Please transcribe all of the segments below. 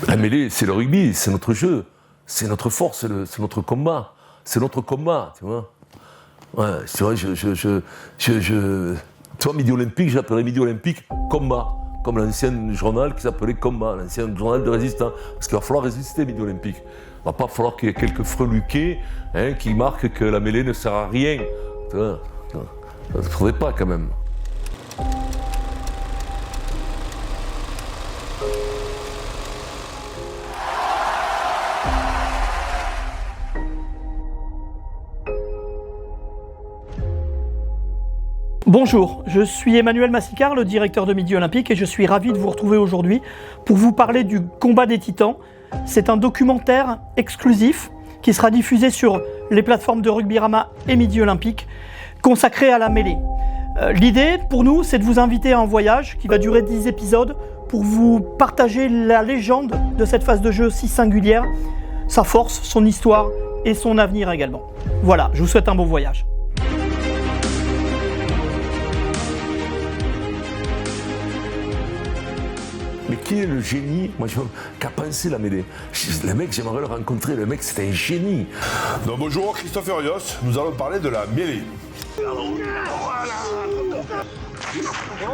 La mêlée, c'est le rugby, c'est notre jeu, c'est notre force, c'est notre combat. C'est notre combat, tu vois. Ouais, tu vois, tu vois, Midi Olympique, j'appellerais Midi Olympique combat. Comme l'ancien journal qui s'appelait combat, l'ancien journal de résistants. Parce qu'il va falloir résister, Midi Olympique. Il ne va pas falloir qu'il y ait quelques freluqués qui marquent que la mêlée ne sert à rien. Tu vois, ça ne faudrait pas quand même. Bonjour, je suis Emmanuel Massicard, le directeur de Midi Olympique, et je suis ravi de vous retrouver aujourd'hui pour vous parler du Combat des Titans. C'est un documentaire exclusif qui sera diffusé sur les plateformes de Rugbyrama et Midi Olympique, consacré à la mêlée. L'idée pour nous, c'est de vous inviter à un voyage qui va durer 10 épisodes pour vous partager la légende de cette phase de jeu si singulière, sa force, son histoire et son avenir également. Voilà, je vous souhaite un bon voyage. Mais qui est le génie qui a pensé la mêlée? Le mec, j'aimerais le rencontrer. Le mec, c'était un génie. Donc, bonjour, Christophe Rios. Nous allons parler de la mêlée.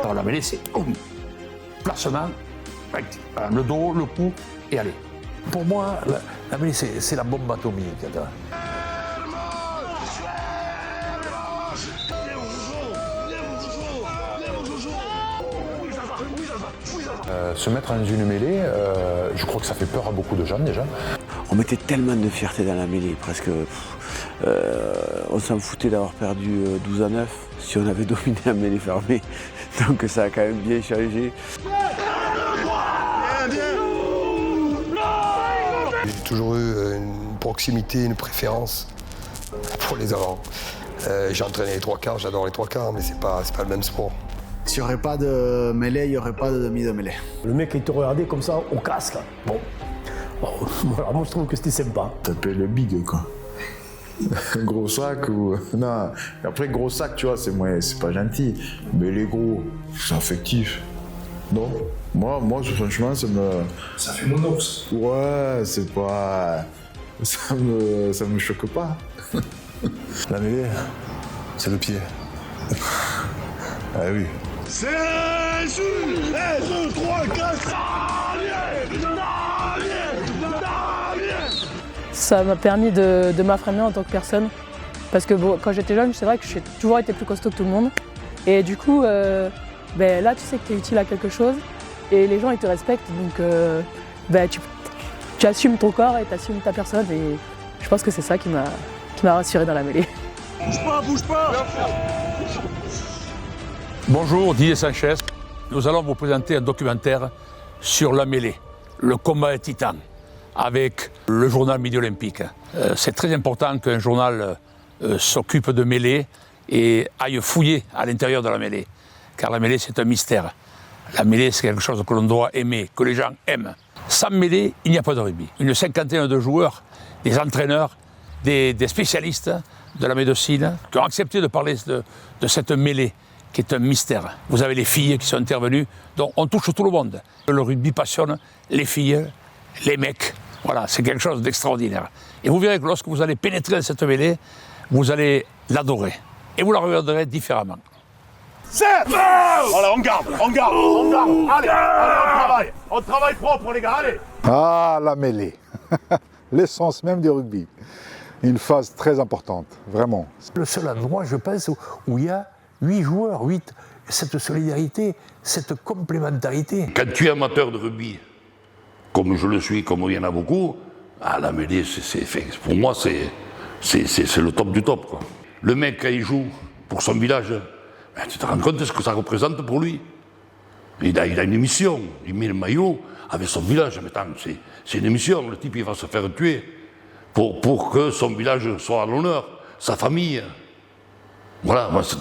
Alors, la mêlée, c'est placement, le dos, le cou et allez. Pour moi, la mêlée, c'est la bombe atomique. Se mettre dans une mêlée, je crois que ça fait peur à beaucoup de gens déjà. On mettait tellement de fierté dans la mêlée, presque. On s'en foutait d'avoir perdu 12-9 si on avait dominé la mêlée fermée. Donc ça a quand même bien changé. J'ai toujours eu une proximité, une préférence pour les avants. J'ai entraîné les 3 quarts, j'adore les 3 quarts, mais c'est pas le même sport. S'il n'y aurait pas de mêlée, il n'y aurait pas de demi de mêlée. Le mec, il te regardait comme ça, au casque. Bon. Alors moi, je trouve que c'était sympa. T'appelles le big, quoi. Gros sac ou... Non. Après, gros sac, tu vois, c'est pas gentil. Mais les gros, c'est affectif. Non. Moi, franchement, ça me... Ça fait mon ours. Ouais, c'est pas... Ça me choque pas. La mêlée, c'est le pied. Ah oui. C'est 3, 4, Ça m'a permis de m'affirmer en tant que personne. Parce que bon, quand j'étais jeune, c'est vrai que j'ai toujours été plus costaud que tout le monde. Et du coup, là, tu sais que tu es utile à quelque chose. Et les gens, ils te respectent. Donc, tu assumes ton corps et tu assumes ta personne. Et je pense que c'est ça qui m'a rassuré dans la mêlée. Bouge pas. Bonjour, Didier Sanchez. Nous allons vous présenter un documentaire sur la mêlée, le combat des titans, avec le journal Midi Olympique. C'est très important qu'un journal s'occupe de mêlée et aille fouiller à l'intérieur de la mêlée, car la mêlée, c'est un mystère. La mêlée, c'est quelque chose que l'on doit aimer, que les gens aiment. Sans mêlée, il n'y a pas de rugby. Une cinquantaine de joueurs, des entraîneurs, des spécialistes de la médecine qui ont accepté de parler de cette mêlée, qui est un mystère. Vous avez les filles qui sont intervenues, donc on touche tout le monde. Le rugby passionne les filles, les mecs. Voilà, c'est quelque chose d'extraordinaire. Et vous verrez que lorsque vous allez pénétrer dans cette mêlée, vous allez l'adorer. Et vous la regarderez différemment. Voilà, on garde. Allez, on travaille propre les gars, allez. Ah, la mêlée. L'essence même du rugby. Une phase très importante, vraiment. Le seul endroit, je pense, où il y a 8 joueurs, cette solidarité, cette complémentarité. Quand tu es amateur de rugby, comme je le suis, comme il y en a beaucoup, la mêlée, pour moi, c'est le top du top, quoi. Le mec, quand il joue pour son village, tu te rends compte de ce que ça représente pour lui. Il a une émission, il met le maillot avec son village. Mais attends, c'est une émission, le type il va se faire tuer pour que son village soit à l'honneur, sa famille. Voilà, moi ça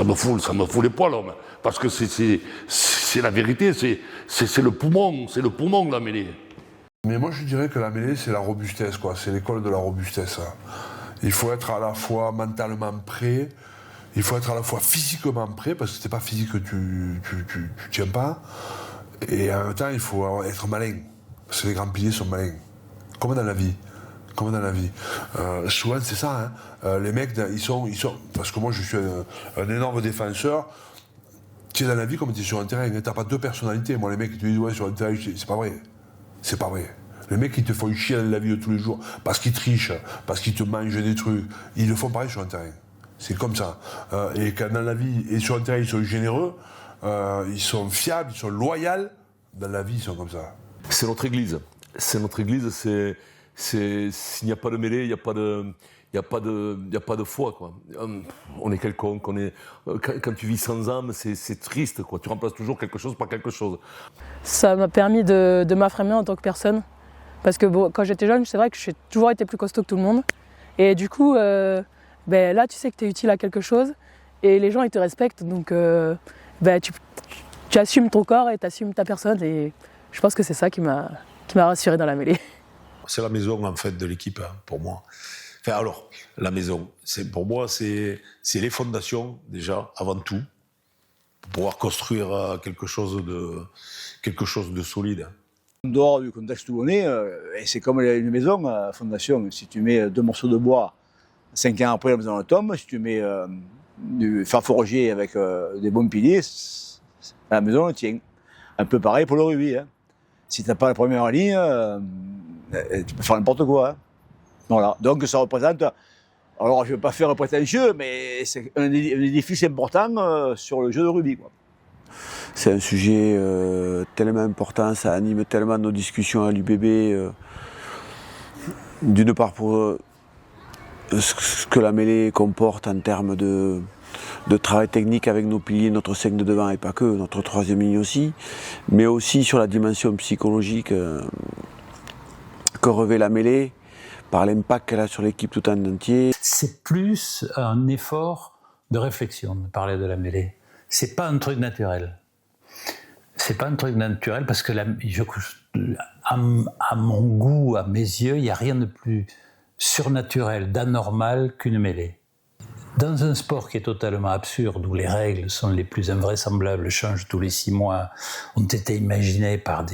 me fout les poils, homme, parce que c'est la vérité, c'est le poumon, la mêlée. Mais moi je dirais que la mêlée c'est la robustesse, quoi. C'est l'école de la robustesse. Il faut être à la fois mentalement prêt, il faut être à la fois physiquement prêt, parce que si t'es pas physique tu tiens pas. Et en même temps, il faut être malin. Parce que les grands piliers sont malins. Comme dans la vie. Souvent, c'est ça. Hein. Les mecs, ils sont. Parce que moi, je suis un énorme défenseur. Tu es dans la vie comme tu es sur un terrain. Tu n'as pas deux personnalités. Moi, les mecs qui te disent, ouais, sur un terrain, c'est pas vrai. C'est pas vrai. Les mecs qui te font chier dans la vie de tous les jours, parce qu'ils trichent, parce qu'ils te mangent des trucs, ils le font pareil sur un terrain. C'est comme ça. Et quand dans la vie, et sur un terrain, ils sont généreux, ils sont fiables, ils sont loyaux. Dans la vie, ils sont comme ça. C'est notre église. C'est notre église, s'il n'y a pas de mêlée, il n'y a pas de foi, quoi. On est quelconque, quand tu vis sans âme, c'est triste, quoi. Tu remplaces toujours quelque chose par quelque chose. Ça m'a permis de m'affirmer en tant que personne. Parce que bon, quand j'étais jeune, c'est vrai que j'ai toujours été plus costaud que tout le monde. Et du coup, là, tu sais que tu es utile à quelque chose et les gens, ils te respectent. Donc, tu assumes ton corps et tu assumes ta personne. Et je pense que c'est ça qui m'a rassuré dans la mêlée. C'est la maison, en fait, de l'équipe, hein, pour moi. Enfin, alors, la maison, pour moi, c'est les fondations, déjà, avant tout, pour pouvoir construire quelque chose de solide. En dehors du contexte où on est, c'est comme une maison, fondation. Si tu mets 2 morceaux de bois, 5 ans après, la maison tombe. Si tu mets du fer forgé avec des bons piliers, la maison tient. Un peu pareil pour le rugby. Hein. Si tu n'as pas la première ligne, tu peux faire n'importe quoi. Hein. Voilà. Donc ça représente, alors je ne vais pas faire un prétentieux, mais c'est un édifice important sur le jeu de rugby, quoi. C'est un sujet tellement important, ça anime tellement nos discussions à l'UBB. D'une part pour ce que la mêlée comporte en termes de travail technique avec nos piliers, notre 5 de devant et pas que, notre 3e ligne aussi, mais aussi sur la dimension psychologique que revêt la mêlée par l'impact qu'elle a sur l'équipe tout en entier. C'est plus un effort de réflexion de parler de la mêlée. C'est pas un truc naturel. C'est pas un truc naturel parce que à mon goût, à mes yeux, il n'y a rien de plus surnaturel, d'anormal qu'une mêlée. Dans un sport qui est totalement absurde, où les règles sont les plus invraisemblables, changent tous les 6 mois, ont été imaginées par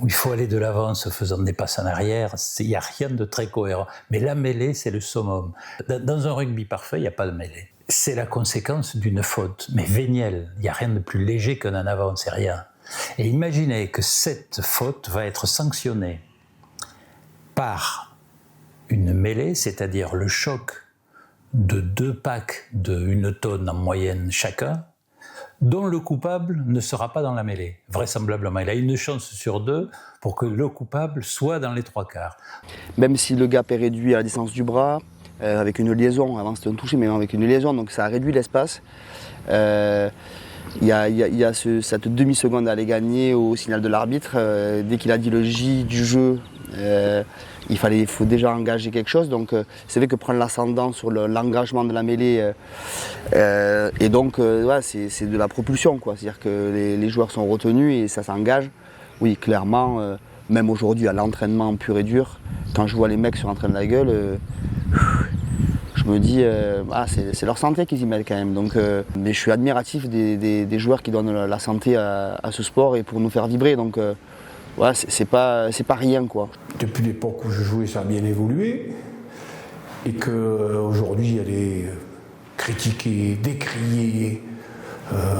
où il faut aller de l'avant se faisant des passes en arrière, il n'y a rien de très cohérent. Mais la mêlée, c'est le summum. Dans un rugby parfait, il n'y a pas de mêlée. C'est la conséquence d'une faute, mais vénielle. Il n'y a rien de plus léger qu'un en avant, c'est rien. Et imaginez que cette faute va être sanctionnée par une mêlée, c'est-à-dire le choc de 2 packs de 1 tonne en moyenne chacun, dont le coupable ne sera pas dans la mêlée, vraisemblablement. Il a une chance sur 2 pour que le coupable soit dans les 3/4. Même si le gap est réduit à la distance du bras, avec une liaison, avant c'était un toucher, mais avec une liaison, donc ça a réduit l'espace. Il y a cette demi-seconde à aller gagner au signal de l'arbitre. Dès qu'il a dit le J du jeu, il faut déjà engager quelque chose. Donc c'est vrai que prendre l'ascendant sur l'engagement de la mêlée, et donc c'est de la propulsion, quoi. C'est-à-dire que les joueurs sont retenus et ça s'engage. Oui, clairement, même aujourd'hui à l'entraînement pur et dur, quand je vois les mecs se rentrer de la gueule, je me dis, c'est leur santé qu'ils y mettent quand même. Donc, mais je suis admiratif des joueurs qui donnent la santé à ce sport et pour nous faire vibrer. Donc, c'est pas rien, quoi. Depuis l'époque où je jouais, ça a bien évolué. Et qu'aujourd'hui, elle est critiquée, décriée,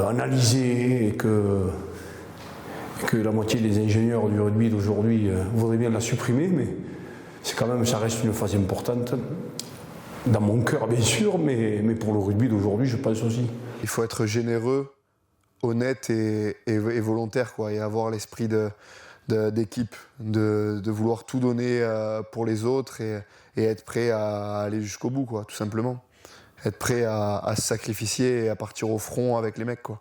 analysée. Et que la moitié des ingénieurs du rugby d'aujourd'hui voudraient bien la supprimer. Mais ça reste une phase importante. Dans mon cœur, bien sûr, mais pour le rugby d'aujourd'hui, je pense aussi. Il faut être généreux, honnête et volontaire, quoi, et avoir l'esprit d'équipe, de vouloir tout donner pour les autres et être prêt à aller jusqu'au bout, quoi, tout simplement. Être prêt à se sacrifier et à partir au front avec les mecs, quoi.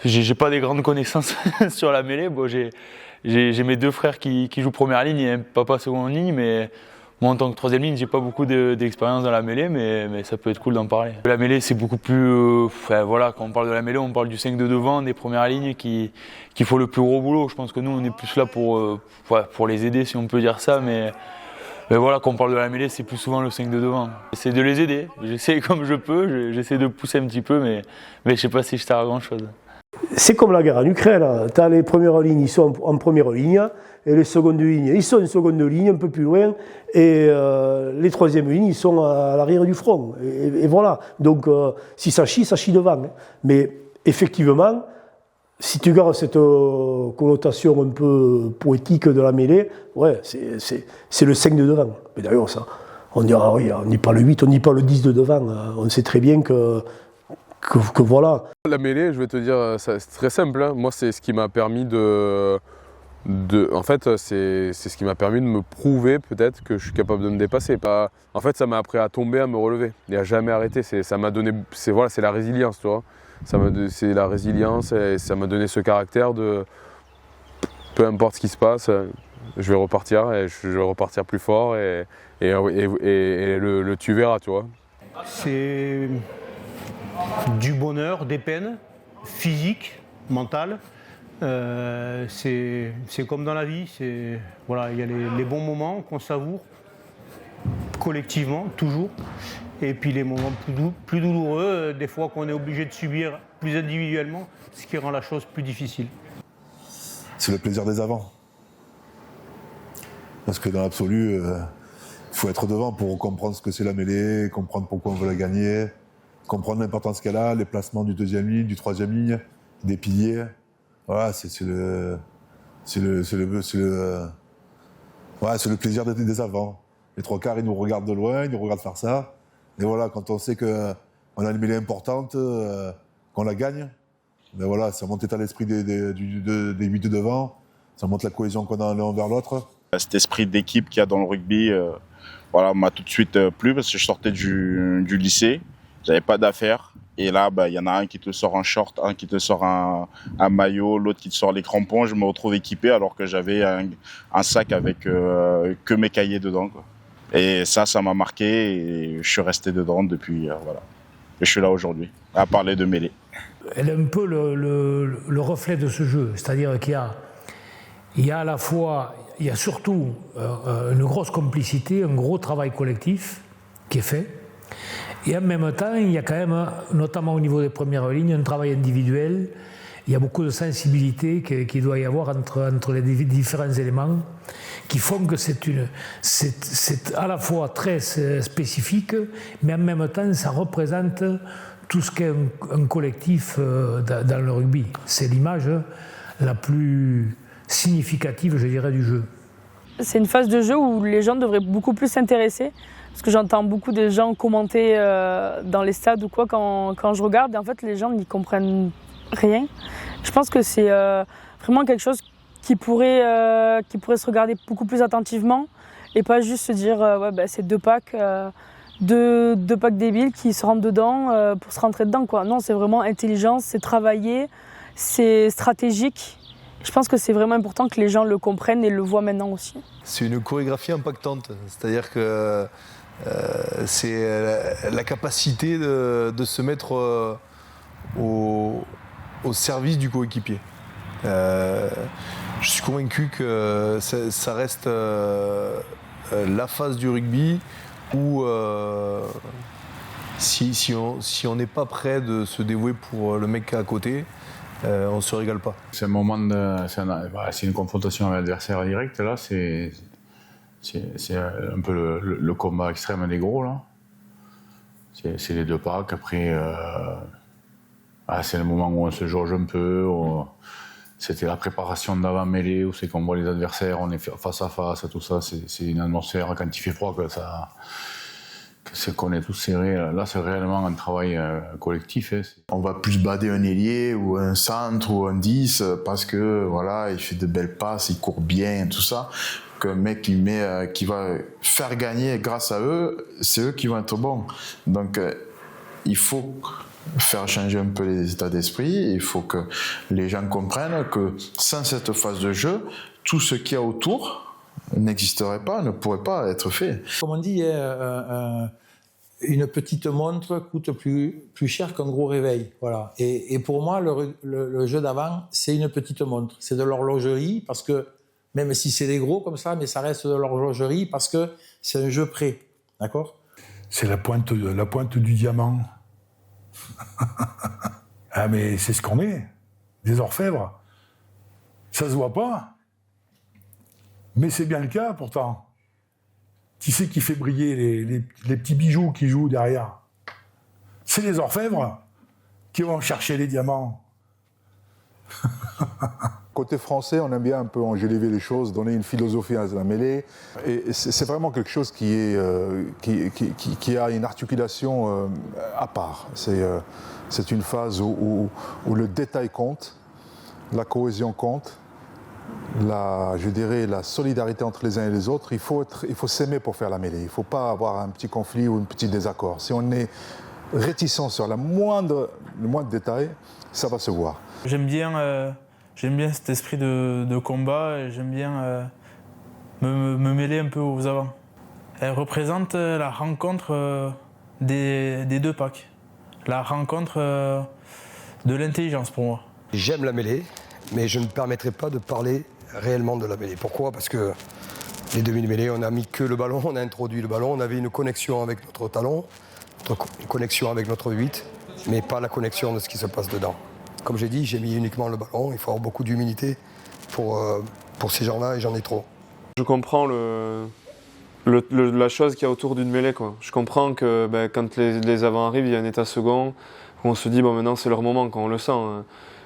J'ai pas des grandes connaissances sur la mêlée. Bon, j'ai mes 2 frères qui jouent première ligne et papa seconde ligne, mais moi en tant que 3e ligne, j'ai pas beaucoup d'expérience dans la mêlée, mais ça peut être cool d'en parler. La mêlée, c'est beaucoup plus... quand on parle de la mêlée, on parle du 5 de devant, des premières lignes qui font le plus gros boulot. Je pense que nous, on est plus là pour les aider, si on peut dire ça, mais voilà, quand on parle de la mêlée, c'est plus souvent le 5 de devant. J'essaie de les aider, j'essaie comme je peux, j'essaie de pousser un petit peu, mais je sais pas si je sers à grand chose. C'est comme la guerre en Ukraine. Tu as les premières lignes, ils sont en première ligne, et les secondes lignes, ils sont en seconde ligne, un peu plus loin, et les troisièmes lignes, ils sont à l'arrière du front. Et voilà. Donc, si ça chie devant. Mais effectivement, si tu gardes cette connotation un peu poétique de la mêlée, ouais, c'est le 5 de devant. Mais d'ailleurs, ça, on dira, oui, on dit pas le 8, on dit pas le 10 de devant. On sait très bien que voilà. La mêlée, je vais te dire, c'est très simple. Hein. Moi, c'est ce qui m'a permis en fait, c'est ce qui m'a permis de me prouver peut-être que je suis capable de me dépasser. En fait, ça m'a appris à tomber, à me relever et à jamais arrêter. Ça m'a donné, c'est la résilience, tu vois. C'est la résilience et ça m'a donné ce caractère de peu importe ce qui se passe, je vais repartir et je vais repartir plus fort et le tu verras, tu vois. C'est du bonheur, des peines, physiques, mentales. C'est comme dans la vie, voilà, il y a les bons moments qu'on savoure collectivement, toujours, et puis les moments plus douloureux, des fois qu'on est obligé de subir plus individuellement, ce qui rend la chose plus difficile. C'est le plaisir des avants. Parce que dans l'absolu, il faut être devant pour comprendre ce que c'est la mêlée, comprendre pourquoi on veut la gagner, comprendre l'importance qu'elle a, les placements du deuxième ligne, du troisième ligne, des piliers. Voilà, c'est le plaisir des avants. Les trois quarts, ils nous regardent de loin, ils nous regardent faire ça. Et voilà, quand on sait qu'on a une mêlée importante, qu'on la gagne, ben voilà, ça monte l'état d'esprit des 8 de devant, ça monte la cohésion qu'on a l'un vers l'autre. Cet esprit d'équipe qu'il y a dans le rugby, voilà, m'a tout de suite plu parce que je sortais du lycée, j'avais pas d'affaires. Et là, y en a un qui te sort un short, un qui te sort un maillot, l'autre qui te sort les crampons. Je me retrouve équipé alors que j'avais un sac avec que mes cahiers dedans, quoi. Et ça m'a marqué et je suis resté dedans depuis, voilà. Et je suis là aujourd'hui, à parler de mêlée. Elle est un peu le reflet de ce jeu, c'est-à-dire qu'il y a à la fois, il y a surtout une grosse complicité, un gros travail collectif qui est fait. Et en même temps, il y a quand même, notamment au niveau des premières lignes, un travail individuel. Il y a beaucoup de sensibilité qu'il doit y avoir entre les différents éléments qui font que c'est à la fois très spécifique, mais en même temps, ça représente tout ce qu'est un collectif dans le rugby. C'est l'image la plus significative, je dirais, du jeu. C'est une phase de jeu où les gens devraient beaucoup plus s'intéresser. Parce que j'entends beaucoup de gens commenter dans les stades ou quoi quand je regarde. Et en fait, les gens n'y comprennent rien. Je pense que c'est vraiment quelque chose qui pourrait se regarder beaucoup plus attentivement et pas juste se dire c'est deux packs débiles qui se rentrent dedans pour se rentrer dedans, quoi. Non, c'est vraiment intelligent, c'est travaillé, c'est stratégique. Je pense que c'est vraiment important que les gens le comprennent et le voient maintenant aussi. C'est une chorégraphie impactante, c'est-à-dire que c'est la capacité de se mettre au service du coéquipier. Je suis convaincu que ça reste la phase du rugby où si on n'est pas prêt de se dévouer pour le mec qui est à côté, on ne se régale pas. C'est un moment c'est une confrontation avec l'adversaire direct, là, c'est un peu le combat extrême des gros, là. C'est les deux packs. Après, c'est le moment où on se jauge un peu. C'était la préparation d'avant-mêlée, où c'est qu'on voit les adversaires, on est face à face, tout ça. C'est une atmosphère, quand il fait froid, qu'on est tous serrés. Là, c'est réellement un travail collectif. Hein. On va plus bader un ailier ou un centre ou un 10 parce que voilà, il fait de belles passes, il court bien, tout ça. Qu'un mec qui va faire gagner grâce à eux, c'est eux qui vont être bons. Donc il faut faire changer un peu les états d'esprit. Il faut que les gens comprennent que sans cette phase de jeu, tout ce qu'il y a autour n'existerait pas, ne pourrait pas être fait. Comme on dit, une petite montre coûte plus cher qu'un gros réveil. Voilà. Et pour moi, le jeu d'avant, c'est une petite montre. C'est de l'horlogerie, parce que, même si c'est des gros comme ça, mais ça reste de l'horlogerie parce que c'est un jeu prêt. D'accord ? C'est la pointe du diamant. Ah, mais c'est ce qu'on est. des orfèvres. Ça se voit pas, mais c'est bien le cas pourtant. Qui c'est qui fait briller les petits bijoux qui jouent derrière? C'est les orfèvres qui vont chercher les diamants. Côté français, on aime bien un peu enjoliver les choses, donner une philosophie à la mêlée. Et c'est vraiment quelque chose qui a une articulation à part. C'est une phase où le détail compte, la cohésion compte, je dirais la solidarité entre les uns et les autres. Il faut s'aimer pour faire la mêlée. Il ne faut pas avoir un petit conflit ou un petit désaccord. Si on est réticent sur le moindre détail, ça va se voir. J'aime bien cet esprit de combat et j'aime bien me mêler un peu aux avants. Elle représente la rencontre des deux packs, la rencontre de l'intelligence pour moi. J'aime la mêlée, mais je ne me permettrai pas de parler réellement de la mêlée. Pourquoi? Parce que les demi-mêlées, on n'a mis que le ballon, on a introduit le ballon, on avait une connexion avec notre talon, une connexion avec notre 8, mais pas la connexion de ce qui se passe dedans. Comme j'ai dit, j'ai mis uniquement le ballon. Il faut avoir beaucoup d'humilité pour ces gens-là et j'en ai trop. Je comprends la chose qu'il y a autour d'une mêlée, quoi. Je comprends que quand les avants arrivent, il y a un état second où on se dit bon, maintenant c'est leur moment, quand on le sent.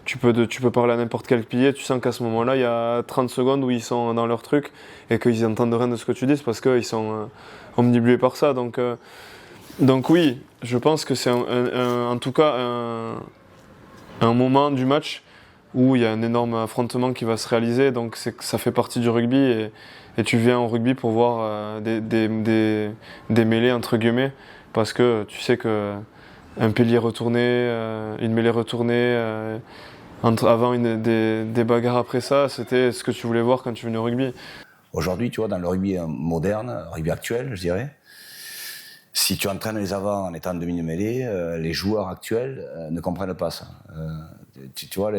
Tu peux parler à n'importe quel pilier, tu sens qu'à ce moment-là, il y a 30 secondes où ils sont dans leur truc et qu'ils n'entendent rien de ce que tu dis, c'est parce qu'ils sont omnibulés par ça. Donc oui, je pense que c'est en tout cas un moment du match où il y a un énorme affrontement qui va se réaliser, donc ça fait partie du rugby et tu viens au rugby pour voir des mêlées entre guillemets, parce que tu sais que un pilier retourné, une mêlée retournée, avant des bagarres après ça, c'était ce que tu voulais voir quand tu venais au rugby. Aujourd'hui, tu vois, dans le rugby moderne, le rugby actuel, je dirais, si tu entraînes les avants en étant demi-mêlée, les joueurs actuels ne comprennent pas ça. Tu vois,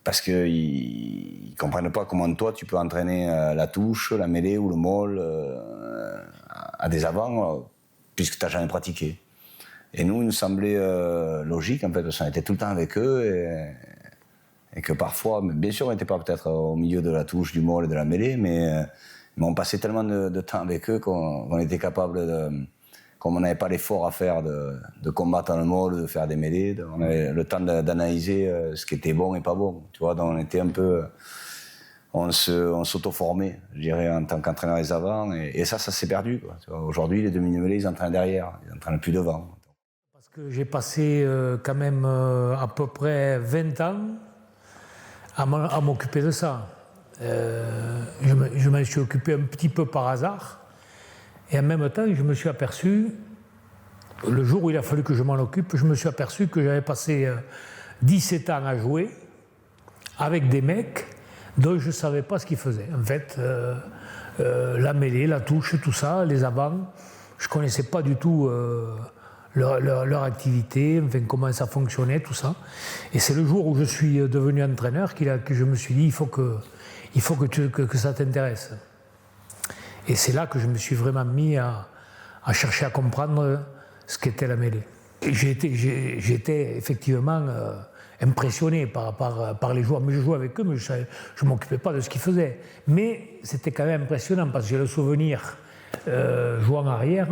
parce qu'ils ne comprennent pas comment toi tu peux entraîner la touche, la mêlée ou le maul à des avants, puisque tu n'as jamais pratiqué. Et nous, il nous semblait logique, en fait, parce qu'on était tout le temps avec eux, et que parfois, bien sûr, on n'était pas peut-être au milieu de la touche, du maul et de la mêlée, mais on passait tellement de temps avec eux qu'on était capable comme on n'avait pas l'effort à faire de combattre dans le maul, de faire des mêlées, on avait le temps d'analyser ce qui était bon et pas bon. Tu vois, donc on était un peu... On s'auto-formait, je dirais, en tant qu'entraîneur des avants, et ça s'est perdu. Aujourd'hui, les demi-mêlées, ils entraînent derrière, ils n'entraînent plus devant. Parce que j'ai passé quand même à peu près 20 ans à m'occuper de ça. Je m'en suis occupé un petit peu par hasard, et en même temps, je me suis aperçu, le jour où il a fallu que je m'en occupe, je me suis aperçu que j'avais passé 17 ans à jouer avec des mecs dont je ne savais pas ce qu'ils faisaient. En fait, la mêlée, la touche, tout ça, les avants, je ne connaissais pas du tout leur activité, enfin, comment ça fonctionnait, tout ça. Et c'est le jour où je suis devenu entraîneur que je me suis dit, il faut que ça t'intéresse. Et c'est là que je me suis vraiment mis à chercher à comprendre ce qu'était la mêlée. J'étais effectivement impressionné par les joueurs, mais je jouais avec eux, mais je ne m'occupais pas de ce qu'ils faisaient. Mais c'était quand même impressionnant, parce que j'ai le souvenir, jouant arrière,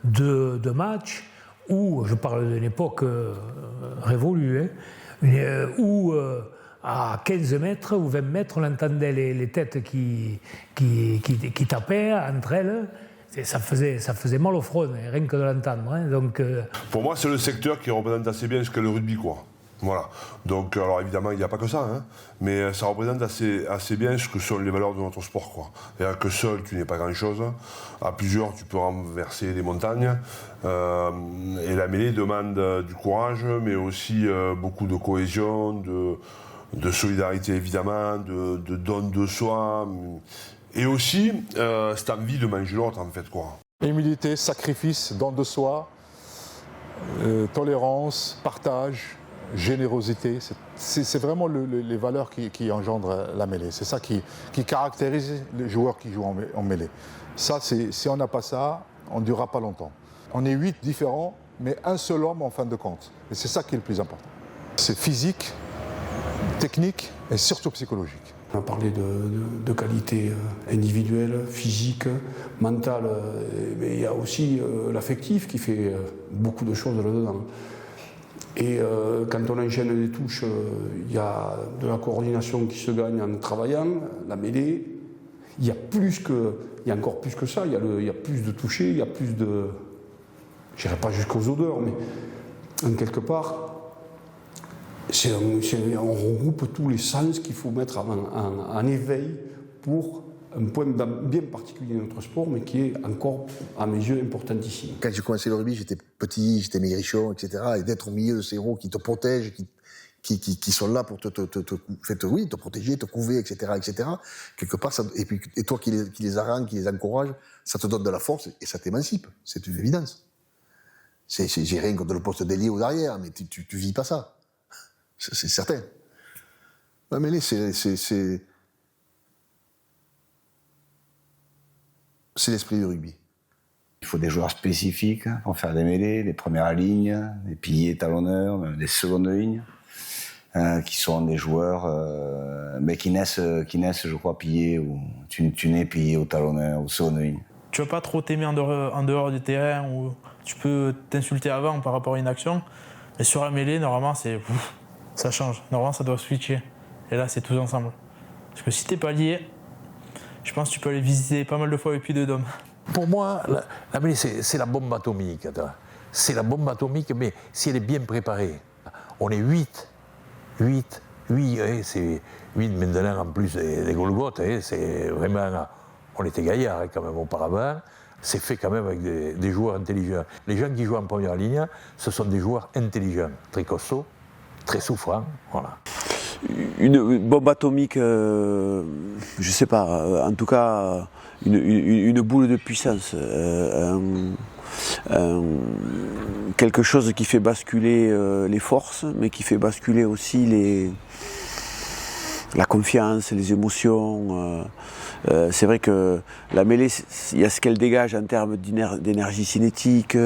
de matchs où, je parle d'une époque révolue, où à 15 mètres ou 20 mètres, on entendait les têtes qui tapaient entre elles. Ça faisait mal au front, rien que de l'entendre. Hein. Donc, pour moi, c'est le secteur qui représente assez bien ce qu'est le rugby, quoi. Voilà. Donc, alors évidemment, il n'y a pas que ça, hein, mais ça représente assez bien ce que sont les valeurs de notre sport, quoi. C'est-à-dire que seul, tu n'es pas grand-chose. À plusieurs, tu peux renverser des montagnes. Et la mêlée demande du courage, mais aussi beaucoup de cohésion, de solidarité, évidemment, de don de soi. Et aussi, cette envie de manger l'autre, en fait, quoi. Humilité, sacrifice, don de soi, tolérance, partage, générosité. C'est vraiment les valeurs qui engendrent la mêlée. C'est ça qui caractérise les joueurs qui jouent en mêlée. Ça, si on n'a pas ça, on ne durera pas longtemps. On est 8 différents, mais un seul homme en fin de compte. Et c'est ça qui est le plus important. C'est physique, technique et surtout psychologique. On a parlé de qualité individuelle, physique, mentale, mais il y a aussi l'affectif qui fait beaucoup de choses là-dedans. Et quand on enchaîne des touches, il y a de la coordination qui se gagne en travaillant, la mêlée. Il y a encore plus que ça, il y a plus de toucher, il y a plus de... Je n'irai pas jusqu'aux odeurs, mais en quelque part, on regroupe tous les sens qu'il faut mettre en éveil pour un point bien particulier de notre sport, mais qui est encore, à mes yeux, importantissime. Quand j'ai commencé le rugby, j'étais petit, j'étais maigrichon, etc. Et d'être au milieu de ces héros qui te protègent, qui sont là pour te protéger, te couver, etc., etc. Quelque part, et toi qui les harangues, qui les encourages, ça te donne de la force et ça t'émancipe. C'est une évidence. J'ai rien contre le poste d'ailier ou d'arrière, mais tu vis pas ça. C'est certain. La mêlée, c'est l'esprit du rugby. Il faut des joueurs spécifiques pour faire des mêlées, des premières lignes, des piliers talonneurs, même des secondes lignes, qui sont des joueurs mais qui naissent, je crois, piliers, ou tu nais pilier au talonneur ou seconde ligne. Tu vas pas trop t'aimer en dehors du terrain, ou tu peux t'insulter avant par rapport à une action, mais sur la mêlée, normalement, ça change. Normalement, ça doit switcher. Et là, c'est tous ensemble. Parce que si t'es pas lié, je pense que tu peux aller visiter pas mal de fois avec pieds de dôme. Pour moi, la mêlée, c'est la bombe atomique. C'est la bombe atomique, mais si elle est bien préparée. On est 8, c'est 8 maintenant en plus des Golgoth, c'est vraiment... On était gaillards quand même auparavant. C'est fait quand même avec des joueurs intelligents. Les gens qui jouent en première ligne, ce sont des joueurs intelligents, très costauds, très souffrants, voilà. Une bombe atomique, je sais pas, en tout cas une boule de puissance, quelque chose qui fait basculer les forces, mais qui fait basculer aussi la confiance, les émotions. C'est vrai que la mêlée, il y a ce qu'elle dégage en termes d'énergie cinétique,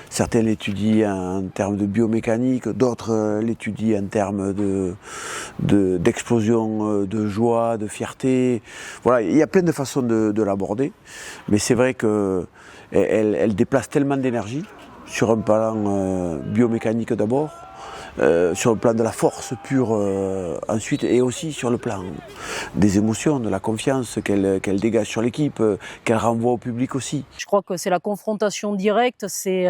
certains l'étudient en termes de biomécanique, d'autres l'étudient en termes d'explosion de joie, de fierté. Voilà, il y a plein de façons de l'aborder, mais c'est vrai qu'elle déplace tellement d'énergie sur un plan biomécanique d'abord, sur le plan de la force pure ensuite, et aussi sur le plan des émotions, de la confiance qu'elle dégage sur l'équipe, qu'elle renvoie au public aussi. Je crois que c'est la confrontation directe, c'est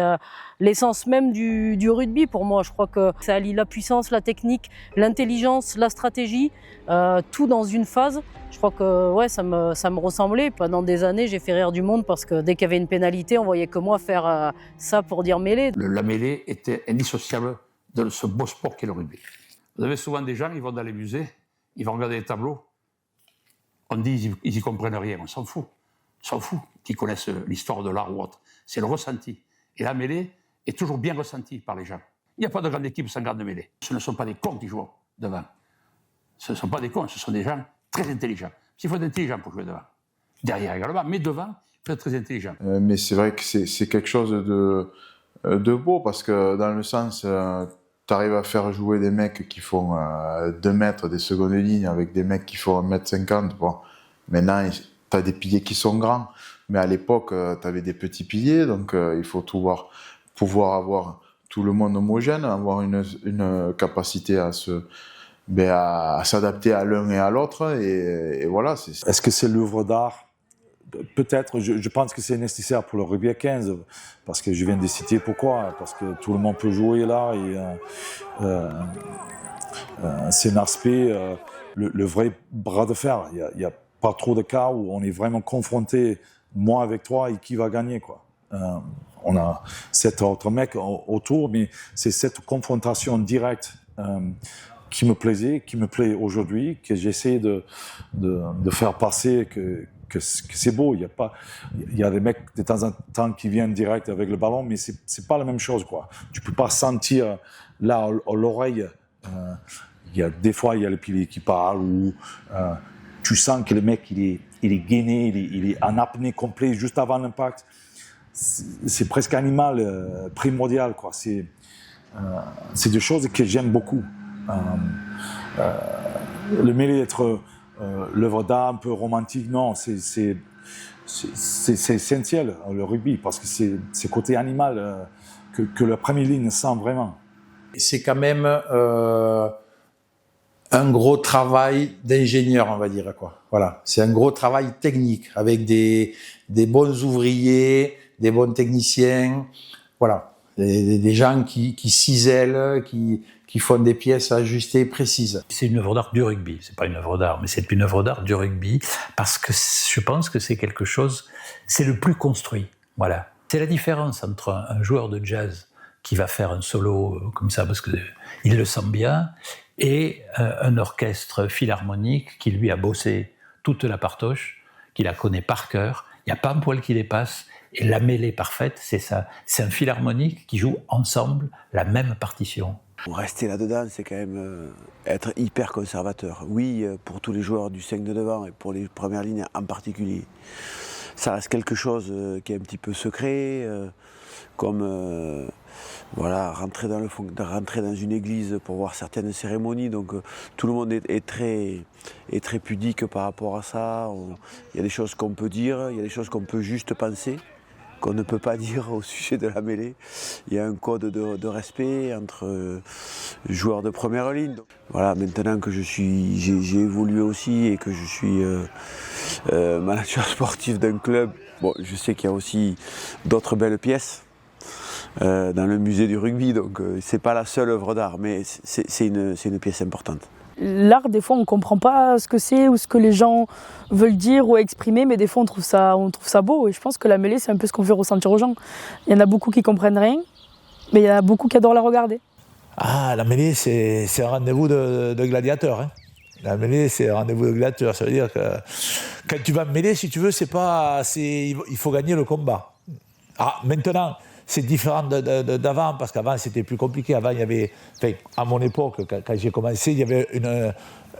l'essence même du rugby pour moi. Je crois que ça allie la puissance, la technique, l'intelligence, la stratégie, tout dans une phase. Je crois que ouais, ça me ressemblait. Pendant des années, j'ai fait rire du monde parce que dès qu'il y avait une pénalité, on voyait que moi faire ça pour dire mêlée. La mêlée était indissociable de ce beau sport qu'est le rugby. Vous avez souvent des gens, ils vont dans les musées, ils vont regarder les tableaux, on dit ils y comprennent rien, on s'en fout. On s'en fout qu'ils connaissent l'histoire de l'art ou autre. C'est le ressenti. Et la mêlée est toujours bien ressentie par les gens. Il n'y a pas de grande équipe sans grande mêlée. Ce ne sont pas des cons qui jouent devant. Ce ne sont pas des cons, ce sont des gens très intelligents. Il faut être intelligent pour jouer devant. Derrière également, mais devant, il faut être très intelligent. Mais c'est vrai que c'est quelque chose de beau, parce que dans le sens... tu arrives à faire jouer des mecs qui font 2 mètres des secondes lignes avec des mecs qui font 1,50 m. Bon, maintenant, tu as des piliers qui sont grands, mais à l'époque, tu avais des petits piliers, donc il faut pouvoir avoir tout le monde homogène, avoir une capacité à s'adapter à l'un et à l'autre, et voilà. Est-ce que c'est l'œuvre d'art ? Peut-être, je pense que c'est nécessaire pour le rugby à 15, parce que je viens de citer pourquoi, parce que tout le monde peut jouer là, et c'est un aspect, le vrai bras de fer. Il n'y a pas trop de cas où on est vraiment confronté, moi avec toi, et qui va gagner, quoi. On a 7 autres mecs autour, mais c'est cette confrontation directe qui me plaisait, qui me plaît aujourd'hui, que j'essaie de faire passer, que c'est beau. Il y a des mecs de temps en temps qui viennent direct avec le ballon, mais c'est pas la même chose, quoi. Tu peux pas sentir là à l'oreille. Des fois il y a le pilier qui parle, ou tu sens que le mec il est gainé, il est en apnée complet juste avant l'impact. C'est presque animal, primordial, quoi. C'est des choses que j'aime beaucoup. le mêlé être l'œuvre d'art un peu romantique, non, c'est essentiel, le rugby, parce que c'est côté animal que la première ligne sent vraiment. C'est quand même un gros travail d'ingénieur, on va dire, quoi. Voilà, c'est un gros travail technique avec des bons ouvriers, des bons techniciens, voilà, des gens qui cisèlent, qui font des pièces ajustées précises. C'est une œuvre d'art du rugby, c'est pas une œuvre d'art, mais c'est une œuvre d'art du rugby parce que je pense que c'est quelque chose, c'est le plus construit, voilà. C'est la différence entre un joueur de jazz qui va faire un solo comme ça parce qu'il le sent bien, et un orchestre philharmonique qui lui a bossé toute la partoche, qui la connaît par cœur, il n'y a pas un poil qui dépasse, et la mêlée parfaite, c'est ça. C'est un philharmonique qui joue ensemble la même partition. Rester là-dedans, c'est quand même être hyper conservateur. Oui, pour tous les joueurs du 5 de devant et pour les premières lignes en particulier. Ça reste quelque chose qui est un petit peu secret, comme voilà, rentrer dans une église pour voir certaines cérémonies. Donc tout le monde est très pudique par rapport à ça. Il y a des choses qu'on peut dire, il y a des choses qu'on peut juste penser, qu'on ne peut pas dire au sujet de la mêlée. Il y a un code de respect entre joueurs de première ligne. Voilà, maintenant que j'ai évolué aussi et que je suis manager sportif d'un club, bon, je sais qu'il y a aussi d'autres belles pièces dans le musée du rugby, donc c'est pas la seule œuvre d'art, mais c'est une pièce importante. L'art, des fois, on ne comprend pas ce que c'est ou ce que les gens veulent dire ou exprimer, mais des fois, on trouve ça beau. Et je pense que la mêlée, c'est un peu ce qu'on fait ressentir aux gens. Il y en a beaucoup qui comprennent rien, mais il y en a beaucoup qui adorent la regarder. Ah, la mêlée, c'est un rendez-vous de gladiateurs. Hein. La mêlée, c'est un rendez-vous de gladiateurs. Ça veut dire que quand tu vas mêler, si tu veux, il faut gagner le combat. Ah, maintenant, c'est différent d'avant, parce qu'avant, c'était plus compliqué. Avant, il y avait, à mon époque, quand j'ai commencé, il y avait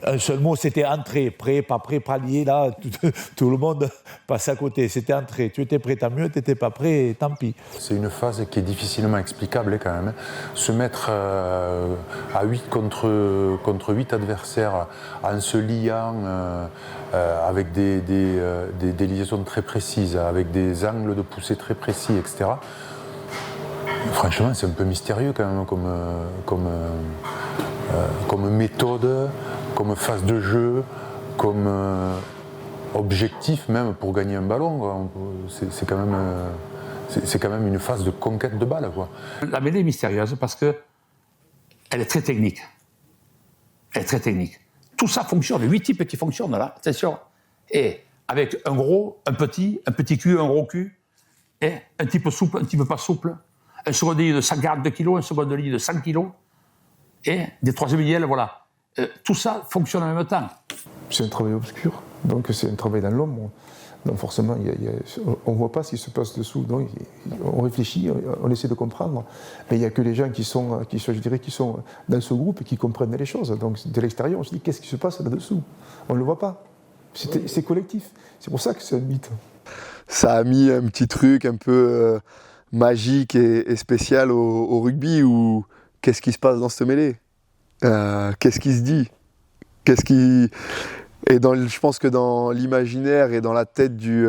un seul mot, c'était entrée. Prêt, pas prêt, pas lié. Là, tout le monde passait à côté. C'était entrée. Tu étais prêt, tant mieux. Tu n'étais pas prêt, tant pis. C'est une phase qui est difficilement explicable quand même. Se mettre à 8 contre 8 adversaires en se liant avec des liaisons très précises, avec des angles de poussée très précis, etc. Franchement, c'est un peu mystérieux quand même comme méthode, comme phase de jeu, comme objectif même pour gagner un ballon. C'est quand même une phase de conquête de balle, quoi. La mêlée est mystérieuse parce que elle est très technique. Elle est très technique. Tout ça fonctionne, 8 types qui fonctionnent là, attention. Et avec un gros, un petit cul, un gros cul, et un type souple, un type pas souple. Un second de ligne de 142 kg, un second de ligne de 100 kg, et des troisièmes lignes, voilà. Tout ça fonctionne en même temps. C'est un travail obscur, donc c'est un travail dans l'ombre. Donc forcément, on ne voit pas ce qui se passe dessous. Donc on réfléchit, on essaie de comprendre. Mais il n'y a que les gens qui sont dans ce groupe et qui comprennent les choses. Donc de l'extérieur, on se dit qu'est-ce qui se passe là-dessous? On ne le voit pas. C'est collectif. C'est pour ça que c'est un mythe. Ça a mis un petit truc un peu magique et spécial au rugby, où qu'est-ce qui se passe dans cette mêlée, qu'est-ce qui se dit, et je pense que dans l'imaginaire et dans la tête du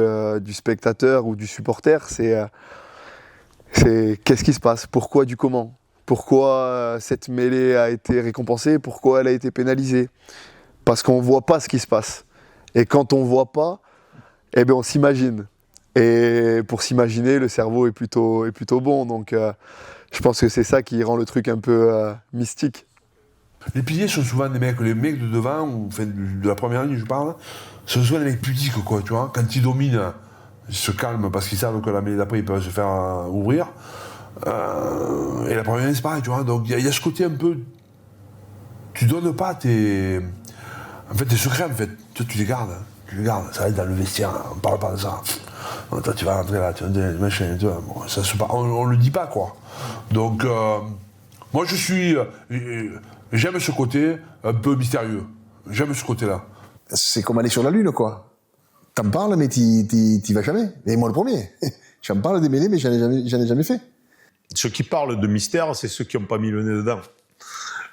spectateur ou du supporter, c'est qu'est-ce qui se passe, pourquoi du comment, pourquoi cette mêlée a été récompensée, pourquoi elle a été pénalisée, parce qu'on voit pas ce qui se passe, et quand on voit pas, eh bien on s'imagine. Et pour s'imaginer, le cerveau est plutôt bon. Donc je pense que c'est ça qui rend le truc un peu mystique. Les piliers sont souvent les mecs de devant, ou enfin, de la première ligne, je parle, sont souvent des mecs pudiques, quoi, tu vois. Quand ils dominent, ils se calment parce qu'ils savent que la mêlée d'après, ils peuvent se faire ouvrir. Et la première ligne, c'est pareil, tu vois. Donc il y a ce côté un peu. Tu donnes pas tes secrets, en fait. Tu les gardes. Ça va être dans le vestiaire, on parle pas de ça. Toi, tu vas rentrer là, tu vas dire machin, tu vois, bon, ça se passe, on le dit pas, quoi. Donc, moi, j'aime ce côté un peu mystérieux. J'aime ce côté-là. C'est comme aller sur la Lune, quoi. T'en parles, mais t'y vas jamais. Et moi, le premier. J'en parle des mêlées, mais j'en ai jamais fait. Ceux qui parlent de mystère, c'est ceux qui n'ont pas mis le nez dedans.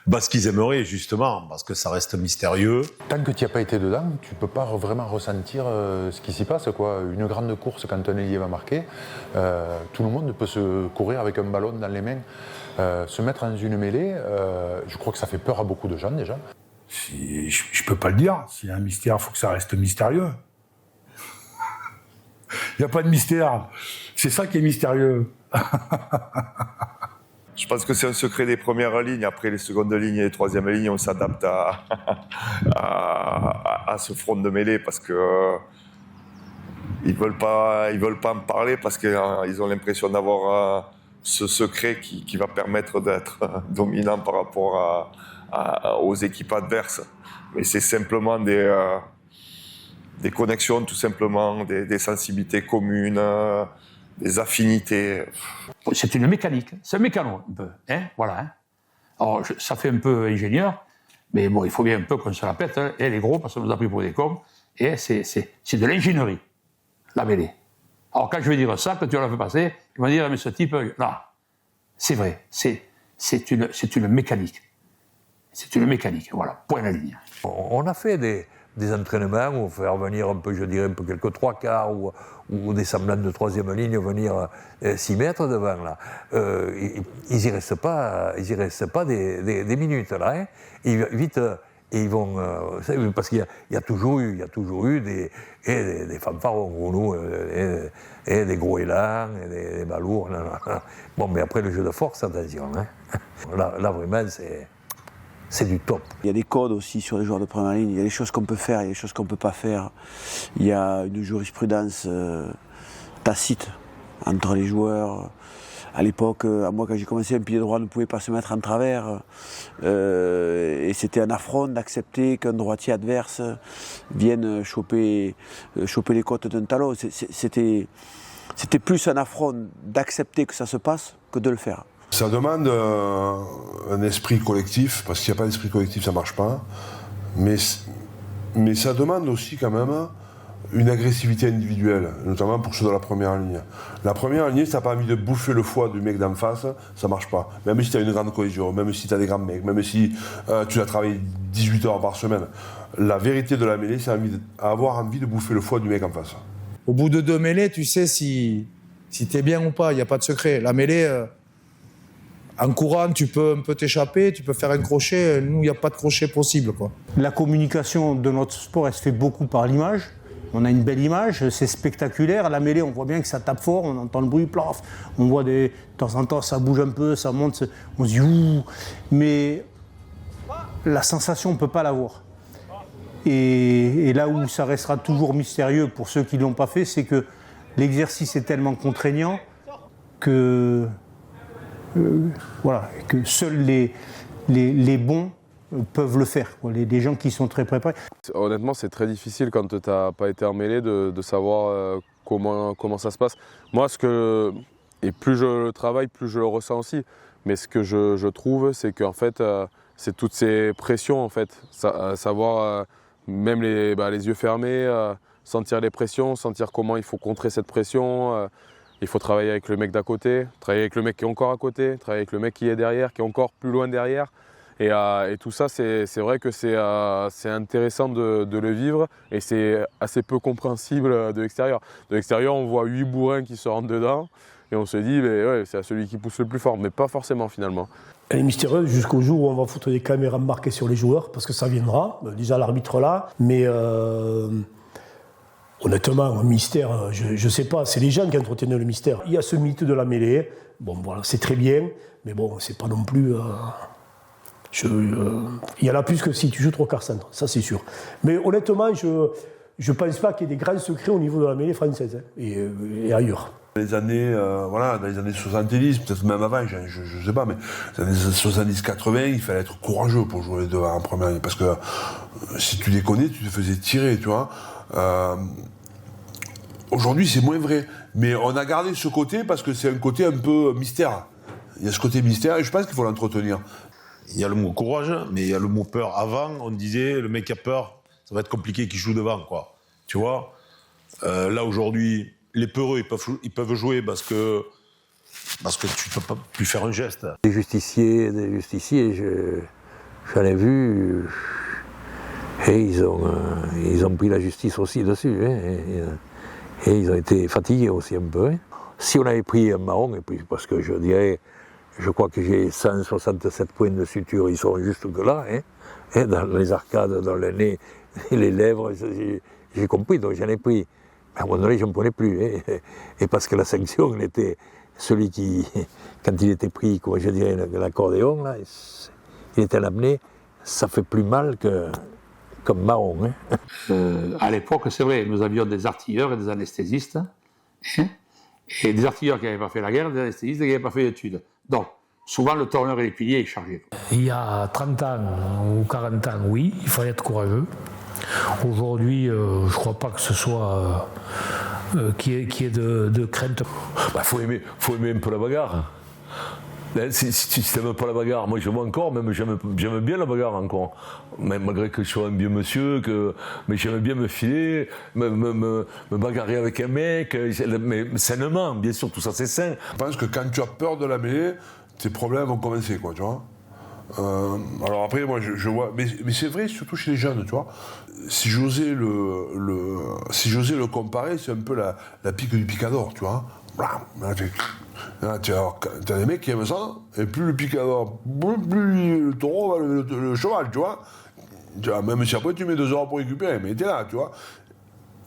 Parce qu'ils aimeraient, justement, parce que ça reste mystérieux. Tant que tu n'y as pas été dedans, tu ne peux pas vraiment ressentir ce qui s'y passe, quoi. Une grande course, quand un ailier va marquer, tout le monde peut se courir avec un ballon dans les mains. Se mettre dans une mêlée, je crois que ça fait peur à beaucoup de gens, déjà. Je peux pas le dire. S'il y a un mystère, il faut que ça reste mystérieux. Il n'y a pas de mystère. C'est ça qui est mystérieux. Je pense que c'est un secret des premières lignes. Après, les secondes lignes et les troisièmes lignes, on s'adapte à ce front de mêlée parce que ils veulent pas en parler parce qu'ils ont l'impression d'avoir ce secret qui va permettre d'être dominant par rapport aux équipes adverses. Mais c'est simplement des connexions, tout simplement, des sensibilités communes, des affinités. C'est une mécanique, c'est un mécano, un peu. Hein, voilà. Hein. Alors, ça fait un peu ingénieur, mais bon, il faut bien un peu qu'on se la pète. Hein. Et les gros, parce qu'on nous a pris pour des cons. Et c'est de l'ingénierie, la mêlée. Alors, quand je vais dire ça, quand tu l'as fait passer, ils vont dire, mais ce type, non, c'est vrai, c'est une mécanique. C'est une mécanique, voilà, point à la ligne. On a fait des entraînements où on fait revenir un peu, je dirais, un peu quelques trois quarts ou des semblants de troisième ligne venir 6 mètres devant là. Ils y restent pas des minutes là. Hein. Vite, ils vont parce qu'il y a toujours eu des fanfarons gros nous et des gros élans et des balourds. Bon, mais après le jeu de force, attention. Hein. Là vraiment c'est du top. Il y a des codes aussi sur les joueurs de première ligne. Il y a des choses qu'on peut faire, il y a des choses qu'on ne peut pas faire. Il y a une jurisprudence tacite entre les joueurs. À l'époque, moi quand j'ai commencé, un pilier droit ne pouvait pas se mettre en travers. Et c'était un affront d'accepter qu'un droitier adverse vienne choper les côtes d'un talon. C'était plus un affront d'accepter que ça se passe que de le faire. Ça demande un esprit collectif, parce qu'il n'y a pas d'esprit collectif, ça ne marche pas. Mais ça demande aussi quand même une agressivité individuelle, notamment pour ceux de la première ligne. La première ligne, si tu n'as pas envie de bouffer le foie du mec d'en face, ça ne marche pas. Même si tu as une grande cohésion, même si tu as des grands mecs, même si tu as travaillé 18 heures par semaine. La vérité de la mêlée, c'est avoir envie de bouffer le foie du mec en face. Au bout de 2 mêlées, tu sais si tu es bien ou pas, il n'y a pas de secret. La mêlée... En courant, tu peux un peu t'échapper, tu peux faire un crochet. Nous, il n'y a pas de crochet possible, quoi. La communication de notre sport, elle se fait beaucoup par l'image. On a une belle image, c'est spectaculaire. La mêlée, on voit bien que ça tape fort, on entend le bruit, plaf. On voit de temps en temps, ça bouge un peu, ça monte, on se dit ouh. Mais la sensation, on ne peut pas l'avoir. Et là où ça restera toujours mystérieux pour ceux qui ne l'ont pas fait, c'est que l'exercice est tellement contraignant que... voilà, que seuls les bons peuvent le faire, quoi, les gens qui sont très préparés. Honnêtement, c'est très difficile quand tu n'as pas été en mêlée de savoir comment ça se passe. Moi, et plus je le travaille, plus je le ressens aussi. Mais ce que je trouve, c'est qu'en fait, c'est toutes ces pressions, en fait. Savoir, même les yeux fermés, sentir les pressions, sentir comment il faut contrer cette pression. Il faut travailler avec le mec d'à côté, travailler avec le mec qui est encore à côté, travailler avec le mec qui est derrière, qui est encore plus loin derrière. Et tout ça, c'est vrai que c'est intéressant de le vivre et c'est assez peu compréhensible de l'extérieur. De l'extérieur, on voit 8 bourrins qui se rentrent dedans et on se dit, ouais, c'est à celui qui pousse le plus fort, mais pas forcément finalement. Elle est mystérieuse jusqu'au jour où on va foutre des caméras marquées sur les joueurs, parce que ça viendra, déjà l'arbitre là, mais... Honnêtement, un mystère, je ne sais pas, c'est les gens qui entretiennent le mystère. Il y a ce mythe de la mêlée, bon voilà, c'est très bien, mais bon, c'est pas non plus... il y en a plus que si tu joues 3 quarts centre, ça c'est sûr. Mais honnêtement, je ne pense pas qu'il y ait des grands secrets au niveau de la mêlée française hein, et ailleurs. Dans les années 70, peut-être même avant, je ne sais pas, mais dans les années 70-80, il fallait être courageux pour jouer devant en première ligne, parce que si tu déconnais, tu te faisais tirer, tu vois. Aujourd'hui, c'est moins vrai. Mais on a gardé ce côté parce que c'est un côté un peu mystère. Il y a ce côté mystère et je pense qu'il faut l'entretenir. Il y a le mot courage, mais il y a le mot peur. Avant, on disait, le mec qui a peur, ça va être compliqué qu'il joue devant, quoi. Tu vois ? Là, aujourd'hui, les peureux, ils peuvent jouer parce que tu ne peux pas plus faire un geste. Des justiciers, j'en ai vu, et ils ont pris la justice aussi dessus, hein, et ils ont été fatigués aussi un peu. Hein. Si on avait pris un marron, et puis parce que je crois que j'ai 167 points de suture, ils sont juste que là, hein, dans les arcades, dans le nez, les lèvres, j'ai compris, donc j'en ai pris. Mais à un moment donné, je ne prenais plus, hein, et parce que la sanction, elle était celui qui, quand il était pris, comment je dirais, l'accordéon, là, il était l'amener, ça fait plus mal comme marron. Hein. À l'époque, c'est vrai, nous avions des artilleurs et des anesthésistes, hein, et des artilleurs qui n'avaient pas fait la guerre, des anesthésistes qui n'avaient pas fait d'études. Donc, souvent, le tourneur et les piliers, ils chargeaient. Il y a 30 ans ou 40 ans, oui, il fallait être courageux. Aujourd'hui, je ne crois pas que ce soit qu'il y ait de crainte. Faut aimer un peu la bagarre. Si tu n'aimes pas la bagarre, moi je vois encore, même j'aime bien la bagarre encore. Même malgré que je sois un vieux monsieur, mais j'aime bien me filer, me bagarrer avec un mec, mais sainement, bien sûr, tout ça c'est sain. Je pense que quand tu as peur de la mêlée, tes problèmes vont commencer, quoi, tu vois. Alors après, moi je vois, mais c'est vrai, surtout chez les jeunes, tu vois. Si j'osais le comparer, c'est un peu la pique du picador, tu vois. Tu as des mecs qui aiment ça, et plus le picador, plus le taureau va le cheval, tu vois. Même si après tu mets 2 heures pour récupérer, mais t'es là, tu vois.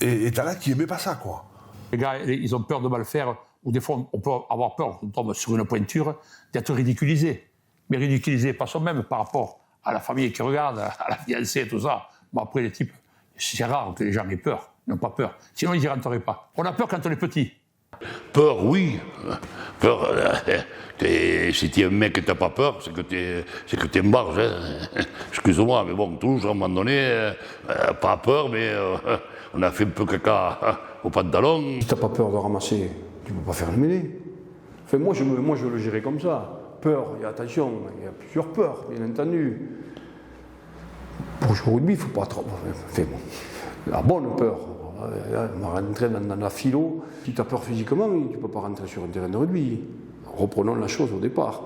Et t'as là qui aimait pas ça, quoi. Les gars, ils ont peur de mal faire, ou des fois on peut avoir peur, on tombe sur une pointure, d'être ridiculisé. Mais ridiculisé, pas soi-même, par rapport à la famille qui regarde, à la fiancée, tout ça. Bon, après, les types, c'est rare que les gens aient peur, ils n'ont pas peur. Sinon, ils n'y rentreraient pas. On a peur quand on est petit. Peur, oui. Peur, si tu es un mec et tu n'as pas peur, c'est que tu es une barge. Hein. Excuse-moi, mais bon, toujours, à un moment donné, pas peur, mais on a fait un peu caca au pantalon. Si tu n'as pas peur de ramasser, tu ne peux pas faire le mêlée. Enfin, moi, je le gérais comme ça. Peur, attention, il y a plusieurs peurs, bien entendu. Pour jouer au rugby, il ne faut pas trop. Enfin, la bonne peur. On va rentrer dans la philo. Si tu as peur physiquement, tu ne peux pas rentrer sur un terrain de rugby. Reprenons la chose au départ.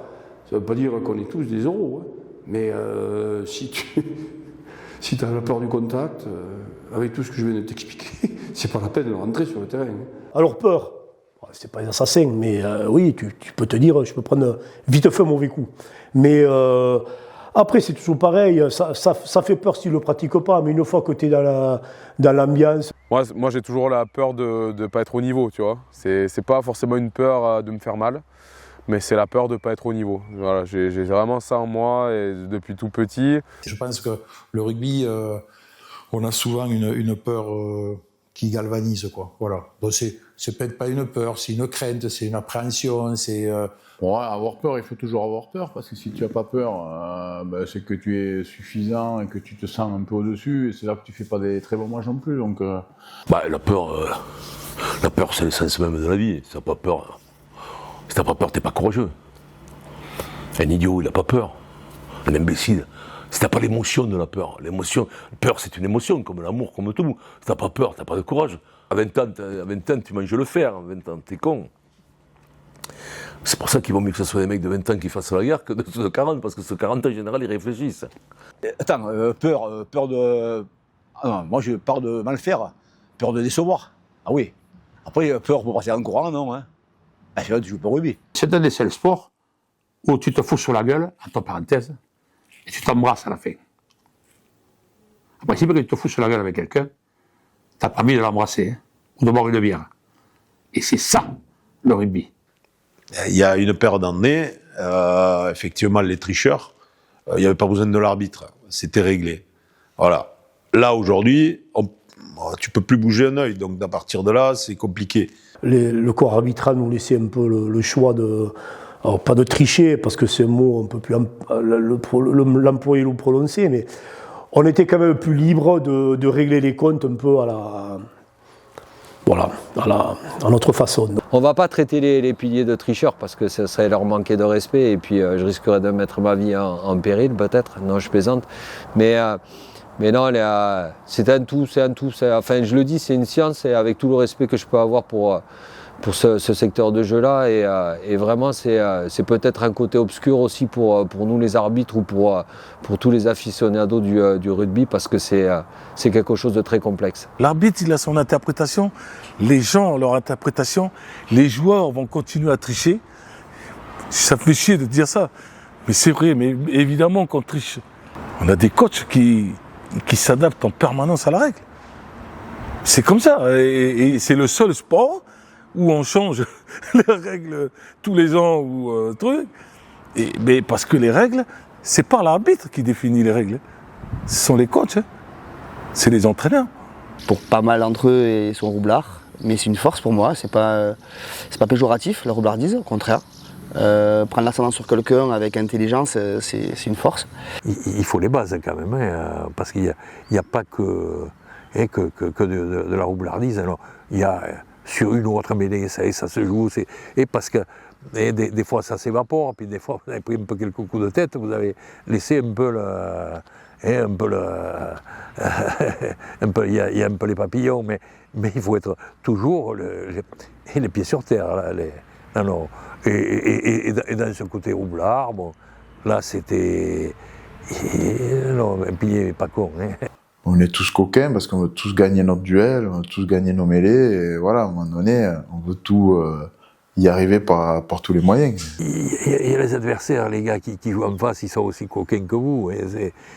Ça ne veut pas dire qu'on est tous des euros. Hein. Mais si tu as la peur du contact, avec tout ce que je viens de t'expliquer, c'est pas la peine de rentrer sur le terrain. Hein. Alors peur, c'est pas un assassin, mais oui, tu peux te dire, je peux prendre vite fait un mauvais coup. Mais après, c'est toujours pareil, ça fait peur si tu ne le pratiques pas, mais une fois que tu es dans l'ambiance... Moi, j'ai toujours la peur de ne pas être au niveau, tu vois. C'est pas forcément une peur de me faire mal, mais c'est la peur de ne pas être au niveau. Voilà, j'ai vraiment ça en moi, et depuis tout petit. Je pense que le rugby, on a souvent une peur qui galvanise, quoi. Voilà. Donc c'est peut-être pas une peur, c'est une crainte, c'est une appréhension, c'est... Ouais, avoir peur, il faut toujours avoir peur, parce que si tu n'as pas peur, c'est que tu es suffisant et que tu te sens un peu au-dessus, et c'est là que tu fais pas des très bons matchs non plus. Donc, La peur, c'est l'essence même de la vie. Si t'as pas peur, t'es pas courageux. Un idiot, il n'a pas peur. Un imbécile. Si t'as pas l'émotion de la peur, peur c'est une émotion, comme l'amour, comme tout. Si t'as pas peur, t'as pas de courage. À 20 ans, tu manges le fer. À 20 ans, t'es con. C'est pour ça qu'il vaut mieux que ce soit des mecs de 20 ans qui fassent la guerre que ceux de 40, parce que ceux de 40 en général, ils réfléchissent. Attends, peur de... Ah non, moi j'ai peur de mal faire, peur de décevoir. Ah oui. Après, peur pour passer en courant, non. Hein. Ah, c'est là, tu joues pas au rugby. C'est un des seuls sports où tu te fous sur la gueule, entre parenthèses, et tu t'embrasses à la fin. Après, si tu te fous sur la gueule avec quelqu'un, t'as pas envie de l'embrasser, hein, ou de boire une bière. Et c'est ça, le rugby. Il y a une paire d'années, effectivement, les tricheurs, il n'y avait pas besoin de l'arbitre. C'était réglé. Voilà. Là, aujourd'hui, tu peux plus bouger un œil. Donc, à partir de là, c'est compliqué. Le corps arbitral nous laissait un peu le choix de... Alors, pas de tricher, parce que c'est un mot un peu plus... l'employer ou le prononcer, mais on était quand même plus libre de régler les comptes un peu à la... Voilà, à notre façon. On ne va pas traiter les piliers de tricheurs parce que ce serait leur manquer de respect et puis je risquerais de mettre ma vie en péril peut-être. Non, je plaisante. Mais non, c'est un tout. Enfin, je le dis, c'est une science et avec tout le respect que je peux avoir pour pour ce secteur de jeu-là. Et vraiment, c'est peut-être un côté obscur aussi pour nous les arbitres ou pour tous les aficionados du rugby, parce que c'est quelque chose de très complexe. L'arbitre, il a son interprétation, les gens ont leur interprétation, les joueurs vont continuer à tricher. Ça fait chier de dire ça, mais c'est vrai, mais évidemment qu'on triche. On a des coachs qui s'adaptent en permanence à la règle. C'est comme ça, et c'est le seul sport où on change les règles tous les ans ou truc. Mais parce que les règles, c'est pas l'arbitre qui définit les règles, ce sont les coachs, c'est les entraîneurs. Pour pas mal d'entre eux, ils sont roublards, mais c'est une force pour moi, c'est pas péjoratif la roublardise, au contraire. Prendre l'ascendant sur quelqu'un avec intelligence, c'est une force. Il faut les bases quand même, parce qu'il n'y a pas que de la roublardise. Alors, il y a sur une ou autre mêlée, ça se joue, et parce que des fois ça s'évapore, puis des fois vous avez pris un peu quelques coups de tête, vous avez laissé un peu il y a un peu les papillons, mais il faut être toujours les pieds sur terre. Là, non. Et dans ce côté roublard, bon, là c'était... Non, un pilier pas con. On est tous coquins parce qu'on veut tous gagner notre duel, on veut tous gagner nos mêlées, et voilà, à un moment donné, on veut tout y arriver par tous les moyens. Il y a les adversaires, les gars qui jouent en face, ils sont aussi coquins que vous.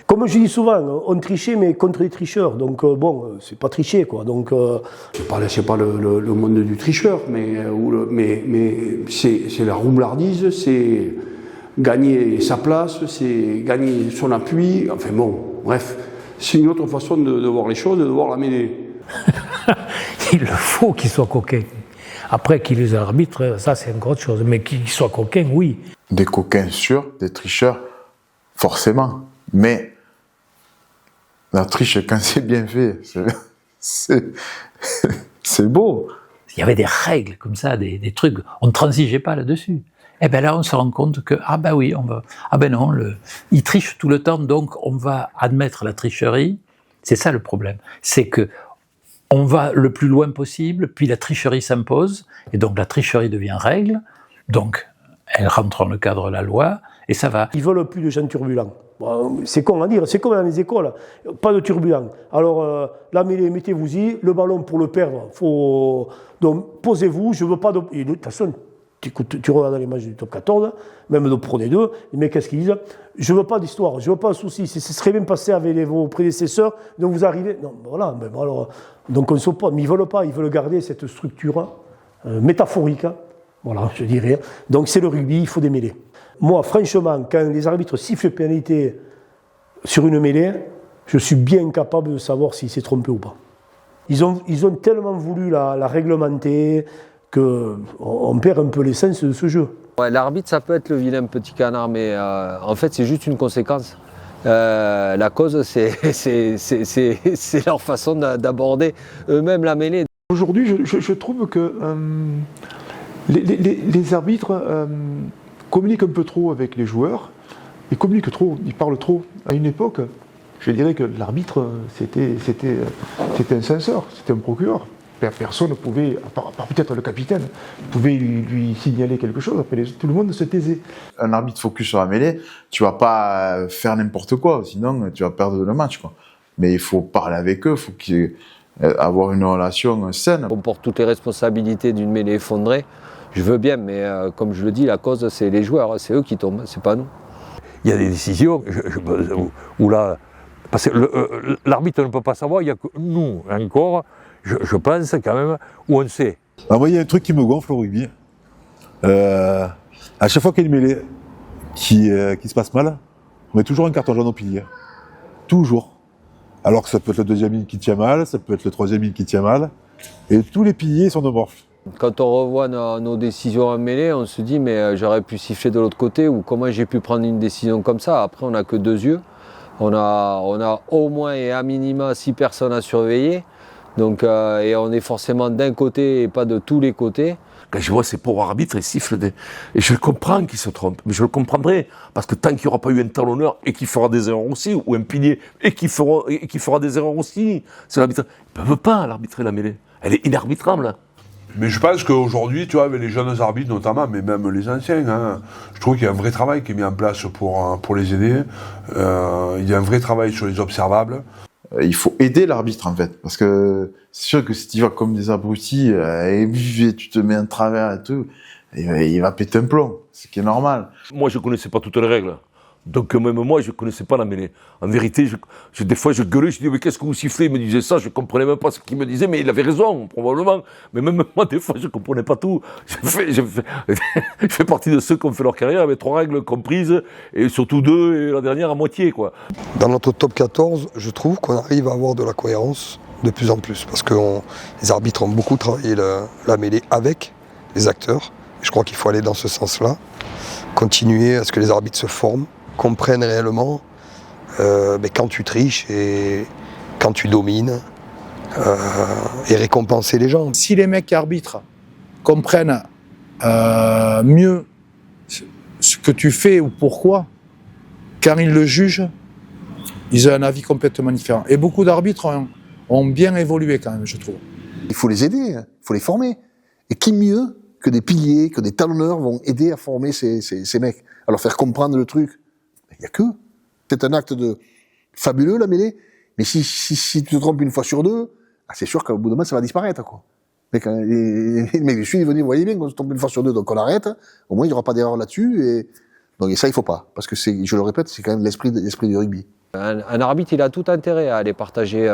Comme je dis souvent, on trichait mais contre les tricheurs, donc bon, c'est pas tricher quoi. Donc, c'est pas le monde du tricheur, mais c'est la roublardise, c'est gagner sa place, c'est gagner son appui, enfin bon, bref. C'est une autre façon de voir les choses, de voir la mêlée. Il faut qu'ils soient coquins. Après, qu'ils les arbitrent, ça c'est encore autre chose. Mais qu'ils soient coquins, oui. Des coquins sûrs, des tricheurs, forcément. Mais la triche, quand c'est bien fait, c'est beau. Il y avait des règles comme ça, des trucs. On ne transigeait pas là-dessus. Et bien là, on se rend compte que, oui, non, ils trichent tout le temps, donc on va admettre la tricherie. C'est ça le problème. C'est que on va le plus loin possible, puis la tricherie s'impose, et donc la tricherie devient règle, donc elle rentre dans le cadre de la loi, et ça va. Ils veulent plus de gens turbulents. Bon, c'est con à dire, c'est comme dans les écoles, pas de turbulents. Alors, la mêlée, mettez-vous-y, le ballon pour le perdre, donc posez-vous, je veux pas de... Et de toute façon, tu regardes les matchs du top 14, même de Pro D2, les mecs, qu'est-ce qu'ils disent? Je veux pas d'histoire, je veux pas de soucis, ce serait bien passé avec vos prédécesseurs, donc vous arrivez... Non, voilà, mais bon, alors, donc on ne saute pas, mais ils veulent garder cette structure métaphorique, voilà, je dirais. Donc c'est le rugby, il faut des mêlées. Moi, franchement, quand les arbitres sifflent pénalité sur une mêlée, je suis bien incapable de savoir s'il s'est trompé ou pas. Ils ont tellement voulu la réglementer, qu'on perd un peu l'essence de ce jeu. Ouais, l'arbitre, ça peut être le vilain petit canard, mais en fait, c'est juste une conséquence. La cause, c'est leur façon d'aborder eux-mêmes la mêlée. Aujourd'hui, je trouve que les arbitres communiquent un peu trop avec les joueurs, ils communiquent trop, ils parlent trop. À une époque, je dirais que l'arbitre, c'était un censeur, c'était un procureur. Personne ne pouvait, à part peut-être le capitaine, pouvait lui signaler quelque chose. Après, tout le monde se taisait. Un arbitre focus sur la mêlée, tu vas pas faire n'importe quoi, sinon tu vas perdre le match, quoi. Mais il faut parler avec eux, il faut avoir une relation saine. On porte toutes les responsabilités d'une mêlée effondrée. Je veux bien, mais comme je le dis, la cause, c'est les joueurs, c'est eux qui tombent, c'est pas nous. Il y a des décisions où là, parce que l'arbitre ne peut pas savoir, il y a que nous encore. Je pense quand même où on sait. Alors moi, il y a un truc qui me gonfle au rugby. À chaque fois qu'il y a une mêlée qui se passe mal, on met toujours un carton jaune au pilier. Toujours. Alors que ça peut être le deuxième ligne qui tient mal, ça peut être le troisième ligne qui tient mal. Et tous les piliers sont morphes. Quand on revoit nos décisions en mêlée, on se dit mais j'aurais pu siffler de l'autre côté ou comment j'ai pu prendre une décision comme ça. Après, on n'a que 2 yeux. On a au moins et à minima 6 personnes à surveiller. Donc, et on est forcément d'un côté et pas de tous les côtés. Quand je vois ces pauvres arbitres, ils sifflent et je comprends qu'ils se trompent, mais je le comprendrai, parce que tant qu'il n'y aura pas eu un talonneur et qui fera des erreurs aussi, ou un pilier et qui fera des erreurs aussi, c'est l'arbitre. Ils ne peuvent pas l'arbitrer la mêlée. Elle est inarbitrable. Mais je pense qu'aujourd'hui, tu vois, avec les jeunes arbitres notamment, mais même les anciens, hein, je trouve qu'il y a un vrai travail qui est mis en place pour les aider. Il y a un vrai travail sur les observables. Il faut aider l'arbitre en fait, parce que c'est sûr que si tu vas comme des abrutis et tu te mets en travers et tout, il va péter un plomb, ce qui est normal. Moi, je ne connaissais pas toutes les règles. Donc même moi, je ne connaissais pas la mêlée. En vérité, des fois, je gueulais, je disais, mais qu'est-ce que vous sifflez? Il me disait ça, je ne comprenais même pas ce qu'il me disait, mais il avait raison, probablement. Mais même moi, des fois, je ne comprenais pas tout. Je fais partie de ceux qui ont fait leur carrière avec 3 règles comprises, et surtout 2, et la dernière à moitié, quoi. Dans notre top 14, je trouve qu'on arrive à avoir de la cohérence de plus en plus, parce que les arbitres ont beaucoup travaillé la mêlée avec les acteurs. Je crois qu'il faut aller dans ce sens-là, continuer à ce que les arbitres se forment, comprennent réellement quand tu triches et quand tu domines et récompenser les gens. Si les mecs qui arbitrent comprennent mieux ce que tu fais ou pourquoi, quand ils le jugent, ils ont un avis complètement différent. Et beaucoup d'arbitres ont bien évolué quand même, je trouve. Il faut les aider, il faut les former. Et qui mieux que des piliers, que des talonneurs vont aider à former ces mecs, à leur faire comprendre le truc. Il n'y a que. C'est un acte fabuleux, la mêlée, mais si tu te trompes une fois sur 2, c'est sûr qu'au bout d'un moment, ça va disparaître, quoi. Mais quand les mecs du Sud, ils vont dire, vous voyez bien qu'on se trompe une fois sur 2, donc on arrête, au moins il n'y aura pas d'erreur là-dessus, donc ça, il ne faut pas, parce que je le répète, c'est quand même l'esprit du rugby. Un arbitre, il a tout intérêt à aller partager.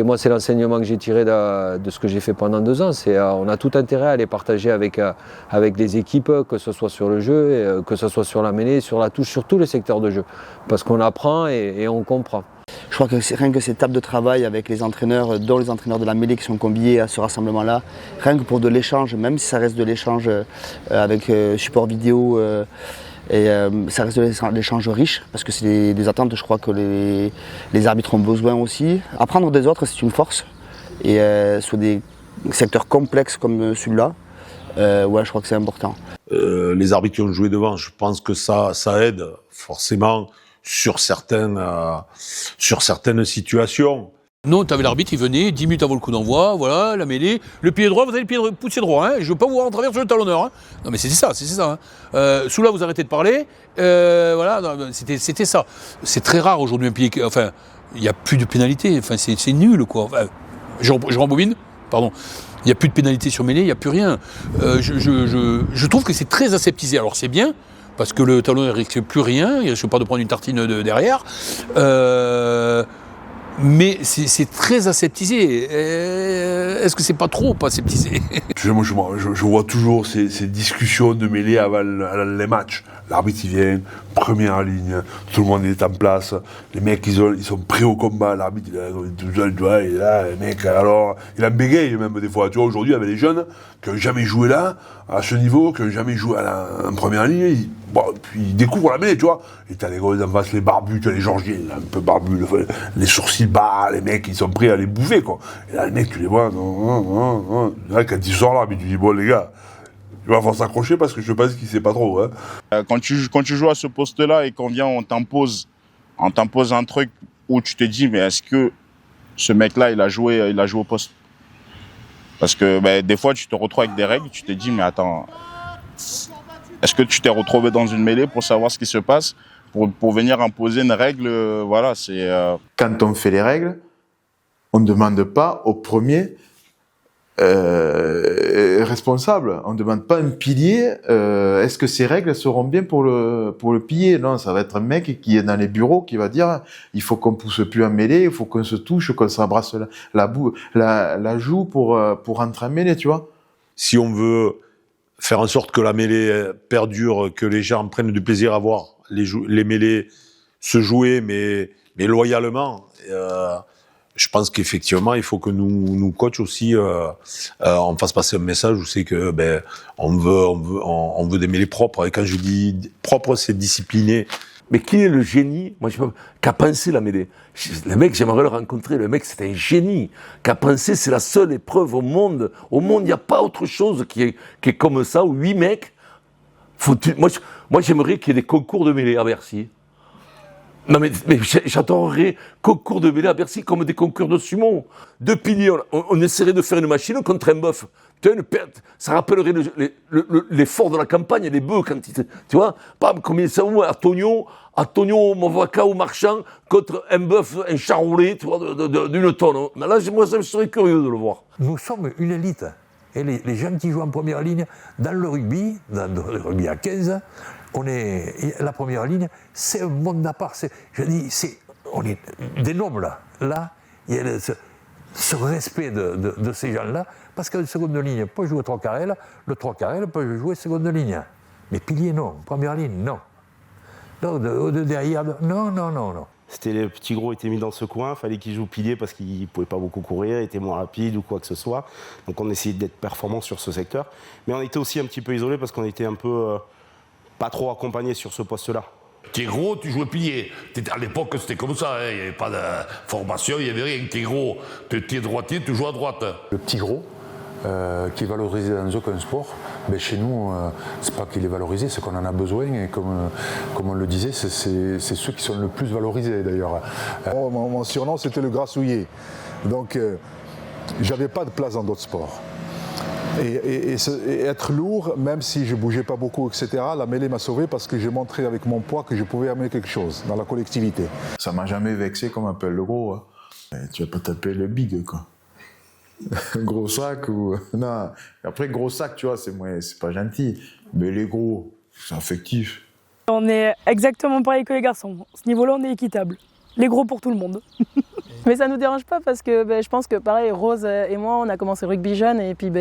Moi, c'est l'enseignement que j'ai tiré de ce que j'ai fait pendant 2 ans. On a tout intérêt à aller partager avec les équipes, que ce soit sur le jeu, que ce soit sur la mêlée, sur la touche, sur tous les secteurs de jeu. Parce qu'on apprend et on comprend. Je crois que rien que ces tables de travail avec les entraîneurs, dont les entraîneurs de la mêlée qui sont conviés à ce rassemblement-là, rien que pour de l'échange, même si ça reste de l'échange avec support vidéo, et ça reste de l'échange riche, parce que c'est des attentes, je crois, que les arbitres ont besoin aussi. Apprendre des autres, c'est une force. Et sur des secteurs complexes comme celui-là, ouais, je crois que c'est important. Les arbitres qui ont joué devant, je pense que ça aide forcément sur certaines situations. Non, tu avais l'arbitre, il venait, 10 minutes avant le coup d'envoi, voilà, la mêlée, le pied droit, vous avez le pied poussé droit, hein, je ne veux pas vous voir en travers sur le talonneur. Hein. Non mais c'était ça. Hein. Sous là, vous arrêtez de parler, voilà, c'était ça. C'est très rare aujourd'hui un pied, enfin, il n'y a plus de pénalité, enfin, c'est nul, quoi. Enfin, je rembobine, pardon. Il n'y a plus de pénalité sur mêlée, il n'y a plus rien. Je trouve que c'est très aseptisé, alors c'est bien, parce que le talonneur ne risque plus rien, il ne risque pas de prendre une tartine derrière. Mais c'est très aseptisé. Est-ce que c'est pas trop pas aseptisé? Moi, je vois toujours ces discussions de mêlée avant les matchs. L'arbitre, il vient, première ligne, tout le monde est en place, les mecs, ils sont prêts au combat, l'arbitre, il est là, les mecs, alors, il en bégaye même des fois. Tu vois, aujourd'hui, avec les jeunes qui n'ont jamais joué là, à ce niveau, qui n'ont jamais joué en première ligne, puis ils découvrent la mêlée, tu vois. Et t'as les gars en face, les barbus, tu as les Georgiens, un peu barbus, les sourcils bas, les mecs, ils sont prêts à les bouffer, quoi. Et là, les mecs, tu les vois, là, quand ils sortent l'arbitre, tu dis, bon, les gars, il va falloir s'accrocher parce que je pense qu'il ne sait pas trop. Hein. Quand tu joues à ce poste-là et qu'on vient, on t'impose un truc où tu te dis, mais est-ce que ce mec-là, il a joué au poste? Parce que des fois, tu te retrouves avec des règles, tu te dis, mais attends, est-ce que tu t'es retrouvé dans une mêlée pour savoir ce qui se passe, pour venir imposer une règle, voilà, c'est... Quand on fait les règles, on ne demande pas au premier responsable. On ne demande pas un pilier. Est-ce que ces règles seront bien pour le pilier? Non, ça va être un mec qui est dans les bureaux qui va dire il faut qu'on pousse plus en mêlée, il faut qu'on se touche, qu'on s'embrasse la joue pour rentrer en mêlée, tu vois. Si on veut faire en sorte que la mêlée perdure, que les gens prennent du plaisir à voir les mêlées se jouer, mais loyalement. Je pense qu'effectivement, il faut que nous coachs aussi, on fasse passer un message où c'est que on veut des mêlées propres. Et quand je dis propre, c'est discipliné. Mais qui est le génie, moi, qu'a pensé la mêlée? Le mec, j'aimerais le rencontrer. Le mec, c'est un génie. Qu'a pensé, c'est la seule épreuve au monde. Au monde, il n'y a pas autre chose qui est comme ça, où 8 mecs. Moi, j'aimerais qu'il y ait des concours de mêlée à Bercy. Non mais j'adorerais concours de mêlée à Bercy comme des concours de sumo. Deux piliers, on essaierait de faire une machine contre un bœuf. Putain, ça rappellerait l'effort de la campagne, les bœufs, quand tu vois, comme ils sont à Tonio, Movaca ou Marchand, contre un bœuf, un charolais, tu vois, d'une tonne. Mais là, moi, je serais curieux de le voir. Nous sommes une élite. Et les gens qui jouent en première ligne, dans le rugby à 15, la première ligne, c'est un monde à part. On est des nobles là. Là, il y a ce respect de ces gens-là, parce qu'une seconde ligne peut jouer trois carrels, le trois carrels peut jouer seconde ligne. Mais pilier, non. Première ligne, non. Donc, derrière, non. C'était les petits gros étaient mis dans ce coin, fallait qu'ils jouent pilier parce qu'ils ne pouvaient pas beaucoup courir, étaient moins rapides ou quoi que ce soit. Donc on essayait d'être performants sur ce secteur. Mais on était aussi un petit peu isolés parce qu'on était un peu pas trop accompagnés sur ce poste-là. T'es gros, tu jouais pilier. À l'époque, c'était comme ça, il n'y avait pas de formation, il n'y avait rien. T'es gros, t'es droitier, tu joues à droite. Le petit gros, qui est valorisé dans aucun sport, mais chez nous, c'est pas qu'il est valorisé, c'est qu'on en a besoin, et comme on le disait, c'est ceux qui sont le plus valorisés d'ailleurs. Mon surnom, c'était le grassouillet. Donc, j'avais pas de place dans d'autres sports. Et être lourd, même si je bougeais pas beaucoup, etc., la mêlée m'a sauvé parce que j'ai montré avec mon poids que je pouvais amener quelque chose dans la collectivité. Ça m'a jamais vexé comme appelle le gros. Hein. Tu vas pas taper le big, quoi. Gros sac ou... Non. Après, gros sac, tu vois, c'est pas gentil. Mais les gros, c'est affectif. On est exactement pareil que les garçons. À ce niveau-là, on est équitable. Les gros pour tout le monde. Mais ça nous dérange pas parce que je pense que pareil, Rose et moi, on a commencé rugby jeune et puis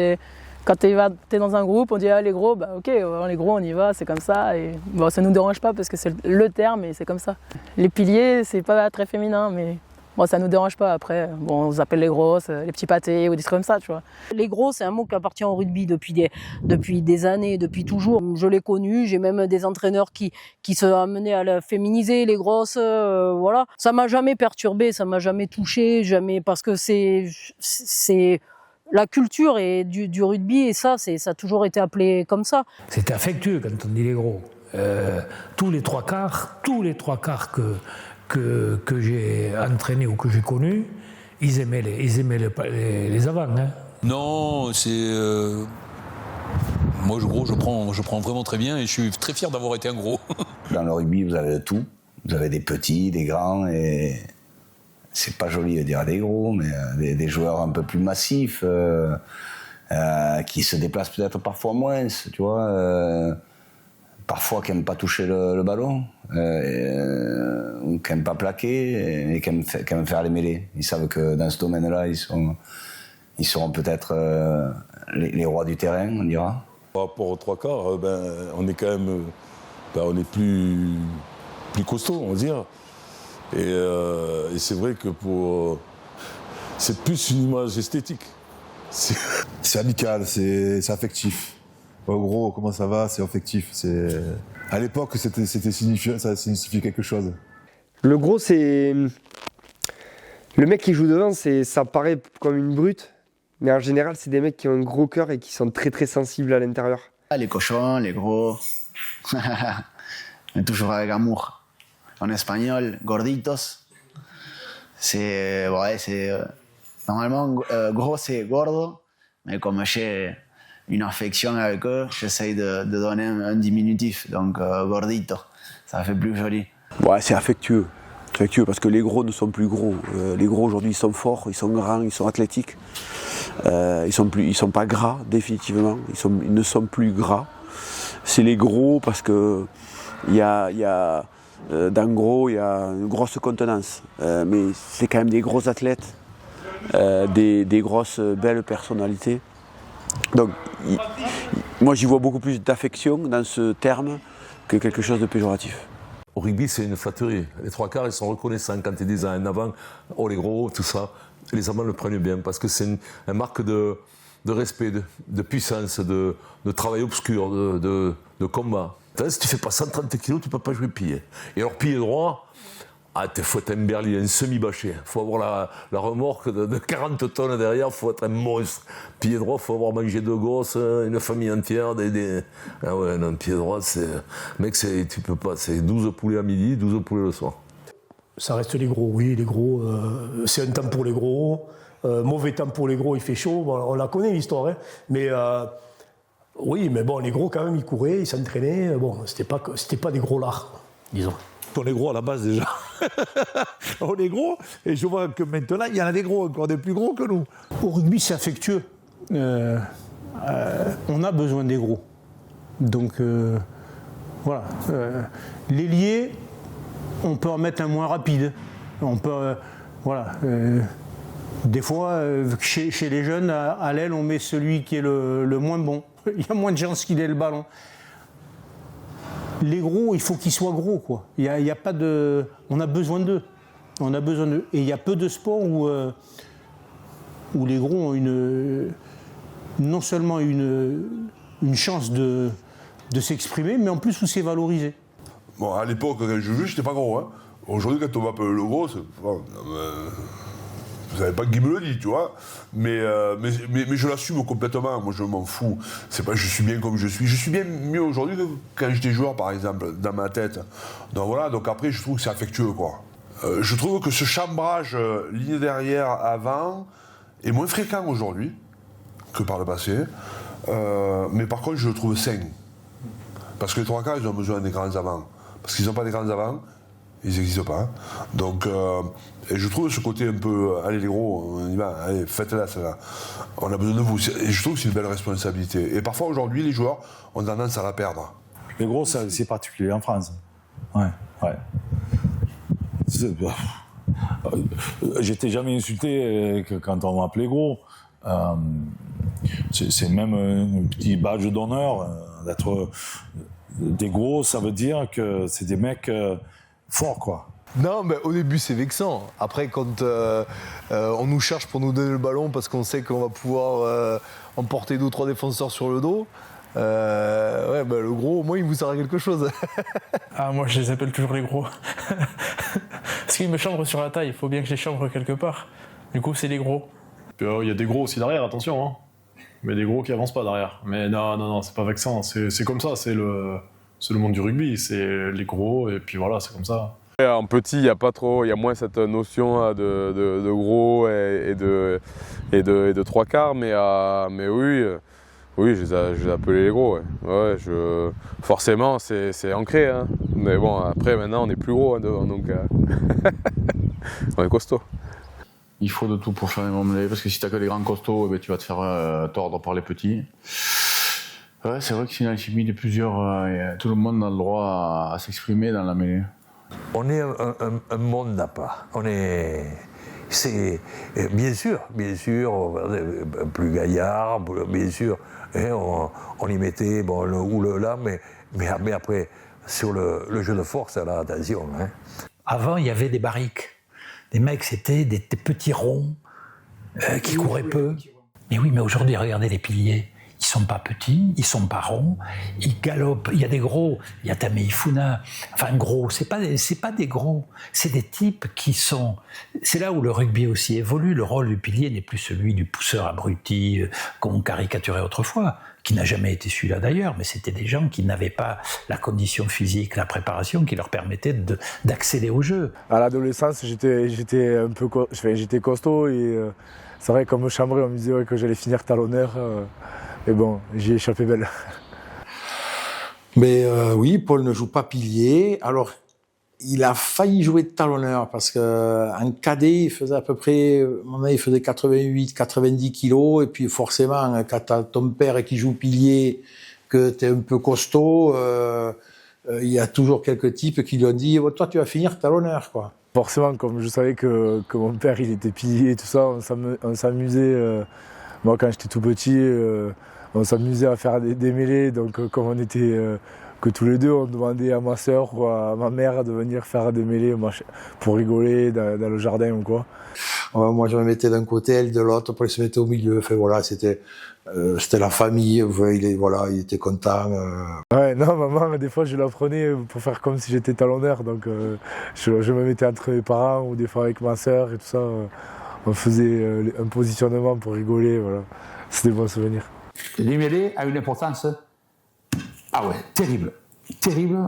quand t'es dans un groupe, on dit les gros, ok, les gros on y va, c'est comme ça. Et bon, ça nous dérange pas parce que c'est le terme et c'est comme ça. Les piliers, c'est pas très féminin, mais bon, ça nous dérange pas. Après, bon, on nous appelle les grosses, les petits pâtés ou des trucs comme ça, tu vois. Les gros, c'est un mot qui appartient au rugby depuis des années, depuis toujours. Je l'ai connu, j'ai même des entraîneurs qui se sont amenés à le féminiser, les grosses, voilà. Ça m'a jamais perturbé, ça m'a jamais touché, jamais, parce que c'est la culture du rugby et ça a toujours été appelé comme ça. C'était affectueux quand on dit les gros. Tous les trois quarts que j'ai entraîné ou que j'ai connu, ils aimaient les avants. Hein. Non, c'est... Moi, je prends vraiment très bien et je suis très fier d'avoir été un gros. Dans le rugby, vous avez de tout. Vous avez des petits, des grands et... C'est pas joli de dire des gros, mais des joueurs un peu plus massifs, qui se déplacent peut-être parfois moins, tu vois, parfois qui n'aiment pas toucher le ballon, ou qui n'aiment pas plaquer, et qui aiment faire les mêlées. Ils savent que dans ce domaine-là, ils seront peut-être les rois du terrain, on dira. Par rapport aux trois quarts, on est quand même on est plus costaud, on va dire. Et c'est vrai que c'est plus une image esthétique. C'est amical, c'est affectif. En gros, comment ça va, c'est affectif. À l'époque, c'était signifiant, ça signifiait quelque chose. Le gros, c'est... Le mec qui joue devant, ça paraît comme une brute, mais en général, c'est des mecs qui ont un gros cœur et qui sont très très sensibles à l'intérieur. Les cochons, les gros, mais toujours avec amour. En espagnol, gorditos. Normalement, gros c'est gordo, mais comme j'ai une affection avec eux, j'essaye de donner un diminutif, donc gordito, ça fait plus joli. Ouais, c'est affectueux, parce que les gros ne sont plus gros. Les gros aujourd'hui, ils sont forts, ils sont grands, ils sont athlétiques. Ils sont pas gras, définitivement. Ils ne sont plus gras. C'est les gros parce que dans gros, il y a une grosse contenance, mais c'est quand même des gros athlètes, des grosses belles personnalités. Donc, moi j'y vois beaucoup plus d'affection dans ce terme que quelque chose de péjoratif. Au rugby, c'est une flatterie. Les trois quarts, ils sont reconnaissants quand ils disent en avant, oh les gros, tout ça. Les amants le prennent bien parce que c'est une marque de respect, de puissance, de travail obscur, de combat. Si tu fais pas 130 kilos, tu peux pas jouer pilier. Et alors pilier droit, il faut être un berlier, un semi-bâché. Il faut avoir la remorque de 40 tonnes derrière, il faut être un monstre. Pilier droit, il faut avoir mangé deux gosses, une famille entière. Ah ouais, non, pied droit, tu peux pas, c'est 12 poulets à midi, 12 poulets le soir. Ça reste les gros, oui, les gros. C'est un temps pour les gros. Mauvais temps pour les gros, il fait chaud. Bon, on la connaît l'histoire, hein. Mais oui, mais bon, les gros quand même, ils couraient, ils s'entraînaient. Bon, c'était pas des gros lards, disons. On est gros à la base déjà. On est gros, et je vois que maintenant, il y en a des gros, encore des plus gros que nous. Au rugby, c'est affectueux. On a besoin des gros. Donc, voilà. L'ailier, on peut en mettre un moins rapide. On peut, voilà. Des fois, chez les jeunes, à l'aile, on met celui qui est le moins bon. Il y a moins de chances qu'il ait le ballon. Les gros, il faut qu'ils soient gros, quoi. Il y a pas de... On a besoin d'eux. On a besoin d'eux. Et il y a peu de sports où les gros ont non seulement une chance de s'exprimer, mais en plus où c'est valorisé. Bon, à l'époque, quand je jouais, j'étais pas gros. Hein. Aujourd'hui, quand on m'appelle le gros, c'est... Vous savez pas qui me le dit, tu vois. Mais je l'assume complètement. Moi, je m'en fous. C'est pas je suis bien comme je suis. Je suis bien mieux aujourd'hui que quand j'étais joueur, par exemple, dans ma tête. Donc voilà. Donc après, je trouve que c'est affectueux, quoi. Je trouve que ce chambrage ligne derrière avant est moins fréquent aujourd'hui que par le passé. Mais par contre, je le trouve sain. Parce que les trois quarts, ils ont besoin des grands avants. Parce qu'ils n'ont pas des grands avants, ils n'existent pas. Hein. Donc, et je trouve ce côté un peu, allez les gros, on y va, allez, faites-la celle-là. On a besoin de vous. Et je trouve que c'est une belle responsabilité. Et parfois, aujourd'hui, les joueurs ont tendance à la perdre. Les gros, c'est particulier en France. Ouais. J'étais jamais insulté quand on m'appelait gros. C'est même un petit badge d'honneur d'être des gros. Ça veut dire que c'est des mecs forts, quoi. Non, mais au début c'est vexant. Après, quand on nous cherche pour nous donner le ballon parce qu'on sait qu'on va pouvoir emporter 2 ou 3 défenseurs sur le dos, le gros, au moins il vous sert à quelque chose. Moi je les appelle toujours les gros. Parce qu'ils me chambrent sur la taille, il faut bien que je les chambre quelque part. Du coup, c'est les gros. Il y a des gros aussi derrière, attention. Hein. Mais des gros qui avancent pas derrière. Mais non, c'est pas vexant. C'est comme ça, c'est le monde du rugby. C'est les gros, et puis voilà, c'est comme ça. En petit, il y a moins cette notion de gros et de trois quarts, mais oui, je les appelais les gros. Ouais. Forcément, c'est ancré. Hein. Mais bon, après, maintenant, on est plus gros, hein, devant, donc on est costaud. Il faut de tout pour faire les mêlées, parce que si t'as que des grands costauds, tu vas te faire tordre par les petits. Ouais, c'est vrai que c'est une alchimie de plusieurs. Tout le monde a le droit à s'exprimer dans la mêlée. On est un monde à part. C'est bien sûr, plus gaillard, bien sûr. Hein, on y mettait le ou le là, mais après, sur le jeu de force, là, attention. Hein. Avant, il y avait des barriques. Les mecs, c'était des petits ronds qui couraient peu. Mais oui, mais aujourd'hui, regardez les piliers. Ils sont pas petits, ils sont pas ronds, ils galopent. Il y a des gros, il y a Tameifuna. Enfin, gros, c'est pas des gros, c'est des types qui sont. C'est là où le rugby aussi évolue. Le rôle du pilier n'est plus celui du pousseur abruti qu'on caricaturait autrefois, qui n'a jamais été celui-là d'ailleurs, mais c'était des gens qui n'avaient pas la condition physique, la préparation qui leur permettait d'accéder au jeu. À l'adolescence, j'étais costaud et c'est vrai, comme chambré, on me disait que j'allais finir talonneur. Mais bon, j'y ai échappé belle. Mais oui, Paul ne joue pas pilier. Alors, il a failli jouer de talonneur parce qu'en cadet, il faisait à peu près, il faisait 88, 90 kilos. Et puis forcément, quand t'as ton père qui joue pilier, que t'es un peu costaud, il y a toujours quelques types qui lui ont dit oh, « Toi, tu vas finir talonneur, quoi ». Forcément, comme je savais que mon père, il était pilier et tout ça, on s'amusait. Moi, quand j'étais tout petit, on s'amusait à faire des mêlées. Donc, comme on était que tous les deux, on demandait à ma sœur ou à ma mère de venir faire des mêlées pour rigoler dans le jardin ou quoi. Moi, je me mettais d'un côté, elle de l'autre, après, il se mettait au milieu. Enfin, voilà, c'était la famille. Il était content. Ouais, non, maman, des fois, je la prenais pour faire comme si j'étais talonneur. Donc, je me mettais entre mes parents ou des fois avec ma sœur et tout ça. On faisait un positionnement pour rigoler, voilà. C'était bon souvenir. Les mêlées a une importance, terrible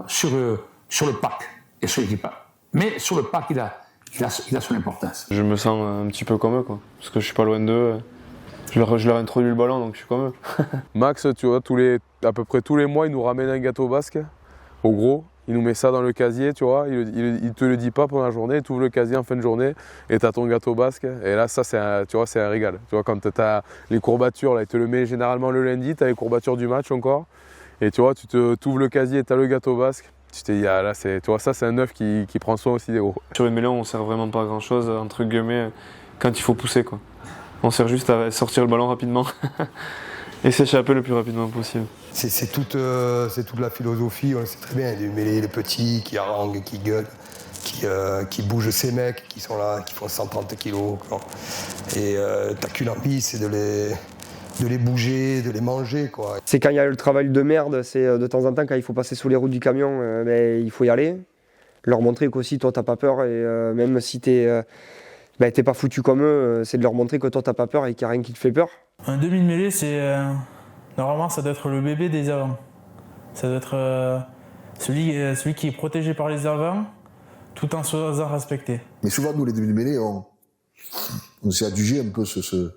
sur le pack et sur l'équipage. Mais sur le parc, il a son importance. Je me sens un petit peu comme eux, quoi. Parce que je suis pas loin d'eux. Je leur introduis le ballon, donc je suis comme eux. Max, tu vois, à peu près tous les mois, il nous ramène un gâteau basque, au gros. Il nous met ça dans le casier, tu vois. Il te le dit pas pendant la journée. Tu ouvres le casier en fin de journée et tu as ton gâteau basque. Et là, ça, c'est un régal. Tu vois, quand tu as les courbatures, là, il te le met généralement le lundi. Tu as les courbatures du match encore. Et tu vois, tu ouvres le casier et tu as le gâteau basque. Tu te dis, ah, là, tu vois, ça, c'est un œuf qui prend soin aussi des gros. Sur les mêlées, on sert vraiment pas à grand chose, entre guillemets, quand il faut pousser, quoi. On sert juste à sortir le ballon rapidement et s'échapper le plus rapidement possible. C'est toute la philosophie, on le sait très bien. Les mêlées, les petits qui haranguent, qui gueulent, qui bougent ces mecs qui sont là, qui font 130 kilos. Quoi. Et t'as qu'une envie, c'est de les bouger, de les manger. Quoi. C'est quand il y a le travail de merde, c'est de temps en temps quand il faut passer sous les roues du camion, il faut y aller. Leur montrer qu'aussi toi t'as pas peur et même si t'es pas foutu comme eux, c'est de leur montrer que toi t'as pas peur et qu'il n'y a rien qui te fait peur. Un demi de mêlée, c'est normalement ça doit être le bébé des avants. Ça doit être celui qui est protégé par les avants, tout en se faisant respecter. Mais souvent nous les demi de mêlée, on s'est adjugé un peu ce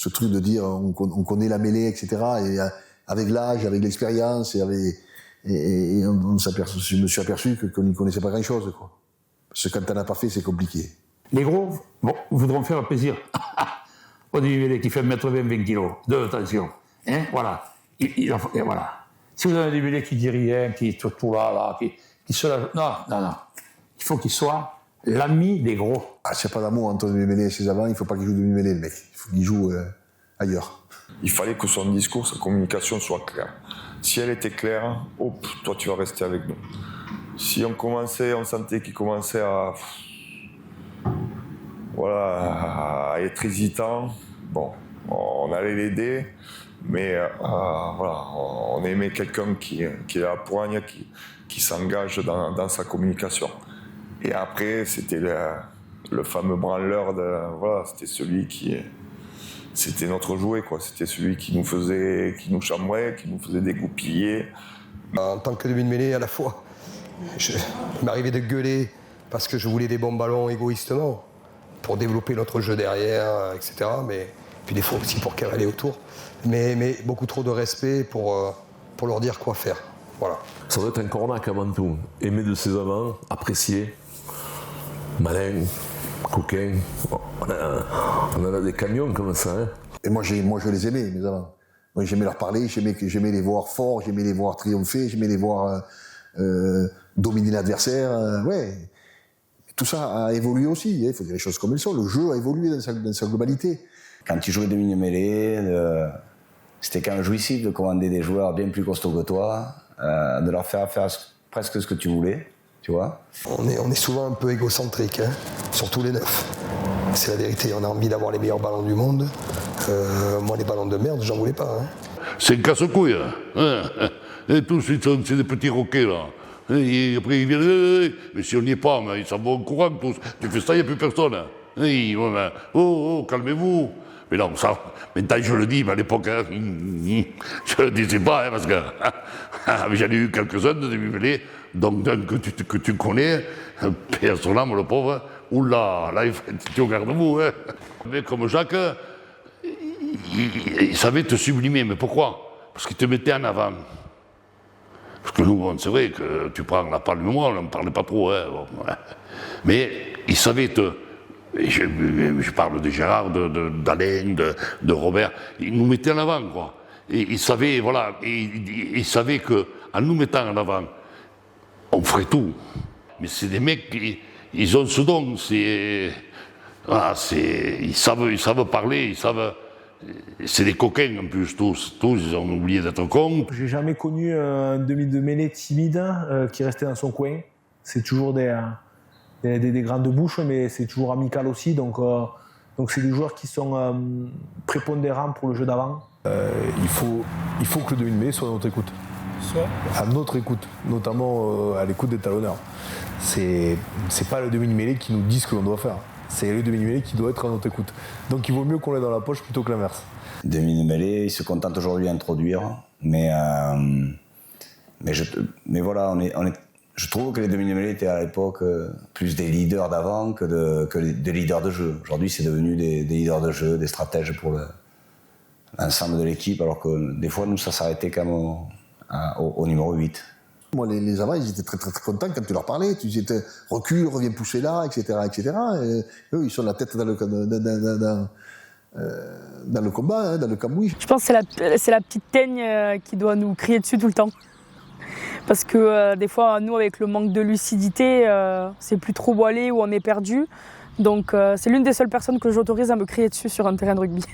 truc de dire on connaît la mêlée, etc. Et avec l'âge, avec l'expérience, je me suis aperçu qu'on n'y connaissait pas grand-chose, quoi. Parce que quand t'en as pas fait, c'est compliqué. Les gros voudront faire plaisir au demi-mêlée qui fait 1m20, 20 kg de tension. Hein, voilà. Et voilà. Si vous avez un demi-mêlée qui dit rien, qui est tout là, qui se lâche. Non. Il faut qu'il soit l'ami des gros. Ah, s'il n'y a pas d'amour entre demi-mêlée et ses avants, il ne faut pas qu'il joue demi-mêlée, le mec. Il faut qu'il joue ailleurs. Il fallait que son discours, sa communication soit claire. Si elle était claire, hop, toi tu vas rester avec nous. Si on sentait qu'il commençait à être hésitant, bon, on allait l'aider, mais on aimait quelqu'un qui est à la poigne, qui s'engage dans sa communication. Et après, c'était le fameux branleur, c'était celui c'était notre jouet, quoi. C'était celui qui nous chambrait, qui nous faisait dégoupiller. En tant que demi-mêlée, à la fois, il m'arrivait de gueuler parce que je voulais des bons ballons égoïstement, pour développer notre jeu derrière, etc. Mais puis des fois aussi pour cavaler autour. Mais beaucoup trop de respect pour leur dire quoi faire. Voilà. Ça doit être un cornac avant tout. Aimer de ses avants, apprécier, malin, coquin. On en a des camions comme ça. Hein. Et moi, je les aimais, mes avants. Moi, j'aimais leur parler, j'aimais les voir forts, j'aimais les voir triompher, j'aimais les voir dominer l'adversaire. Ouais. Tout ça a évolué aussi, il faut dire les choses comme elles sont. Le jeu a évolué dans sa globalité. Quand tu jouais demi-mêlée, c'était quand même jouissif de commander des joueurs bien plus costauds que toi, de leur faire presque ce que tu voulais, tu vois. On est souvent un peu égocentrique, hein, surtout les neufs. C'est la vérité, on a envie d'avoir les meilleurs ballons du monde. Moi, les ballons de merde, j'en voulais pas. Hein. C'est un casse-couille. Hein. Et tous, c'est des petits roquets, là. Et après, ils viennent, mais si on n'y est pas, ils s'en vont au courant tous. Tu fais ça, il n'y a plus personne. Calmez-vous. Mais non, ça, maintenant je le dis, mais à l'époque, je ne le disais pas, parce que j'en ai eu quelques-uns de demi-mêlée, donc d'un que tu connais, paix à son âme, le pauvre, oula, là, tu regardes vous. Hein. Mais comme Jacques, il savait te sublimer, mais pourquoi? Parce qu'il te mettait en avant. Parce que nous, c'est vrai que tu prends la parole de moi, on ne parlait pas trop. Hein, bon, ouais. Mais il savait te... Je parle de Gérard, d'Alain, de Robert. Il nous mettait en avant, quoi. Et il savait, voilà, il savait qu'en nous mettant en avant, on ferait tout. Mais c'est des mecs ils ont ce don. Ils savent parler, ils savent... C'est des coquins en plus, tous ils ont oublié d'être cons. J'ai jamais connu un demi de mêlée timide qui restait dans son coin. C'est toujours des grandes bouches, mais c'est toujours amical aussi. Donc c'est des joueurs qui sont prépondérants pour le jeu d'avant. Il faut que le demi de mêlée soit à notre écoute. À notre écoute, notamment à l'écoute des talonneurs. C'est pas le demi de mêlée qui nous dit ce que l'on doit faire. C'est le demi-mêlée qui doit être à notre écoute. Donc il vaut mieux qu'on l'ait dans la poche plutôt que l'inverse. Demi-mêlée, il se contente aujourd'hui d'introduire, mais voilà, Je trouve que les demi-mêlées étaient à l'époque plus des leaders d'avant que des leaders de jeu. Aujourd'hui, c'est devenu des leaders de jeu, des stratèges pour l'ensemble de l'équipe, alors que des fois, nous, ça s'arrêtait quand même au numéro 8. Moi, les avants, ils étaient très contents quand tu leur parlais. Tu disais, recule, reviens pousser là, etc., etc. Et eux, ils sont la tête dans le combat, hein, dans le cambouis. Je pense que c'est la petite teigne qui doit nous crier dessus tout le temps. Parce que des fois, nous, avec le manque de lucidité, c'est plus trop où aller, où on est perdu. Donc c'est l'une des seules personnes que j'autorise à me crier dessus sur un terrain de rugby.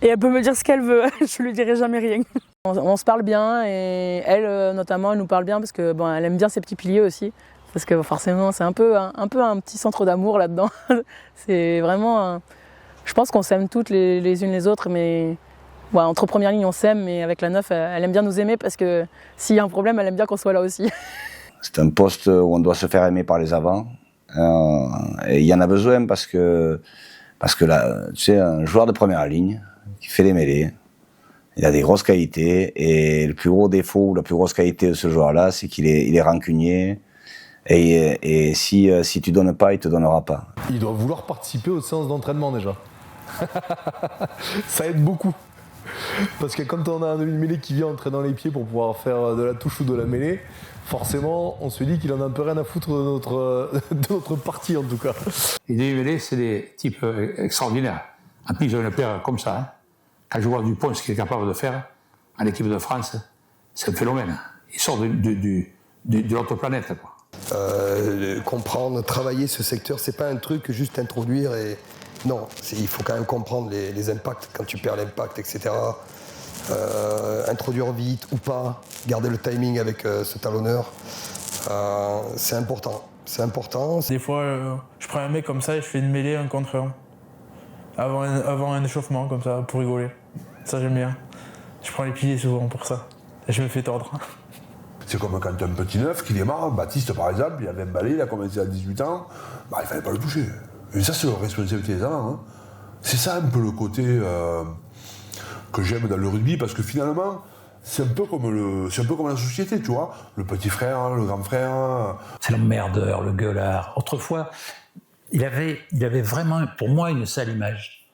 Et elle peut me dire ce qu'elle veut, je lui dirai jamais rien. On se parle bien et elle, notamment, elle nous parle bien parce que bon, elle aime bien ses petits piliers aussi. Parce que forcément, c'est un peu un petit centre d'amour là-dedans. C'est vraiment... je pense qu'on s'aime toutes les unes les autres, mais... Ouais, entre première ligne, on s'aime, mais avec la 9, elle aime bien nous aimer parce que s'il y a un problème, elle aime bien qu'on soit là aussi. C'est un poste où on doit se faire aimer par les avants. Et il y en a besoin parce que là, tu sais, un joueur de première ligne qui fait les mêlées, il a des grosses qualités. Et le plus gros défaut ou la plus grosse qualité de ce joueur-là, c'est qu'il est rancunier. Et si tu donnes pas, il te donnera pas. Il doit vouloir participer aux séances d'entraînement déjà. Ça aide beaucoup. Parce que quand on a un demi-mêlée qui vient entrer dans les pieds pour pouvoir faire de la touche ou de la mêlée, forcément, on se dit qu'il en a un peu rien à foutre de notre partie en tout cas. Les demi-mêlées, c'est des types extraordinaires. En plus, ils ont une paire comme ça. Hein. Quand je vois Dupont, ce qu'il est capable de faire en équipe de France, c'est un phénomène. Il sort de l'autre planète, quoi. Comprendre, travailler ce secteur, c'est pas un truc juste introduire et... Non, il faut quand même comprendre les impacts, quand tu perds l'impact, etc. Introduire vite ou pas, garder le timing avec ce talonneur, c'est important. C'est important. Des fois, je prends un mec comme ça et je fais une mêlée 1 contre 1. Avant un échauffement, comme ça, pour rigoler. Ça, j'aime bien. Je prends les piliers souvent pour ça. Et je me fais tordre. C'est comme quand tu as un petit neuf qui démarre, Baptiste par exemple, il avait un balai, il a commencé à 18 ans, bah, il fallait pas le toucher. Et ça, c'est la responsabilité des avants. Hein. C'est ça un peu le côté que j'aime dans le rugby, parce que finalement, c'est un peu comme la société, tu vois. Le petit frère, le grand frère. C'est l'emmerdeur, le gueulard. Autrefois, il avait vraiment, pour moi, une sale image.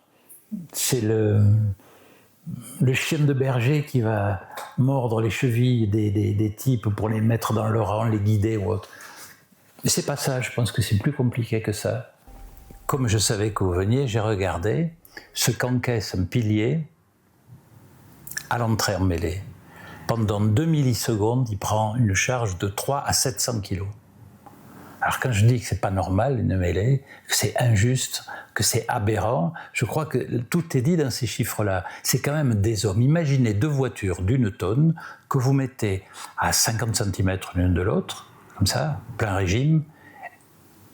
C'est le chien de berger qui va mordre les chevilles des types pour les mettre dans leur rang, les guider ou autre. Mais c'est pas ça, je pense que c'est plus compliqué que ça. Comme je savais que vous veniez, j'ai regardé ce qu'encaisse un pilier à l'entrée en mêlée. Pendant 2 millisecondes, il prend une charge de 3 à 700 kilos. Alors quand je dis que c'est pas normal, une mêlée, que c'est injuste, que c'est aberrant, je crois que tout est dit dans ces chiffres-là. C'est quand même des hommes. Imaginez 2 voitures d'1 tonne que vous mettez à 50 cm l'une de l'autre, comme ça, plein régime,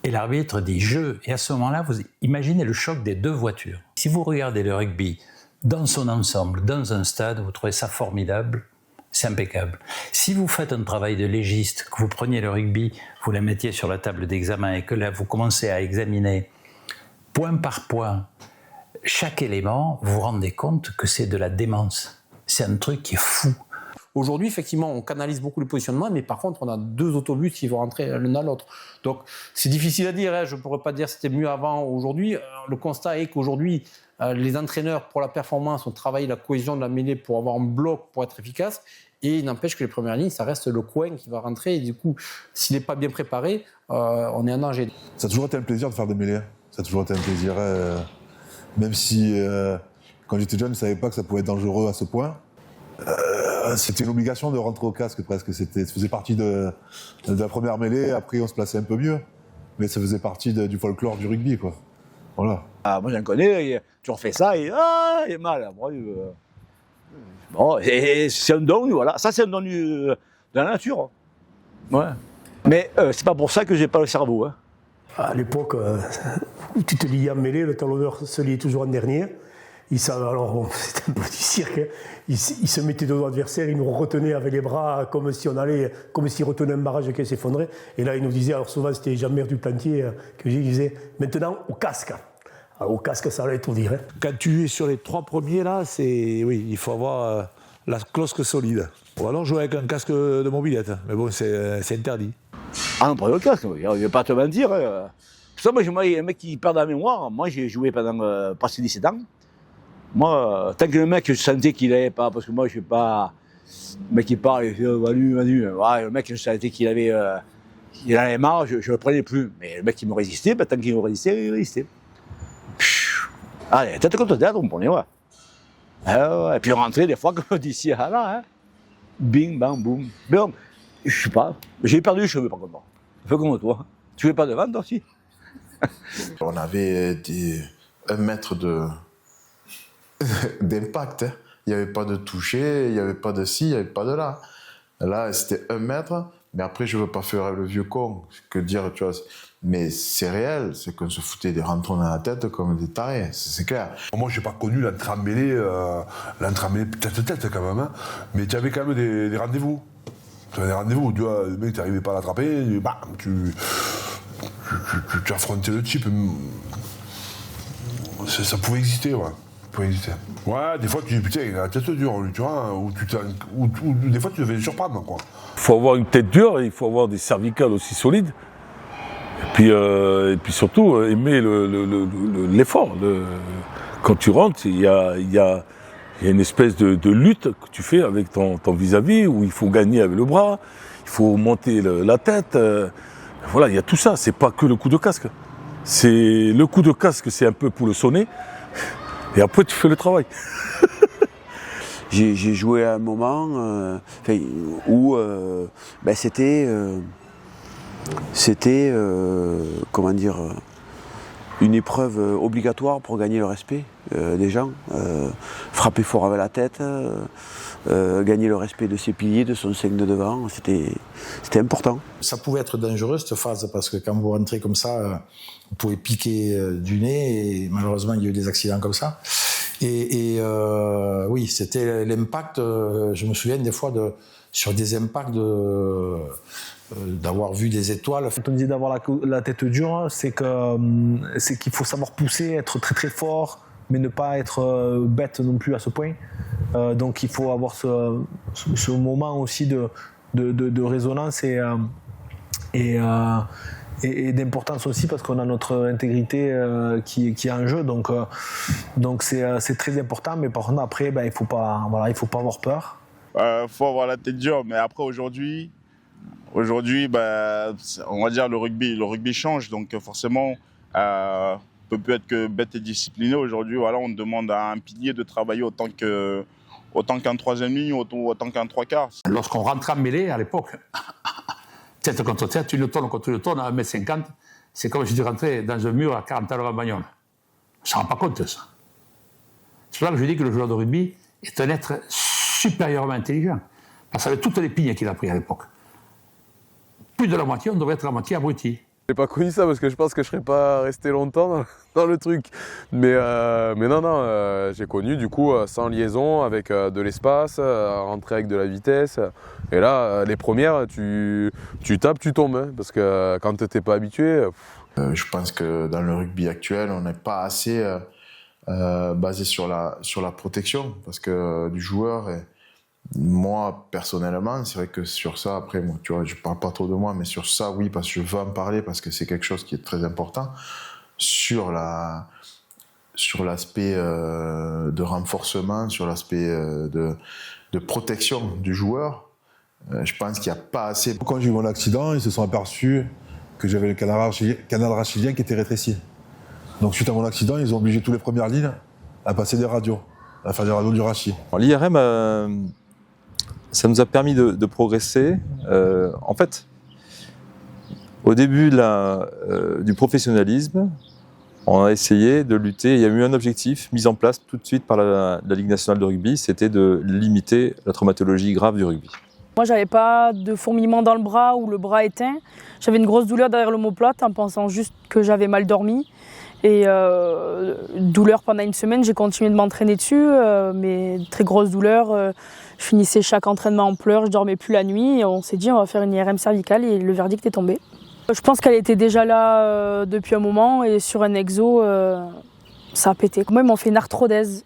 et l'arbitre dit « jeu ». Et à ce moment-là, vous imaginez le choc des 2 voitures. Si vous regardez le rugby dans son ensemble, dans un stade, vous trouvez ça formidable, c'est impeccable. Si vous faites un travail de légiste, que vous preniez le rugby, vous le mettiez sur la table d'examen et que là, vous commencez à examiner point par point chaque élément, vous vous rendez compte que c'est de la démence. C'est un truc qui est fou. Aujourd'hui, effectivement, on canalise beaucoup le positionnement, mais par contre, on a 2 autobus qui vont rentrer l'un dans l'autre. Donc, c'est difficile à dire. Hein. Je ne pourrais pas dire que c'était mieux avant ou aujourd'hui. Le constat est qu'aujourd'hui, les entraîneurs, pour la performance, ont travaillé la cohésion de la mêlée pour avoir un bloc pour être efficace. Et il n'empêche que les premières lignes, ça reste le coin qui va rentrer. Et du coup, s'il n'est pas bien préparé, on est en danger. Ça a toujours été un plaisir de faire des mêlées. Ça a toujours été un plaisir. Même si, quand j'étais jeune, je ne savais pas que ça pouvait être dangereux à ce point. C'était une obligation de rentrer au casque presque. Ça faisait partie de la première mêlée. Après, on se plaçait un peu mieux. Mais ça faisait partie du folklore du rugby, quoi. Voilà. Ah, moi, j'en connais. Tu refais ça et il est mal. Bon, et c'est un don, voilà. Ça, c'est un don de la nature. Ouais. Mais c'est pas pour ça que j'ai pas le cerveau. Hein. À l'époque, où tu te liais en mêlée, le talonneur se liait toujours en dernier. Alors, bon, c'était un peu du cirque. Hein. Il se mettait devant l'adversaire, il nous retenait avec les bras comme s'il retenait un barrage qui s'effondrait. Et là, il nous disait, alors souvent c'était Jean-Mer du Plantier que je disais, maintenant au casque. Alors, au casque, ça allait tout dire. Hein. Quand tu es sur les 3 premiers, là, oui, il faut avoir la closque solide. Ou alors jouer avec un casque de mobilette. Mais bon, c'est interdit. Ah non, pas le casque, je vais pas te mentir. Pour ça, moi, un mec qui perd la mémoire, moi j'ai joué pendant presque 17 ans. Moi, tant que le mec, je sentais qu'il n'avait pas, parce que moi je suis pas. Le mec qui parle, il fait Manu. Ouais, le mec, je sentais qu'il avait. Il en avait marre, je ne le prenais plus. Mais le mec qui me résistait, tant qu'il me résistait, il résistait. Allez, tête contre tête, on me prenait, ouais. Et puis on rentrait des fois comme d'ici à là, hein. Bing, bang, boum. Mais bon, je sais pas, j'ai perdu les cheveux par contre. Un peu comme toi. Tu jouais pas devant toi aussi? On avait 1 mètre d'impact. Hein. Il n'y avait pas de toucher, il n'y avait pas de ci, il n'y avait pas de là. Là, c'était 1 mètre, mais après, je ne veux pas faire le vieux con. Que dire, tu vois. Mais c'est réel, c'est qu'on se foutait des rentrons dans la tête comme des tarés, c'est clair. Moi, je n'ai pas connu l'entrée en mêlée tête-à-tête quand même, hein. Mais tu avais quand même des rendez-vous. Tu avais des rendez-vous, tu vois, le mec, tu n'arrivais pas à l'attraper, bam, tu affrontais le type. Ça pouvait exister, ouais. Ouais, des fois, tu dis, putain, il a la tête dure, lui, tu vois, ou des fois, tu devais le surprendre, quoi. Il faut avoir une tête dure et il faut avoir des cervicales aussi solides. Et puis surtout, aimer l'effort. Quand tu rentres, il y a une espèce de lutte que tu fais avec ton vis-à-vis, où il faut gagner avec le bras, il faut monter la tête. Voilà, il y a tout ça, c'est pas que le coup de casque. Le coup de casque, c'est un peu pour le sonner, et après tu fais le travail. J'ai joué à un moment où c'était comment dire, une épreuve obligatoire pour gagner le respect des gens. Frapper fort avec la tête, gagner le respect de ses piliers, de son 5 de devant, c'était important. Ça pouvait être dangereux cette phase parce que quand vous rentrez comme ça, vous pouvez piquer du nez et malheureusement il y a eu des accidents comme ça. Et oui, c'était l'impact, je me souviens des fois sur des impacts d'avoir vu des étoiles. Quand on disait d'avoir la tête dure, c'est qu'il faut savoir pousser, être très très fort, mais ne pas être bête non plus à ce point. Donc il faut avoir ce moment aussi de résonance et d'importance aussi parce qu'on a notre intégrité qui est en jeu. Donc c'est très important, mais par contre après, il faut pas avoir peur. Faut avoir la tête dure, mais après aujourd'hui, on va dire le rugby change, donc forcément, on peut plus être que bête et discipliné. Aujourd'hui, voilà, on demande à un pilier de travailler autant qu'un troisième ligne, autant qu'un trois quarts. Lorsqu'on rentre en mêlée, à l'époque, tête contre tête, une tonne contre une tonne à 1,50 m, c'est comme si tu rentrais dans un mur à 40 heures en bagnole. On ne se rend pas compte de ça. C'est pour ça que je dis que le joueur de rugby est un être supérieurement intelligent. Parce qu'avec toutes les pignes qu'il a pris à l'époque, plus de la moitié, on devrait être à moitié abruti. J'ai pas connu ça parce que je pense que je serais pas resté longtemps dans le truc. Mais non, j'ai connu du coup sans liaison, avec de l'espace, rentrer avec de la vitesse. Et là, les premières, tu tapes, tu tombes. Hein, parce que quand t'es pas habitué... Je pense que dans le rugby actuel, on n'est pas assez basé sur la protection. Parce que du joueur... Moi, personnellement, c'est vrai que sur ça, après, moi, tu vois, je parle pas trop de moi, mais sur ça, oui, parce que je veux en parler, parce que c'est quelque chose qui est très important. Sur l'aspect de renforcement, sur l'aspect de protection du joueur, je pense qu'il n'y a pas assez. Quand j'ai eu mon accident, ils se sont aperçus que j'avais le canal rachidien qui était rétréci. Donc, suite à mon accident, ils ont obligé toutes les premières lignes à passer des radios, à faire des radios du rachis. L'IRM, ça nous a permis de progresser. En fait, au début du professionnalisme, on a essayé de lutter. Il y a eu un objectif mis en place tout de suite par la Ligue nationale de rugby, c'était de limiter la traumatologie grave du rugby. Moi, j'avais pas de fourmillement dans le bras ou le bras éteint. J'avais une grosse douleur derrière l'omoplate en pensant juste que j'avais mal dormi. Et douleur pendant une semaine, j'ai continué de m'entraîner dessus, mais très grosse douleur. Je finissais chaque entraînement en pleurs, je dormais plus la nuit. Et on s'est dit on va faire une IRM cervicale et le verdict est tombé. Je pense qu'elle était déjà là depuis un moment et sur un exo, ça a pété. Moi, ils m'ont fait une arthrodèse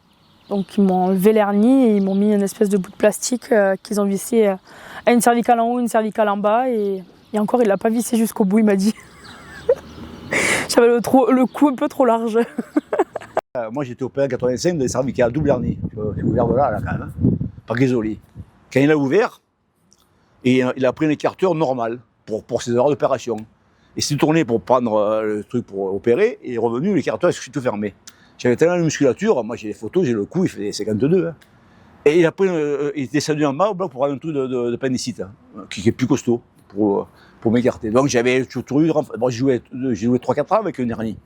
Donc ils m'ont enlevé l'hernie et ils m'ont mis une espèce de bout de plastique qu'ils ont vissé à une cervicale en haut, une cervicale en bas. Et encore, il l'a pas vissé jusqu'au bout, il m'a dit. J'avais le cou un peu trop large. Moi j'étais opéré en 85 de cervicale double hernie. J'ai ouvert de là quand même, hein, par Ghisoli. Quand il a ouvert, et il a pris une écarteur normale pour ses heures d'opération. Et s'est tourné pour prendre le truc pour opérer, et il est revenu, l'écarteur est tout fermé. J'avais tellement de musculature, moi j'ai les photos, j'ai le cou, il fait 52. Hein. Et il a pris, il est descendu en bas au bloc pour avoir un truc d'appendicite, hein, qui est plus costaud pour m'écarter. Donc j'avais toujours eu, bon, j'ai joué 3-4 ans avec une hernie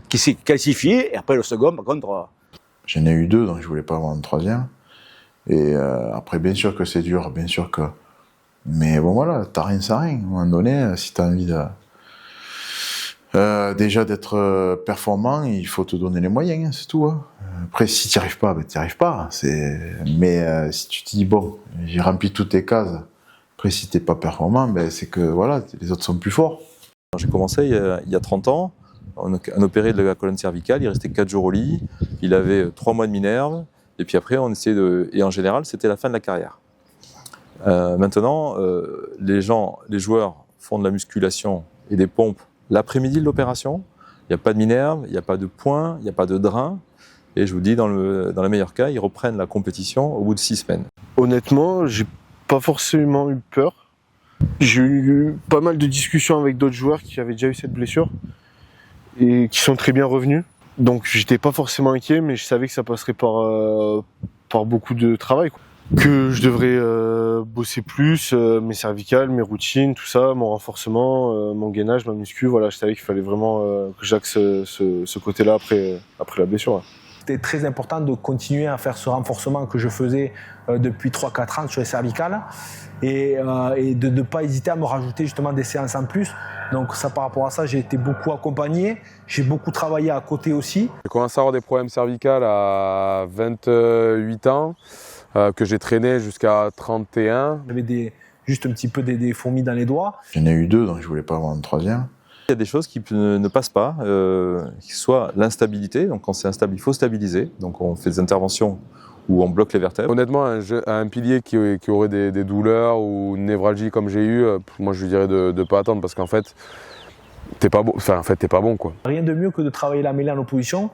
qui s'est calcifiée, et après le second, par contre. J'en ai eu 2, donc je voulais pas avoir un 3e. Et après, bien sûr que c'est dur, bien sûr que. Mais bon, voilà, t'as rien, ça rien. À un moment donné, si t'as envie déjà d'être performant, il faut te donner les moyens, hein, c'est tout. Hein. Après, si t'y arrives pas, ben t'y arrives pas. Mais si tu te dis, bon, j'ai rempli toutes tes cases, après, si t'es pas performant, ben c'est que voilà, les autres sont plus forts. J'ai commencé il y a 30 ans, on opérait de la colonne cervicale, il restait 4 jours au lit, il avait 3 mois de minerve, et puis après, on essayait de. Et en général, c'était la fin de la carrière. Maintenant, les joueurs font de la musculation et des pompes l'après-midi de l'opération. Il n'y a pas de minerve, il n'y a pas de points, il n'y a pas de drain. Et je vous dis, dans le meilleur cas, ils reprennent la compétition au bout de 6 semaines. Honnêtement, j'ai pas forcément eu peur. J'ai eu pas mal de discussions avec d'autres joueurs qui avaient déjà eu cette blessure et qui sont très bien revenus. Donc j'étais pas forcément inquiet, mais je savais que ça passerait par beaucoup de travail, quoi. Que je devrais bosser plus, mes cervicales, mes routines, tout ça, mon renforcement, mon gainage, ma muscu. Voilà, je savais qu'il fallait vraiment que j'axe ce côté-là après la blessure. Ouais. C'était très important de continuer à faire ce renforcement que je faisais depuis 3-4 ans sur les cervicales et de ne pas hésiter à me rajouter justement des séances en plus. Donc ça, par rapport à ça, j'ai été beaucoup accompagné, j'ai beaucoup travaillé à côté aussi. J'ai commencé à avoir des problèmes cervicales à 28 ans. Que j'ai traîné jusqu'à 31. J'avais juste un petit peu des fourmis dans les doigts. J'en ai eu 2, donc je voulais pas avoir un 3e. Il y a des choses qui ne passent pas, qui soit l'instabilité, donc quand c'est instable, il faut stabiliser, donc on fait des interventions où on bloque les vertèbres. Honnêtement, un pilier qui aurait des douleurs ou une névralgie comme j'ai eu, moi je lui dirais de ne pas attendre parce qu'en fait, t'es pas bon, t'es pas bon, quoi. Rien de mieux que de travailler la mêlée en opposition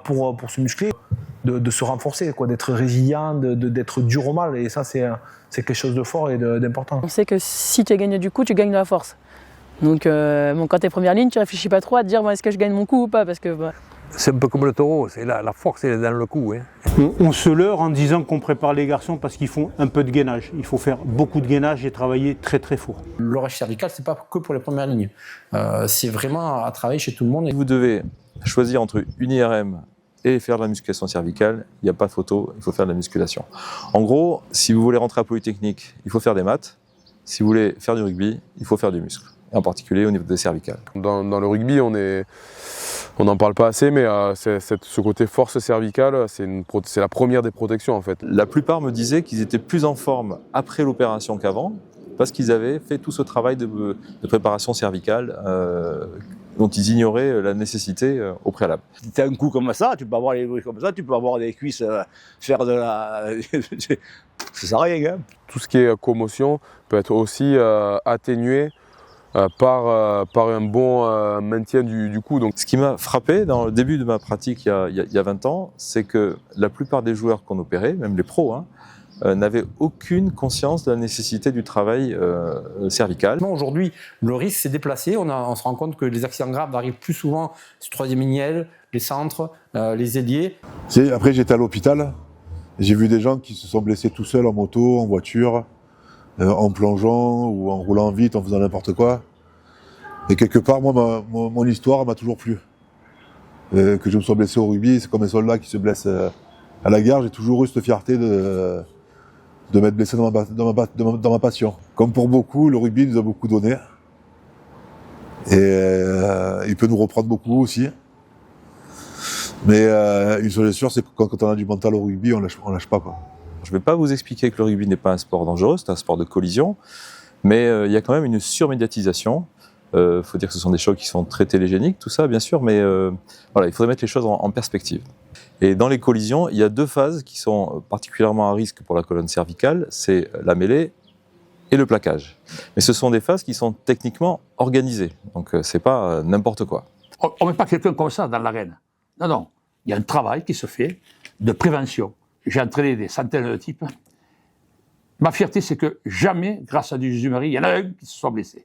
pour se muscler, de se renforcer, quoi, d'être résilient, d'être dur au mal. Et ça, c'est quelque chose de fort et d'important. On sait que si tu gagnes du coup, tu gagnes de la force. Donc quand tu es première ligne, tu réfléchis pas trop à te dire est-ce que je gagne mon coup ou pas parce que, C'est un peu comme le taureau, c'est la force elle est dans le cou. Hein. On se leurre en disant qu'on prépare les garçons parce qu'ils font un peu de gainage. Il faut faire beaucoup de gainage et travailler très très fort. L'orage cervical, c'est pas que pour les premières lignes. C'est vraiment à travailler chez tout le monde. Vous devez choisir entre une IRM et faire de la musculation cervicale. Il n'y a pas de photo, il faut faire de la musculation. En gros, si vous voulez rentrer à Polytechnique, il faut faire des maths. Si vous voulez faire du rugby, il faut faire du muscle. En particulier au niveau des cervicales. Dans le rugby, on n'en parle pas assez, mais ce côté force cervicale, c'est la première des protections en fait. La plupart me disaient qu'ils étaient plus en forme après l'opération qu'avant, parce qu'ils avaient fait tout ce travail de préparation cervicale dont ils ignoraient la nécessité au préalable. Si tu as un cou comme ça, tu peux avoir les cuisses comme ça, tu peux avoir des cuisses, faire de la... ça sert à rien. Hein. Tout ce qui est commotion peut être aussi atténué par un bon maintien du cou. Donc. Ce qui m'a frappé dans le début de ma pratique il y a 20 ans, c'est que la plupart des joueurs qu'on opérait, même les pros, n'avaient aucune conscience de la nécessité du travail cervical. Aujourd'hui, le risque s'est déplacé. On se rend compte que les accidents graves arrivent plus souvent sur troisième ligne, les centres, les ailiers. Après, j'étais à l'hôpital. J'ai vu des gens qui se sont blessés tout seuls en moto, en voiture, en plongeant ou en roulant vite, en faisant n'importe quoi. Et quelque part, moi, mon histoire m'a toujours plu. Que je me sois blessé au rugby, c'est comme un soldat qui se blesse à la guerre. J'ai toujours eu cette fierté de m'être blessé dans ma passion. Comme pour beaucoup, le rugby nous a beaucoup donné. Et il peut nous reprendre beaucoup aussi. Mais une chose est sûre, c'est que quand on a du mental au rugby, on lâche pas, quoi. Je ne vais pas vous expliquer que le rugby n'est pas un sport dangereux, c'est un sport de collision, mais il y a quand même une surmédiatisation faut dire que ce sont des chocs qui sont très télégéniques, tout ça, bien sûr, mais voilà, il faudrait mettre les choses en perspective. Et dans les collisions, il y a deux phases qui sont particulièrement à risque pour la colonne cervicale, c'est la mêlée et le plaquage. Mais ce sont des phases qui sont techniquement organisées, donc c'est pas n'importe quoi. On ne met pas quelqu'un comme ça dans l'arène. Non, non. Il y a un travail qui se fait de prévention. J'ai entraîné des centaines de types. Ma fierté, c'est que jamais, grâce à du Jésus-Marie, il y en a un qui se soit blessé.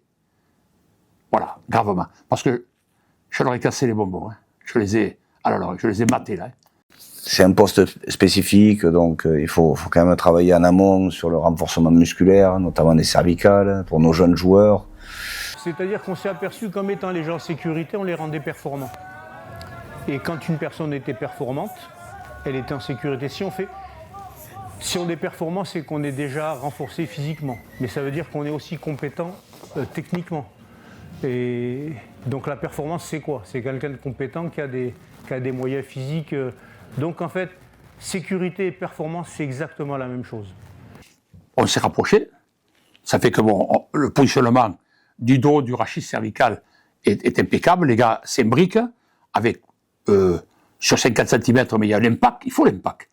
Voilà, gravement. Parce que je leur ai cassé les bonbons. Hein. Je les ai matés là. Hein. C'est un poste spécifique, donc il faut quand même travailler en amont sur le renforcement musculaire, notamment des cervicales, pour nos jeunes joueurs. C'est-à-dire qu'on s'est aperçu qu'en mettant les gens en sécurité, on les rendait performants. Et quand une personne était performante, elle était en sécurité. Si on est performant, c'est qu'on est déjà renforcé physiquement. Mais ça veut dire qu'on est aussi compétent techniquement. Et donc la performance, c'est quoi? C'est quelqu'un de compétent qui a des moyens physiques. Donc en fait, sécurité et performance, c'est exactement la même chose. On s'est rapprochés. Ça fait que le positionnement du dos, du rachis cervical est impeccable. Les gars s'imbriquent avec, sur 50 cm, mais il y a l'impact, il faut l'impact.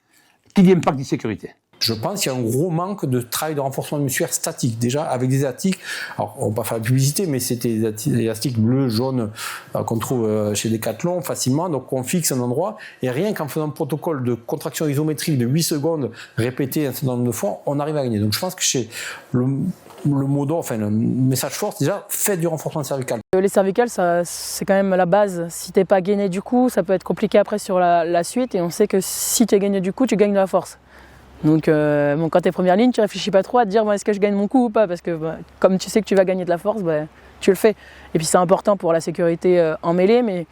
Qui dit impact dit sécurité. Je pense qu'il y a un gros manque de travail de renforcement musculaire statique. Déjà, avec des élastiques, alors on va pas faire la publicité, mais c'était des élastiques bleus, jaunes, qu'on trouve chez Decathlon facilement. Donc on fixe un endroit, et rien qu'en faisant un protocole de contraction isométrique de 8 secondes répété un certain nombre de fois, on arrive à gagner. Donc je pense que chez le mot d'ordre, enfin le message fort, déjà, faites du renforcement cervical. Les cervicales, c'est quand même la base. Si t'es pas gainé du cou, ça peut être compliqué après sur la suite, et on sait que si tu es gainé du cou, tu gagnes de la force. Donc quand tu es première ligne, tu réfléchis pas trop à te dire est-ce que je gagne mon coup ou pas, parce que comme tu sais que tu vas gagner de la force, tu le fais. Et puis c'est important pour la sécurité en mêlée, mais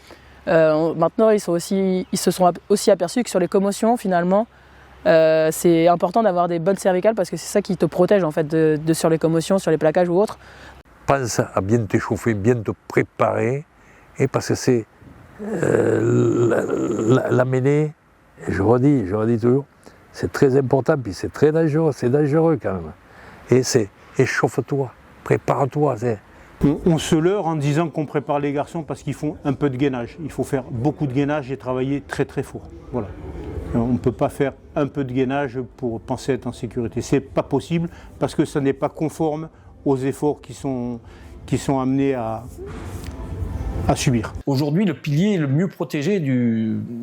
maintenant ils se sont aussi aperçus que sur les commotions finalement, c'est important d'avoir des bonnes cervicales parce que c'est ça qui te protège en fait sur les commotions, sur les plaquages ou autres. Pense à bien t'échauffer, bien te préparer, et parce que c'est la mêlée, je redis toujours, c'est très important, puis c'est très dangereux quand même. Et c'est échauffe-toi, prépare-toi. On se leurre en disant qu'on prépare les garçons parce qu'ils font un peu de gainage. Il faut faire beaucoup de gainage et travailler très très fort. Voilà. On ne peut pas faire un peu de gainage pour penser être en sécurité. C'est pas possible parce que ça n'est pas conforme aux efforts qui sont amenés à subir. Aujourd'hui, le pilier est le mieux protégé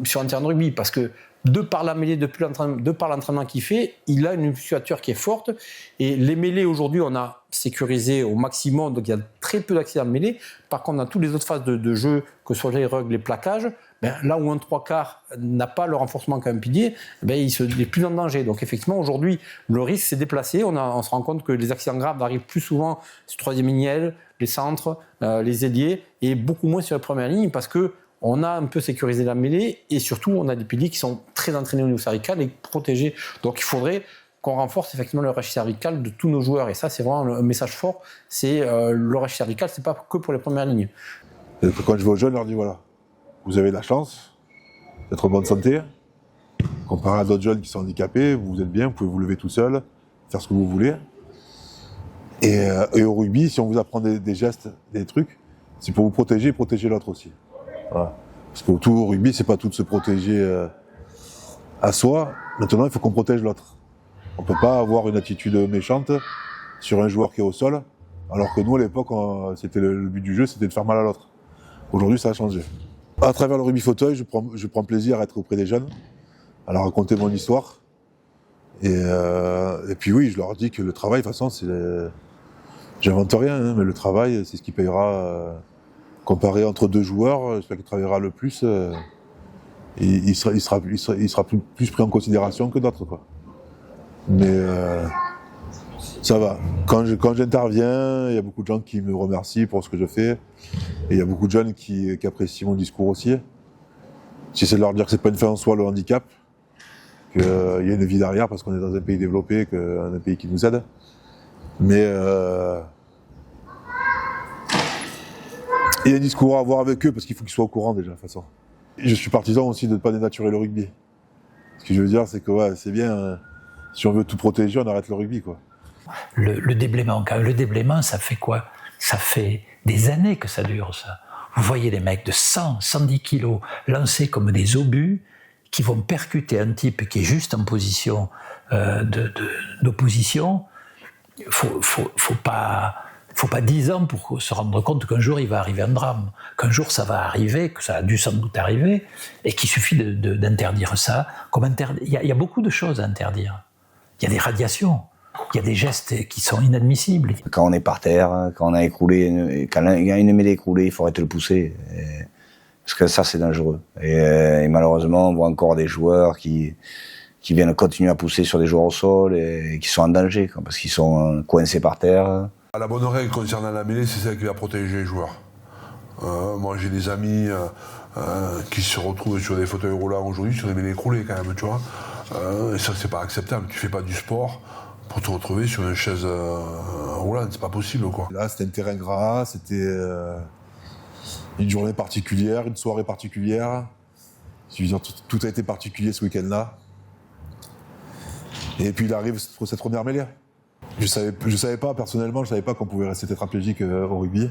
sur un terrain de rugby parce que de par la mêlée, de par l'entraînement qu'il fait, il a une musculature qui est forte. Et les mêlées, aujourd'hui, on a sécurisé au maximum, donc il y a très peu d'accidents de mêlée. Par contre, dans toutes les autres phases de jeu, que ce soit les rugs, les plaquages, là où un 3/4 n'a pas le renforcement qu'un pilier, il est plus en danger. Donc effectivement, aujourd'hui, le risque s'est déplacé. On se rend compte que les accidents graves arrivent plus souvent sur troisième ligne, les centres, les ailiers, et beaucoup moins sur la première ligne parce que on a un peu sécurisé la mêlée et surtout on a des piliers qui sont très entraînés au niveau cervical et protégés. Donc il faudrait qu'on renforce effectivement le rachis cervical de tous nos joueurs et ça c'est vraiment un message fort. C'est le rachis cervical, c'est pas que pour les premières lignes. Et quand je vais aux jeunes, je leur dis voilà, vous avez de la chance d'être en bonne santé. Comparé à d'autres jeunes qui sont handicapés, vous êtes bien, vous pouvez vous lever tout seul, faire ce que vous voulez. Et au rugby, si on vous apprend des gestes, des trucs, c'est pour vous protéger et protéger l'autre aussi. Voilà. Parce qu'autour au rugby, c'est pas tout de se protéger à soi. Maintenant, il faut qu'on protège l'autre. On peut pas avoir une attitude méchante sur un joueur qui est au sol, alors que nous, à l'époque, c'était le but du jeu, c'était de faire mal à l'autre. Aujourd'hui, ça a changé. À travers le rugby fauteuil, je prends plaisir à être auprès des jeunes, à leur raconter mon histoire. Et puis oui, je leur dis que le travail, de toute façon, j'invente rien, hein, mais le travail, c'est ce qui payera. Comparé entre deux joueurs, celui qui travaillera le plus, il sera plus pris en considération que d'autres, quoi. Mais ça va. Quand j'interviens, il y a beaucoup de gens qui me remercient pour ce que je fais, et il y a beaucoup de jeunes qui apprécient mon discours aussi. J'essaie de leur dire que c'est pas une fin en soi le handicap, qu'il y a une vie derrière parce qu'on est dans un pays développé, un pays qui nous aide. Mais il y a un discours à avoir avec eux parce qu'il faut qu'ils soient au courant déjà, de toute façon. Je suis partisan aussi de ne pas dénaturer le rugby. Ce que je veux dire, c'est que c'est bien, si on veut tout protéger, on arrête le rugby, quoi. Le déblaiement, quand même, le déblaiement, ça fait quoi? ça fait des années que ça dure, ça. Vous voyez des mecs de 100, 110 kilos lancés comme des obus qui vont percuter un type qui est juste en position d'opposition. Faut pas 10 ans pour se rendre compte qu'un jour il va arriver un drame, qu'un jour ça va arriver, que ça a dû sans doute arriver, et qu'il suffit d'interdire ça. Il y a beaucoup de choses à interdire. Il y a des radiations, il y a des gestes qui sont inadmissibles. Quand on est par terre, quand on a écroulé, quand il y a une mêlée écroulée, il faut arrêter de le pousser. Parce que ça, c'est dangereux. Et malheureusement, on voit encore des joueurs qui viennent continuer à pousser sur des joueurs au sol et qui sont en danger, parce qu'ils sont coincés par terre. La bonne règle concernant la mêlée, c'est celle qui va protéger les joueurs. Moi, j'ai des amis qui se retrouvent sur des fauteuils roulants aujourd'hui, sur des mêlées écroulées quand même, tu vois. Et ça, c'est pas acceptable. Tu fais pas du sport pour te retrouver sur une chaise roulante, c'est pas possible, quoi. Là, c'était un terrain gras, c'était une journée particulière, une soirée particulière. Je veux dire, tout a été particulier ce week-end-là. Et puis il arrive cette première mêlée. Je savais pas, personnellement, je savais pas qu'on pouvait rester tétraplégique au rugby.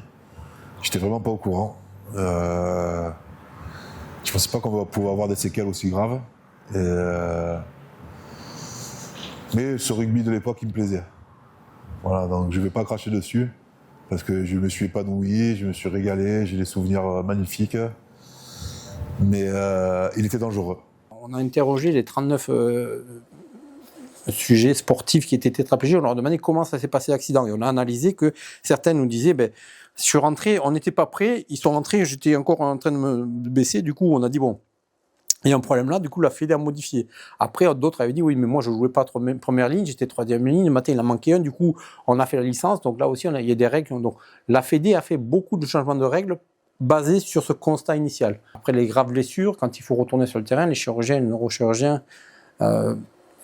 J'étais vraiment pas au courant. Je pensais pas qu'on va pouvoir avoir des séquelles aussi graves. Mais ce rugby de l'époque, il me plaisait. Voilà, donc je vais pas cracher dessus, parce que je me suis épanoui, je me suis régalé, j'ai des souvenirs magnifiques. Mais il était dangereux. On a interrogé les 39 sujets sportifs qui étaient tétraplégiques, on leur a demandé comment ça s'est passé l'accident. Et on a analysé que certains nous disaient, je suis rentré, on n'était pas prêts, ils sont rentrés, j'étais encore en train de me baisser, du coup on a dit bon, il y a un problème là, du coup la Fédé a modifié. Après d'autres avaient dit oui mais moi je jouais pas première ligne, j'étais troisième ligne, le matin il en manquait un, du coup on a fait la licence, donc là aussi il y a des règles. Donc la Fédé a fait beaucoup de changements de règles basés sur ce constat initial. Après les graves blessures, quand il faut retourner sur le terrain, les chirurgiens, les neurochirurgiens,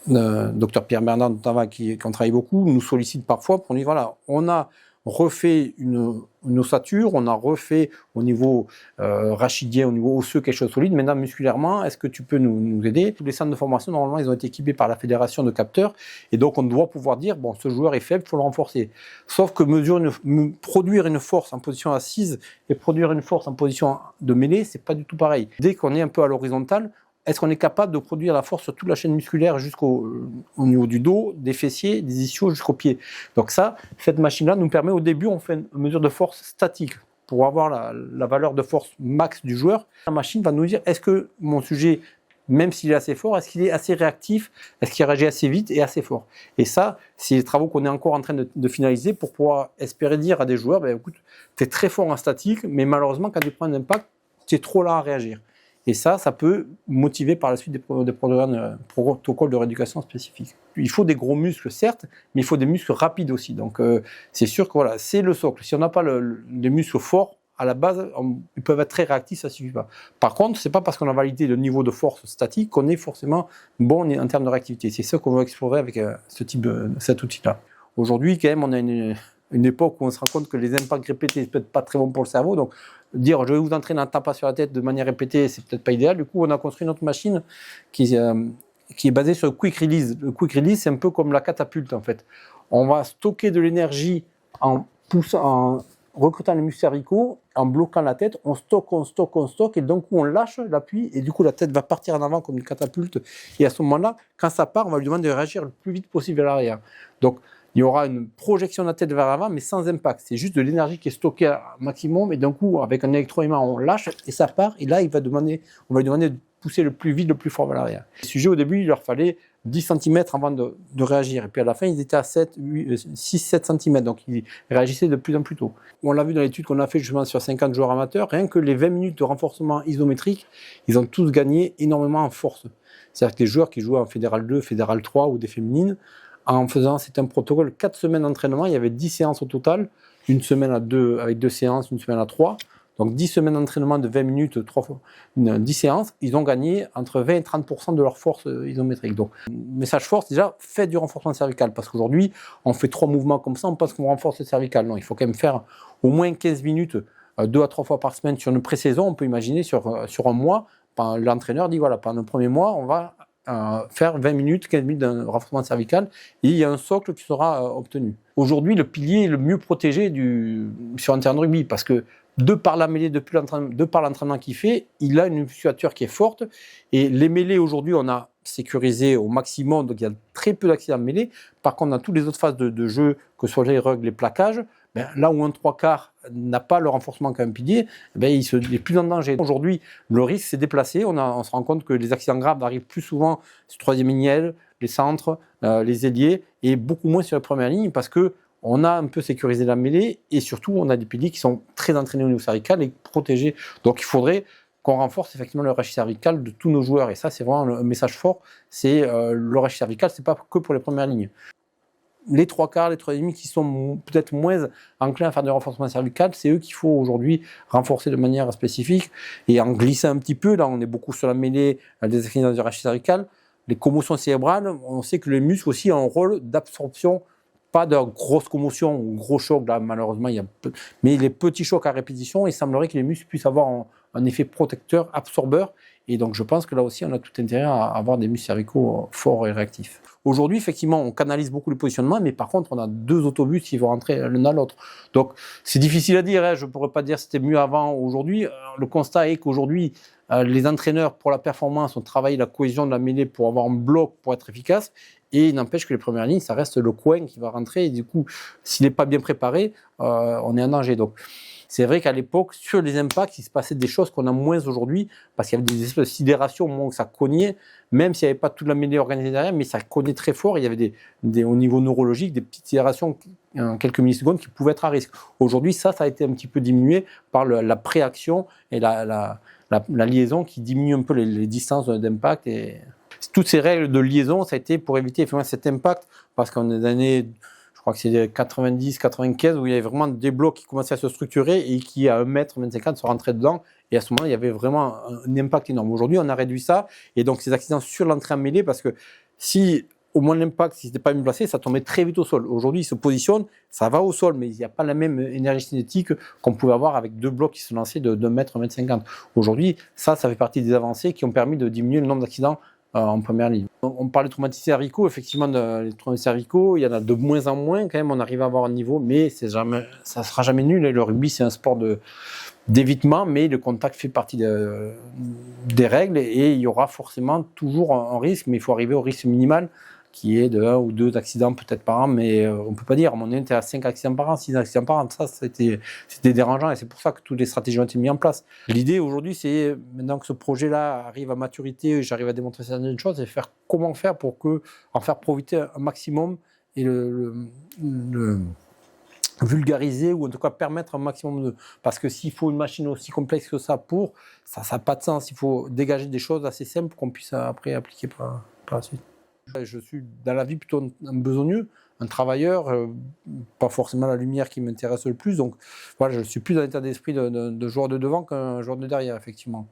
docteur Pierre Bernard notamment qui en travaille beaucoup, nous sollicite parfois pour dire voilà, on a refait une ossature, on a refait au niveau rachidien, au niveau osseux quelque chose de solide, maintenant musculairement, est-ce que tu peux nous aider? Tous les centres de formation, normalement, ils ont été équipés par la fédération de capteurs, et donc on doit pouvoir dire, bon, ce joueur est faible, il faut le renforcer. Sauf que produire une force en position assise et produire une force en position de mêlée, c'est pas du tout pareil. Dès qu'on est un peu à l'horizontale, est-ce qu'on est capable de produire la force sur toute la chaîne musculaire jusqu'au niveau du dos, des fessiers, des ischios jusqu'aux pieds? Donc ça, cette machine-là nous permet, au début, on fait une mesure de force statique pour avoir la valeur de force max du joueur. La machine va nous dire, est-ce que mon sujet, même s'il est assez fort, est-ce qu'il est assez réactif, est-ce qu'il réagit assez vite et assez fort? Et ça, c'est les travaux qu'on est encore en train de finaliser pour pouvoir espérer dire à des joueurs, écoute, tu es très fort en statique, mais malheureusement, quand tu prends un impact, tu es trop lent à réagir. Et ça peut motiver par la suite des protocoles de rééducation spécifiques. Il faut des gros muscles, certes, mais il faut des muscles rapides aussi. Donc, c'est sûr que voilà, c'est le socle. Si on n'a pas des muscles forts, à la base, ils peuvent être très réactifs, ça ne suffit pas. Par contre, ce n'est pas parce qu'on a validé le niveau de force statique qu'on est forcément bon en termes de réactivité. C'est ça qu'on va explorer avec cet outil-là. Aujourd'hui, quand même, on a une époque où on se rend compte que les impacts répétés ne sont peut-être pas très bons pour le cerveau. Donc, dire je vais vous entraîner en tapant sur la tête de manière répétée, c'est peut-être pas idéal. Du coup, on a construit notre machine qui est basée sur le quick release. Le quick release, c'est un peu comme la catapulte en fait. On va stocker de l'énergie en recrutant les muscles cervicaux, en bloquant la tête, on stocke, et d'un coup on lâche l'appui, et du coup la tête va partir en avant comme une catapulte. Et à ce moment-là, quand ça part, on va lui demander de réagir le plus vite possible à l'arrière. Donc, il y aura une projection de la tête vers l'avant, mais sans impact. C'est juste de l'énergie qui est stockée à maximum, et d'un coup, avec un électroaimant, on lâche, et ça part, et là, on va lui demander de pousser le plus vite, le plus fort vers l'arrière. Les sujets, au début, il leur fallait 10 cm avant de réagir, et puis à la fin, ils étaient à 6-7 cm, donc ils réagissaient de plus en plus tôt. On l'a vu dans l'étude qu'on a fait justement sur 50 joueurs amateurs, rien que les 20 minutes de renforcement isométrique, ils ont tous gagné énormément en force. C'est-à-dire que les joueurs qui jouaient en Fédéral 2, Fédéral 3 ou des féminines, en faisant, c'est un protocole, 4 semaines d'entraînement, il y avait 10 séances au total, une semaine avec 2 séances, une semaine à 3, donc 10 semaines d'entraînement de 20 minutes, 3 fois 10 séances, ils ont gagné entre 20 et 30% de leur force isométrique. Donc, message force, déjà, faites du renforcement cervical, parce qu'aujourd'hui, on fait 3 mouvements comme ça, on pense qu'on renforce le cervical. Non, il faut quand même faire au moins 15 minutes, 2 à 3 fois par semaine sur une pré-saison. On peut imaginer sur un mois, l'entraîneur dit, voilà, pendant le premier mois, on va faire 20 minutes, 15 minutes d'un renforcement cervical et il y a un socle qui sera obtenu. Aujourd'hui, le pilier est le mieux protégé sur un terrain de rugby parce que de par la mêlée, de par l'entraînement qu'il fait, il a une musculature qui est forte et les mêlées aujourd'hui, on a sécurisé au maximum, donc il y a très peu d'accidents de mêlée. Par contre, dans toutes les autres phases de jeu, que ce soit les rugs, les plaquages, là où un 3/4 n'a pas le renforcement qu'un pilier, il est plus en danger. Aujourd'hui, le risque s'est déplacé. On se rend compte que les accidents graves arrivent plus souvent sur le troisième ligne, les centres, les ailiers, et beaucoup moins sur la première ligne parce qu'on a un peu sécurisé la mêlée et surtout, on a des piliers qui sont très entraînés au niveau cervical et protégés. Donc, il faudrait qu'on renforce effectivement le rachis cervical de tous nos joueurs. Et ça, c'est vraiment un message fort. C'est le rachis cervical, c'est pas que pour les premières lignes. Les 3/4, les 3,5 qui sont peut-être moins enclins à faire du renforcement cervical, c'est eux qu'il faut aujourd'hui renforcer de manière spécifique et en glisser un petit peu. Là, on est beaucoup sur la mêlée des accidents du rachis cervical. Les commotions cérébrales, on sait que les muscles aussi ont un rôle d'absorption, pas de grosses commotions ou gros chocs, là, malheureusement, mais les petits chocs à répétition, il semblerait que les muscles puissent avoir un effet protecteur, absorbeur. Et donc, je pense que là aussi, on a tout intérêt à avoir des muscles cervicaux forts et réactifs. Aujourd'hui, effectivement, on canalise beaucoup le positionnement, mais par contre, on a 2 autobus qui vont rentrer l'un dans l'autre. Donc, c'est difficile à dire. Je ne pourrais pas dire que c'était mieux avant ou aujourd'hui. Le constat est qu'aujourd'hui, les entraîneurs, pour la performance, ont travaillé la cohésion de la mêlée pour avoir un bloc pour être efficace. Et il n'empêche que les premières lignes, ça reste le coin qui va rentrer. Et du coup, s'il n'est pas bien préparé, on est en danger. Donc, c'est vrai qu'à l'époque, sur les impacts, il se passait des choses qu'on a moins aujourd'hui, parce qu'il y avait des espèces de sidérations au moment où ça cognait, même s'il n'y avait pas toute la mêlée organisée derrière, mais ça cognait très fort. Il y avait au niveau neurologique des petites sidérations en quelques millisecondes qui pouvaient être à risque. Aujourd'hui, ça a été un petit peu diminué par la préaction et la liaison qui diminue un peu les distances d'impact. Et toutes ces règles de liaison, ça a été pour éviter effectivement cet impact, parce qu'on est dans les années, je crois que c'est 90, 95, où il y avait vraiment des blocs qui commençaient à se structurer et qui, à 1,25 m, se rentraient dedans. Et à ce moment-là, il y avait vraiment un impact énorme. Aujourd'hui, on a réduit ça. Et donc, ces accidents sur l'entrée en mêlée, parce que si, au moins l'impact, si ce n'était pas bien placé, ça tombait très vite au sol. Aujourd'hui, il se positionne, ça va au sol, mais il n'y a pas la même énergie cinétique qu'on pouvait avoir avec 2 blocs qui se lançaient de 1 mètre, 1,50 m. Aujourd'hui, ça fait partie des avancées qui ont permis de diminuer le nombre d'accidents en première ligne. On parle de traumatismes cervicaux, effectivement, les traumatismes cervicaux, il y en a de moins en moins quand même, on arrive à avoir un niveau, mais ça ne sera jamais nul. Et le rugby, c'est un sport d'évitement, mais le contact fait partie des règles et il y aura forcément toujours un risque, mais il faut arriver au risque minimal qui est de 1 ou 2 accidents peut-être par an, mais on ne peut pas dire, à mon avis, tu es à 5 accidents par an, 6 accidents par an, ça c'était dérangeant et c'est pour ça que toutes les stratégies ont été mises en place. L'idée aujourd'hui, c'est maintenant que ce projet-là arrive à maturité, j'arrive à démontrer certaines choses, c'est comment faire pour en faire profiter un maximum et le vulgariser ou en tout cas permettre un maximum parce que s'il faut une machine aussi complexe que ça n'a pas de sens, il faut dégager des choses assez simples qu'on puisse après appliquer par la suite. Je suis dans la vie plutôt un besogneux, un travailleur, pas forcément la lumière qui m'intéresse le plus. Donc voilà, je suis plus dans l'état d'esprit de joueur de devant qu'un joueur de derrière, effectivement.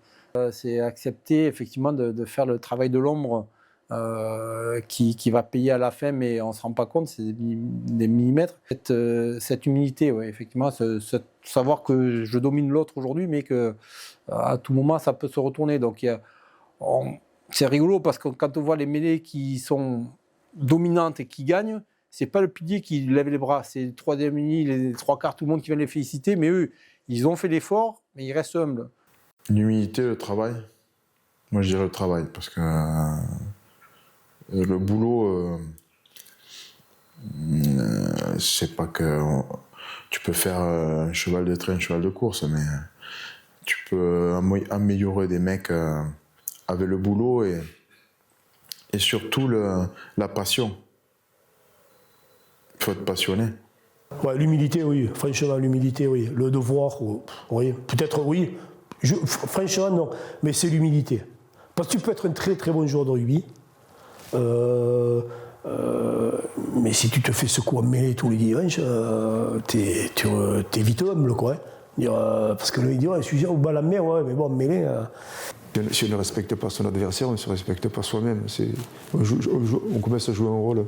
C'est accepter effectivement de faire le travail de l'ombre qui va payer à la fin, mais on ne se rend pas compte, c'est des millimètres. Cette humilité, ouais, effectivement, savoir que je domine l'autre aujourd'hui, mais qu'à tout moment, ça peut se retourner. Donc c'est rigolo parce que quand on voit les mêlées qui sont dominantes et qui gagnent, c'est pas le pilier qui lève les bras, c'est les 3e unis, les 3/4, tout le monde qui vient les féliciter, mais eux, ils ont fait l'effort, mais ils restent humbles. L'humilité, le travail. Moi, je dirais le travail, parce que le boulot, c'est pas que tu peux faire un cheval de train, un cheval de course, mais tu peux améliorer des mecs avec le boulot et surtout la passion. Il faut être passionné. Ouais, l'humilité, oui. Franchement, l'humilité, oui. Le devoir, oui. Peut-être, oui. Franchement, non. Mais c'est l'humilité. Parce que tu peux être un très très bon joueur de rugby. Mais si tu te fais secouer en mêlée tous les dimanches, t'es vite humble, quoi. Parce que le mec dit, ouais, je suis au bas de la mer, ouais, mais bon, en mêlée... Si on ne respecte pas son adversaire, on ne se respecte pas soi-même. On commence à jouer un rôle.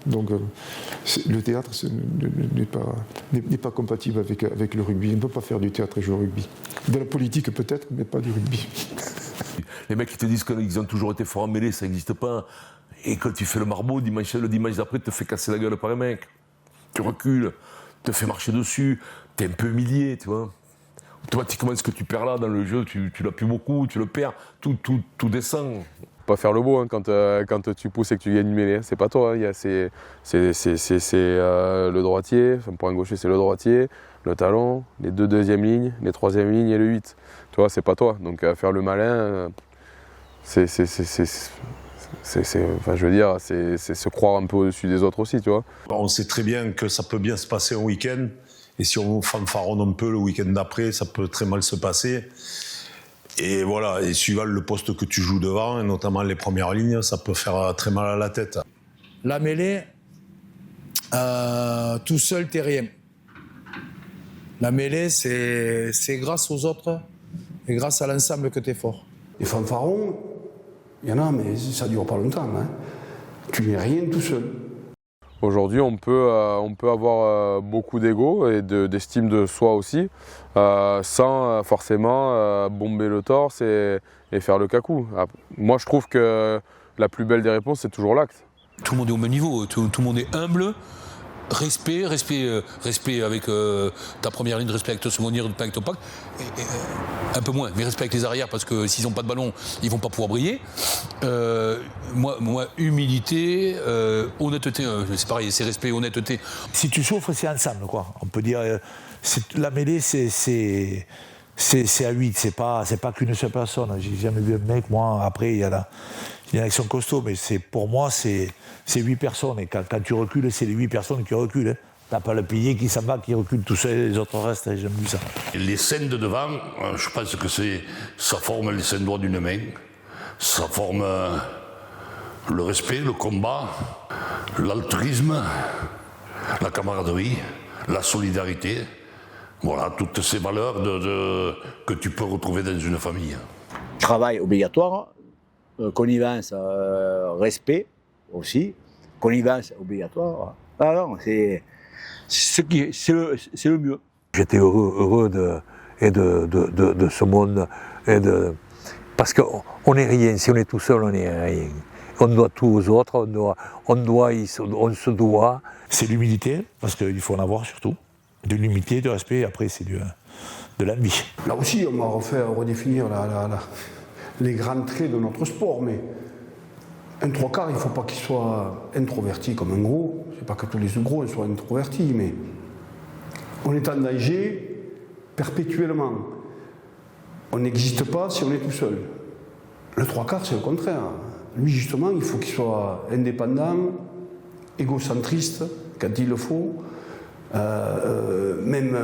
Donc le théâtre n'est pas compatible avec le rugby. On ne peut pas faire du théâtre et jouer au rugby. De la politique peut-être, mais pas du rugby. les mecs qui te disent qu'ils ont toujours été forts en mêlée, ça n'existe pas. Et quand tu fais le marbeau, le dimanche d'après, tu te fais casser la gueule par un mec. Tu recules, te fais marcher dessus, tu es un peu humilié, tu vois. Automatiquement, ce que tu perds là dans le jeu, tu l'as plus beaucoup, tu le perds, tout descend. Pas faire le beau hein, quand tu pousses et que tu gagnes une mêlée, c'est pas toi. Hein. C'est le droitier, enfin, pour un gaucher c'est le droitier, le talon, les 2 deuxièmes lignes, les 3e lignes et le 8. Tu vois, c'est pas toi. Donc faire le malin, c'est je veux dire, c'est se croire un peu au-dessus des autres aussi, tu vois. On sait très bien que ça peut bien se passer un week-end, et si on fanfaronne un peu le week-end d'après, ça peut très mal se passer. Et voilà, et suivant le poste que tu joues devant, et notamment les premières lignes, ça peut faire très mal à la tête. La mêlée, tout seul, t'es rien. La mêlée, c'est grâce aux autres et grâce à l'ensemble que t'es fort. Les fanfarons, il y en a, mais ça dure pas longtemps. Hein. Tu n'es rien tout seul. Aujourd'hui, on peut avoir beaucoup d'ego et d'estime de soi aussi, sans forcément bomber le torse et faire le cacou. Moi, je trouve que la plus belle des réponses, c'est toujours l'acte. Tout le monde est au même niveau, tout le monde est humble. Respect avec ta première ligne, respect avec ton second ligne, respect avec ton pack. Un peu moins, mais respect avec les arrières parce que s'ils n'ont pas de ballon, ils ne vont pas pouvoir briller. Moi, humilité, honnêteté, c'est pareil, c'est respect et honnêteté. Si tu souffres, c'est ensemble, quoi. On peut dire, la mêlée, c'est à 8, c'est pas qu'une seule personne. J'ai jamais vu un mec, moi, après, il y en a qui sont costauds, mais pour moi, c'est 8 personnes. Et quand tu recules, c'est les 8 personnes qui reculent. Hein. T'as pas le pilier qui s'en va, qui recule tout seul, les autres restent, j'aime vu ça. Les scènes de devant, je pense que ça forme les 5 doigts d'une main, ça forme le respect, le combat, l'altruisme, la camaraderie, la solidarité. Voilà, toutes ces valeurs que tu peux retrouver dans une famille. Travail obligatoire, connivence, respect aussi, connivence obligatoire. Ah non, c'est le mieux. J'étais heureux de ce monde, parce qu'on n'est rien, si on est tout seul, on n'est rien. On doit tout aux autres, on se doit. C'est l'humilité, parce qu'il faut en avoir surtout. De l'humilité, de respect, après c'est de l'envie. Là aussi, on va redéfinir les grands traits de notre sport, mais un 3/4, il ne faut pas qu'il soit introverti comme un gros. C'est pas que tous les gros soient introvertis, mais on est en danger perpétuellement. On n'existe pas si on est tout seul. Le 3/4, c'est le contraire. Lui, justement, il faut qu'il soit indépendant, égocentriste, quand il le faut, même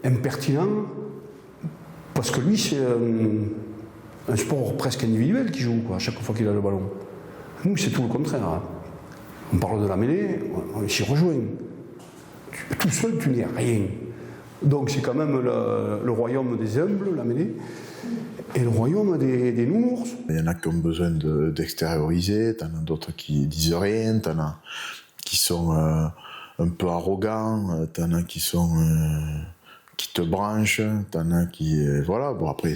impertinent, parce que lui, c'est un sport presque individuel qu'il joue, quoi, à chaque fois qu'il a le ballon. Nous, c'est tout le contraire. Hein. On parle de la mêlée, on s'y rejoint. Tout seul, tu n'es rien. Donc c'est quand même le royaume des humbles, la mêlée, et le royaume des nounours. Il y en a qui ont besoin d'extérioriser, t'en as d'autres qui disent rien, t'en as qui sont un peu arrogants, t'en as qui te branchent, t'en as qui... voilà, bon après,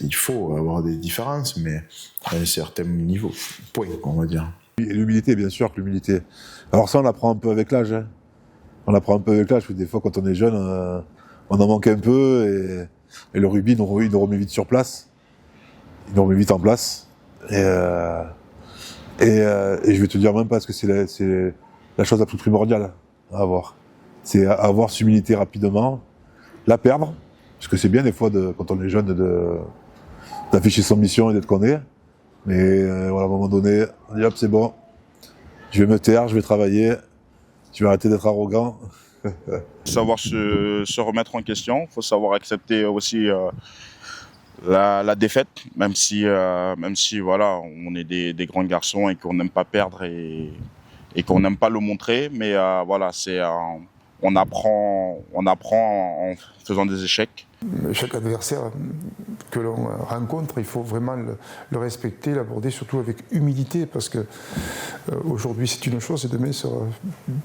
il faut avoir des différences, mais à un certain niveau, point, on va dire. Et l'humilité, bien sûr que l'humilité. Alors ça, on l'apprend un peu avec l'âge. Hein. On l'apprend un peu avec l'âge, parce que des fois, quand on est jeune, on en manque un peu, et le rugby, il nous remet vite sur place. Il nous remet vite en place. Et je vais te dire même pas, parce que c'est la chose la plus primordiale à avoir. C'est avoir cette humilité rapidement, la perdre, parce que c'est bien des fois, quand on est jeune, d'afficher son mission et d'être qu'on est. Mais voilà, à un moment donné, on dit hop, c'est bon, je vais me taire, je vais travailler, je vais arrêter d'être arrogant. Savoir se remettre en question, il faut savoir accepter aussi la défaite, même si voilà, on est des grands garçons et qu'on n'aime pas perdre et qu'on n'aime pas le montrer, mais voilà, on apprend en faisant des échecs. Chaque adversaire que l'on rencontre, il faut vraiment le respecter, l'aborder surtout avec humilité, parce que aujourd'hui c'est une chose et demain sera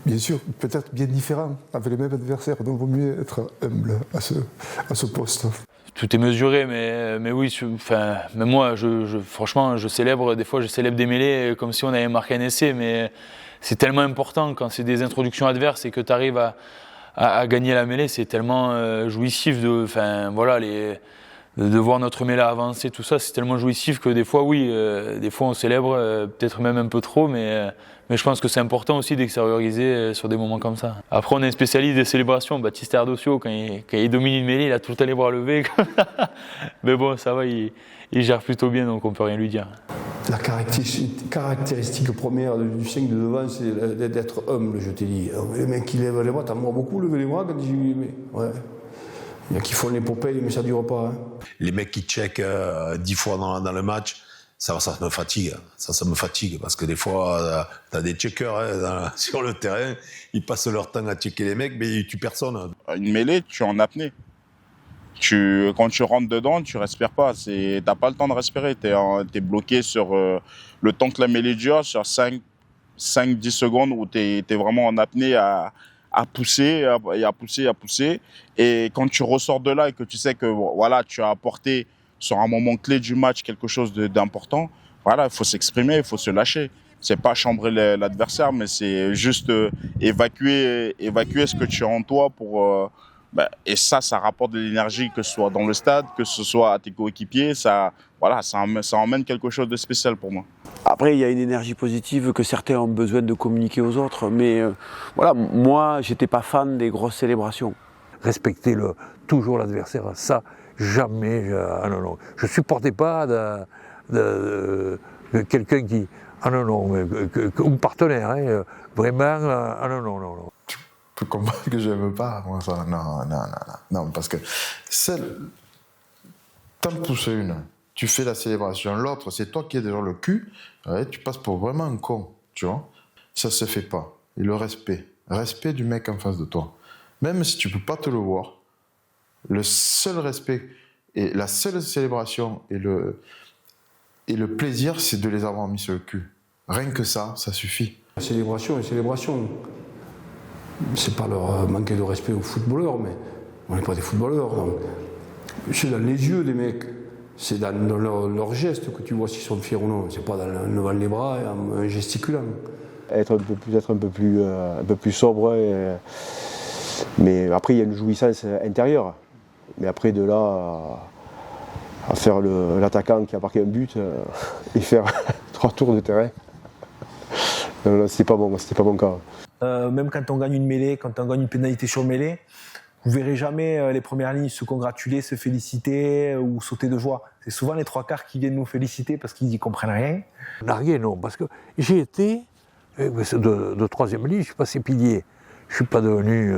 bien sûr peut-être bien différent avec les mêmes adversaires, donc il vaut mieux être humble à ce poste. tout est mesuré, mais oui, enfin, même moi, franchement, je célèbre des mêlées comme si on avait marqué un essai, mais c'est tellement important quand c'est des introductions adverses et que tu arrives à gagner la mêlée, c'est tellement jouissif de voir notre mêlée avancer, tout ça, c'est tellement jouissif que des fois, oui, des fois on célèbre, peut-être même un peu trop, mais je pense que c'est important aussi d'extérioriser sur des moments comme ça. Après, on est un spécialiste des célébrations. Baptiste Ardosio, quand il domine une mêlée, il a tout le temps les bras levés. Mais bon, ça va, il gère plutôt bien, donc on peut rien lui dire. La caractéristique première du 5 de devant, c'est d'être humble, je t'ai dit. Les mecs qui lèvent les bras, t'as moi beaucoup levé les bras quand j'ai dit, mais ouais. Il y a qui font l'épopée, mais ça ne dure pas. Hein. Les mecs qui checkent 10 fois dans le match, ça me fatigue. Ça me fatigue parce que des fois, t'as des checkers sur le terrain, ils passent leur temps à checker les mecs, mais ils tuent personne. Une mêlée, tu es en apnée. Quand tu rentres dedans, tu respires pas. T'as pas le temps de respirer. T'es bloqué sur le temps que la mêlée dure, sur 5-10 secondes où t'es vraiment en apnée à pousser, à pousser. Et quand tu ressors de là et que tu sais que voilà, tu as apporté sur un moment clé du match quelque chose d'important, voilà, il faut s'exprimer, il faut se lâcher. C'est pas chambrer l'adversaire, mais c'est juste évacuer ce que tu as en toi pour... et ça rapporte de l'énergie, que ce soit dans le stade, que ce soit à tes coéquipiers, ça emmène quelque chose de spécial pour moi. Après, il y a une énergie positive que certains ont besoin de communiquer aux autres, mais voilà, moi, j'étais pas fan des grosses célébrations. Respecter toujours l'adversaire, ça, jamais, non. Je supportais pas de quelqu'un qui, un partenaire, hein, vraiment, non. Tout combat que j'aime pas, moi ça, non, parce que t'en pousses une, tu fais la célébration, l'autre c'est toi qui es déjà le cul, ouais, tu passes pour vraiment un con, tu vois, ça se fait pas. Et le respect du mec en face de toi, même si tu peux pas te le voir, le seul respect et la seule célébration et le plaisir, c'est de les avoir mis sur le cul. Rien que ça suffit. Célébration et célébration. C'est pas leur manquer de respect aux footballeurs, mais on n'est pas des footballeurs. Donc. C'est dans les yeux des mecs, c'est dans leurs gestes que tu vois s'ils sont fiers ou non. C'est pas dans levant les bras et en gesticulant. Être un peu plus sobre, mais après il y a une jouissance intérieure. Mais après de là à faire l'attaquant qui a marqué un but et faire 3 tours de terrain, c'était pas bon cas. Même quand on gagne une mêlée, quand on gagne une pénalité sur mêlée, vous verrez jamais les premières lignes se congratuler, se féliciter ou sauter de joie. C'est souvent les 3/4 qui viennent nous féliciter parce qu'ils n'y comprennent rien. Narguer, non, parce que j'ai été de 3e ligne, je suis passé pilier. Je ne suis pas devenu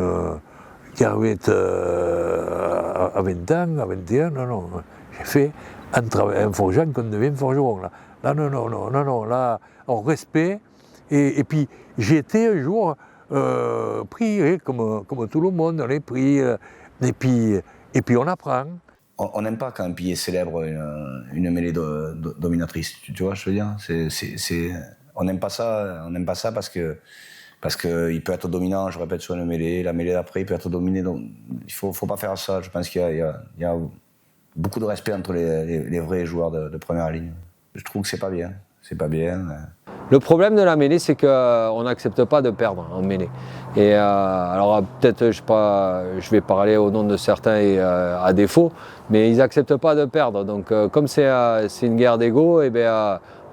Garouette à 20 ans, à 21, non. J'ai fait un forgeant qu'on devient forgeron. Là, non, là, en respect. Et puis, j'ai été un jour pris, comme tout le monde, on est pris. Et puis, on apprend. On n'aime pas quand un pilier célèbre une mêlée dominatrice, tu vois, je veux dire. On n'aime pas ça parce qu'il peut être dominant, je répète, sur une mêlée. La mêlée d'après, il peut être dominé. Donc, il ne faut pas faire ça. Je pense qu'il y a beaucoup de respect entre les vrais joueurs de première ligne. Je trouve que c'est pas bien. Le problème de la mêlée, c'est qu'on n'accepte pas de perdre en mêlée. Et alors peut-être, je vais parler au nom de certains et à défaut, mais ils n'acceptent pas de perdre. Donc comme c'est une guerre d'ego, et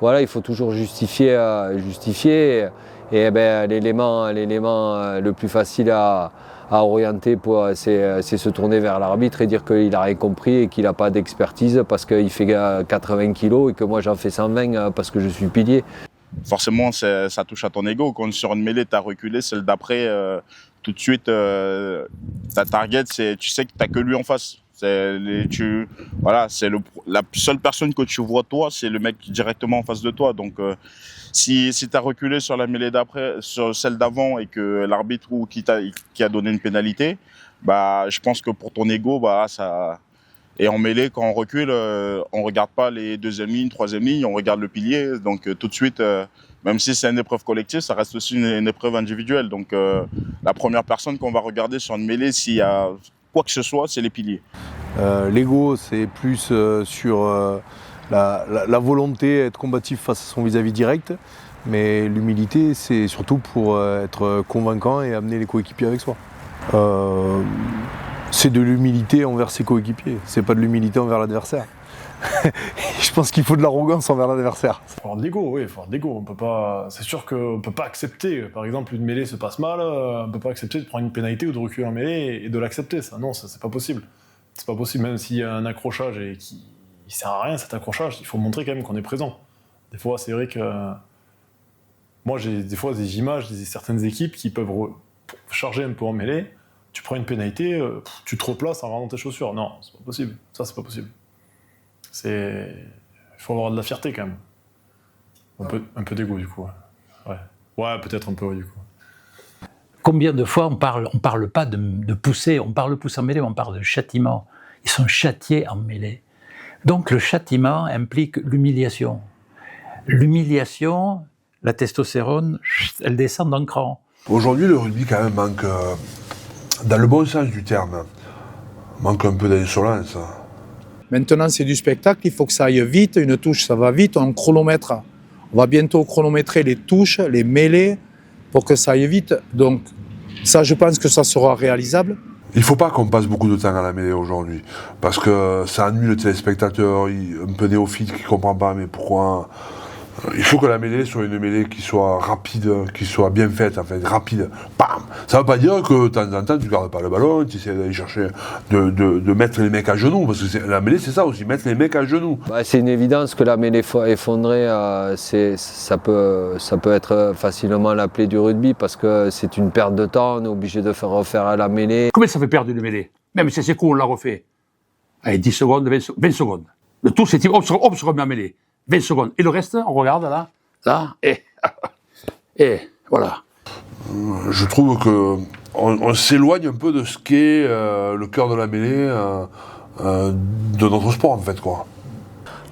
voilà, il faut toujours justifier. Et l'élément le plus facile à orienter, c'est se tourner vers l'arbitre et dire qu'il n'a rien compris et qu'il n'a pas d'expertise parce qu'il fait 80 kilos et que moi j'en fais 120 parce que je suis pilier. Forcément, ça touche à ton ego. Quand sur une mêlée, tu as reculé, celle d'après, tout de suite, ta target, tu sais que tu n'as que lui en face. La seule personne que tu vois, toi, c'est le mec directement en face de toi. Donc, si tu as reculé sur la mêlée d'après, sur celle d'avant, et que l'arbitre qui a donné une pénalité, je pense que pour ton ego, ça... Et en mêlée, quand on recule, on ne regarde pas les 2e lignes, 3e lignes, on regarde le pilier. Donc tout de suite, même si c'est une épreuve collective, ça reste aussi une épreuve individuelle. Donc la première personne qu'on va regarder sur une mêlée, s'il y a quoi que ce soit, c'est les piliers. L'ego, c'est plus sur la volonté, être combatif face à son vis-à-vis direct. Mais l'humilité, c'est surtout pour être convaincant et amener les coéquipiers avec soi. C'est de l'humilité envers ses coéquipiers, c'est pas de l'humilité envers l'adversaire. Je pense qu'il faut de l'arrogance envers l'adversaire. Il faut avoir de l'ego, oui, il faut avoir de l'ego. On peut pas, c'est sûr qu'on ne peut pas accepter, par exemple, une mêlée se passe mal, on ne peut pas accepter de prendre une pénalité ou de reculer en mêlée et de l'accepter. Ça, non, ça c'est pas possible. C'est pas possible, même s'il y a un accrochage et qui ne sert à rien, cet accrochage, il faut montrer quand même qu'on est présent. Des fois, c'est vrai que moi, j'ai des fois des images, certaines équipes qui peuvent charger un peu en mêlée. Tu prends une pénalité, tu te replaces en regardant tes chaussures. Non, c'est pas possible. Ça, c'est pas possible. Il faut avoir de la fierté quand même. Un peu d'ego du coup. Ouais, peut-être un peu du coup. Combien de fois on parle pas de pousser, on parle de pousser en mêlée, on parle de châtiment. Ils sont châtiés en mêlée. Donc le châtiment implique l'humiliation. L'humiliation, la testostérone, elle descend d'un cran. Aujourd'hui, le rugby quand même manque, dans le bon sens du terme, manque un peu d'insolence. Maintenant, c'est du spectacle, il faut que ça aille vite. Une touche, ça va vite, on chronomètre. On va bientôt chronométrer les touches, les mêlées, pour que ça aille vite. Donc, ça, je pense que ça sera réalisable. Il ne faut pas qu'on passe beaucoup de temps à la mêlée aujourd'hui, parce que ça ennuie le téléspectateur, un peu néophyte qui ne comprend pas, mais pourquoi... Il faut que la mêlée soit une mêlée qui soit rapide, qui soit bien faite, en fait, rapide. Bam. Ça ne veut pas dire que de temps en temps tu ne gardes pas le ballon, tu essaies d'aller chercher, de mettre les mecs à genoux, parce que la mêlée c'est ça aussi, mettre les mecs à genoux. C'est une évidence que la mêlée effondrée, ça peut être facilement la plaie du rugby, parce que c'est une perte de temps, on est obligé de faire refaire à la mêlée. Combien ça fait perdre une mêlée? Même si c'est court, on la refait. Allez, 10 secondes, 20 secondes. Le tout c'est hop, se remet à mêlée. 20 secondes. Et le reste, on regarde là, et voilà. Je trouve qu'on s'éloigne un peu de ce qu'est le cœur de la mêlée de notre sport, en fait, quoi.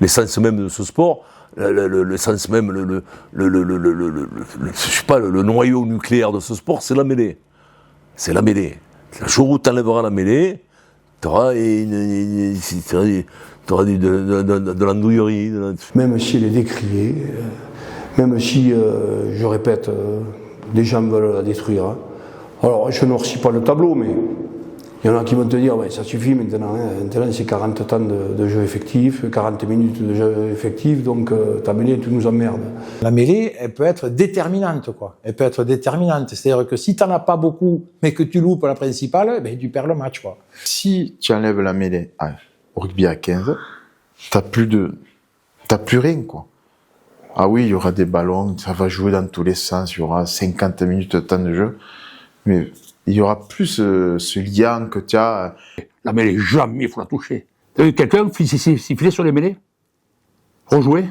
L'essence même de ce sport, l'essence même, je sais pas, le noyau nucléaire de ce sport, c'est la mêlée. C'est la mêlée. Le jour où tu enlèveras la mêlée, tu auras de l'andouillerie. Même si elle est décriée, même si, je répète, des gens veulent la détruire. Hein. Alors, je ne noircis pas le tableau, mais il y en a qui vont te dire, ouais, ça suffit maintenant, hein. Maintenant c'est 40 temps de jeu effectif, 40 minutes de jeu effectif, donc ta mêlée, tu nous emmerdes. La mêlée, elle peut être déterminante, quoi. Elle peut être déterminante. C'est-à-dire que si tu n'en as pas beaucoup, mais que tu loupes la principale, ben, tu perds le match, quoi. Si tu enlèves la mêlée au rugby à 15, t'as plus rien, quoi. Ah oui, il y aura des ballons, ça va jouer dans tous les sens, il y aura 50 minutes de temps de jeu, mais il y aura plus ce lien que tu as. La mêlée, jamais il faut la toucher. Quelqu'un siffler sur les mêlées? Rejouer?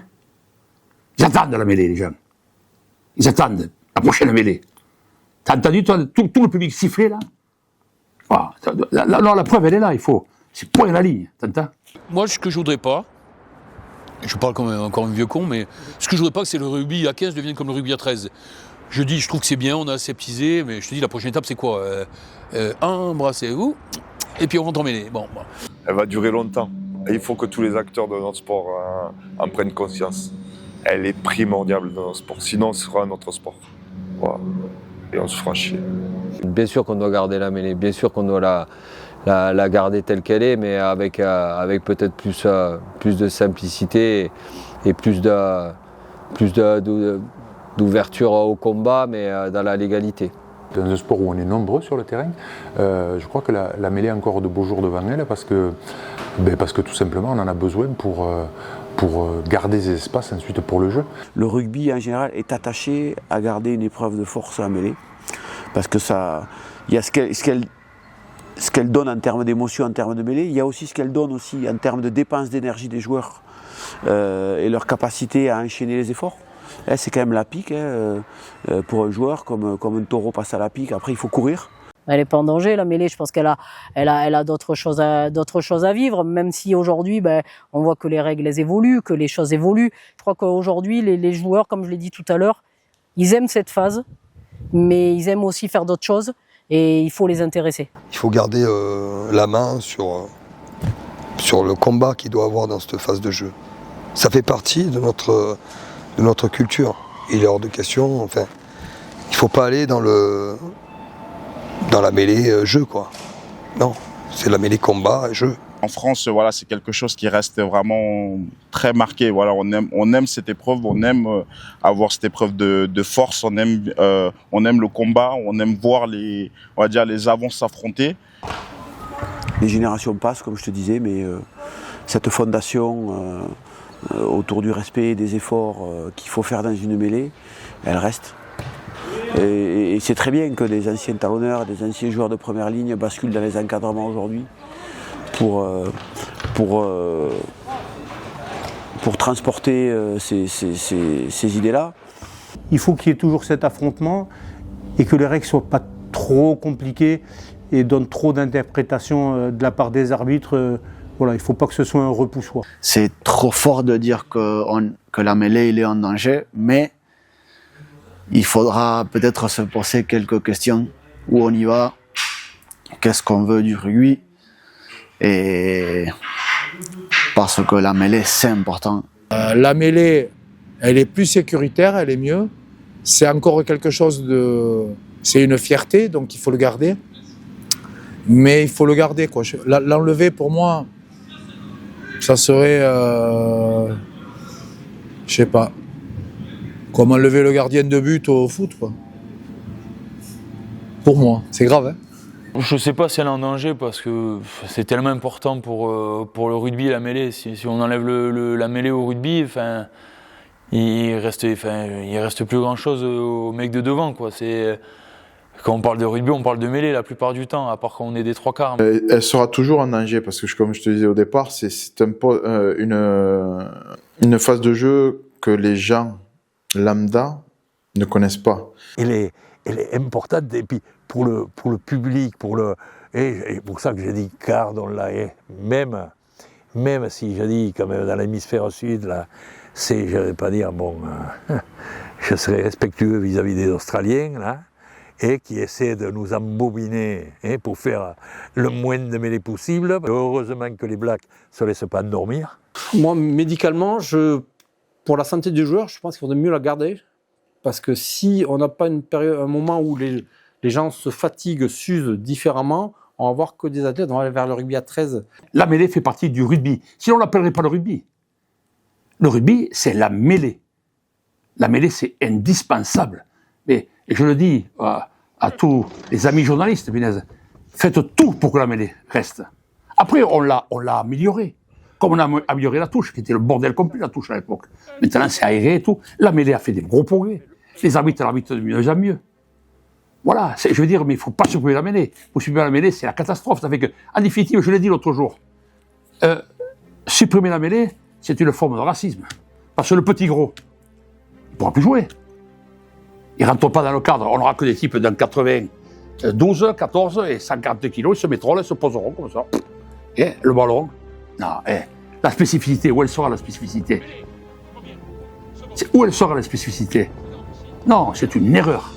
Ils attendent la mêlée, les gens. Ils attendent la prochaine mêlée. T'as entendu, toi, tout le public siffler, là? Ah, la preuve, elle est là, il faut. C'est point la ligne, t'entends? Moi, ce que je voudrais pas, je parle comme encore un vieux con, mais ce que je voudrais pas, c'est que le rugby à 15 devienne comme le rugby à 13. Je trouve que c'est bien, on a aseptisé, mais je te dis, la prochaine étape, c'est quoi? Embrassez-vous, et puis on rentre en mêlée. Bon. Elle va durer longtemps. Et il faut que tous les acteurs de notre sport en prennent conscience. Elle est primordiale dans notre sport, sinon ce sera un autre sport. Voilà. Et on se fera chier. Bien sûr qu'on doit garder la mêlée, bien sûr qu'on doit la garder telle qu'elle est, mais avec peut-être plus de simplicité et plus d'ouverture au combat, mais dans la légalité. Dans un sport où on est nombreux sur le terrain, je crois que la mêlée a encore de beaux jours devant elle, parce que tout simplement on en a besoin pour garder des espaces ensuite pour le jeu. Le rugby en général est attaché à garder une épreuve de force à la mêlée, parce que il y a ce qu'elle donne en termes d'émotion, en termes de mêlée, il y a aussi ce qu'elle donne aussi en termes de dépenses d'énergie des joueurs et leur capacité à enchaîner les efforts. C'est quand même la pique, pour un joueur, comme un taureau passe à la pique, après il faut courir. Elle n'est pas en danger, la mêlée, je pense qu'elle a d'autres choses à vivre, même si aujourd'hui, on voit que les règles elles évoluent, que les choses évoluent. Je crois qu'aujourd'hui, les joueurs, comme je l'ai dit tout à l'heure, ils aiment cette phase, mais ils aiment aussi faire d'autres choses, et il faut les intéresser. Il faut garder la main sur sur le combat qu'il doit avoir dans cette phase de jeu. Ça fait partie de notre culture. Il est hors de question, enfin, il ne faut pas aller dans la mêlée jeu, quoi. Non, c'est la mêlée combat, jeu. En France, voilà, c'est quelque chose qui reste vraiment très marqué. Voilà, on aime cette épreuve, on aime avoir cette épreuve de force, on aime le combat, on aime voir les avants s'affronter. Les générations passent, comme je te disais, mais cette fondation autour du respect et des efforts qu'il faut faire dans une mêlée, elle reste. Et c'est très bien que des anciens talonneurs, des anciens joueurs de première ligne basculent dans les encadrements aujourd'hui pour transporter ces idées-là. Il faut qu'il y ait toujours cet affrontement et que les règles ne soient pas trop compliquées et donnent trop d'interprétations de la part des arbitres. Voilà, il ne faut pas que ce soit un repoussoir. C'est trop fort de dire que la mêlée il est en danger, mais il faudra peut-être se poser quelques questions. Où on y va? Qu'est-ce qu'on veut du rugby? Et parce que la mêlée, c'est important. La mêlée, elle est plus sécuritaire, elle est mieux. C'est encore quelque chose de... C'est une fierté, donc il faut le garder. Mais il faut le garder, quoi. L'enlever, pour moi, ça serait... je sais pas. Comme enlever le gardien de but au foot, quoi. Pour moi, c'est grave, hein. Je sais pas si elle est en danger parce que c'est tellement important pour le rugby, la mêlée. Si on enlève la mêlée au rugby, enfin, il reste plus grand chose au mec de devant, quoi. Quand on parle de rugby, on parle de mêlée la plupart du temps, à part quand on est des trois quarts. Elle sera toujours en danger parce que, comme je te disais au départ, c'est une phase de jeu que les gens lambda ne connaissent pas. Elle est importante, et puis pour le public, et pour ça que j'ai dit quart on la est, même si j'ai dit quand même dans l'hémisphère sud, là, je ne vais pas dire, bon, je serais respectueux vis-à-vis des Australiens, là, et qui essaient de nous embobiner pour faire le moins de mêlées possible. Heureusement que les Blacks ne se laissent pas endormir. Moi, médicalement, pour la santé du joueur, je pense qu'il faudrait mieux la garder. Parce que si on n'a pas un moment où les gens se fatiguent, s'usent différemment, on va voir que des athlètes, on va aller vers le rugby à 13. La mêlée fait partie du rugby. Sinon, on ne l'appellerait pas le rugby. Le rugby, c'est la mêlée. La mêlée, c'est indispensable. Et je le dis à tous les amis journalistes, punaise, faites tout pour que la mêlée reste. Après, on l'a améliorée. Comme on a amélioré la touche, qui était le bordel complet, la touche à l'époque. Maintenant, c'est aéré et tout. La mêlée a fait des gros progrès. Les arbitres l'arbitrent de mieux en mieux. Voilà, je veux dire, mais il ne faut pas supprimer la mêlée. Pour supprimer la mêlée, c'est la catastrophe. Ça fait que, en définitive, je l'ai dit l'autre jour, supprimer la mêlée, c'est une forme de racisme. Parce que le petit gros, il ne pourra plus jouer. Il ne rentre pas dans le cadre. On n'aura que des types dans 92, 14 et 140 kilos. Ils se mettront là, ils se poseront comme ça. Et le ballon. Non, la spécificité, où elle sera la spécificité? Où elle sera la spécificité? Non, c'est une erreur.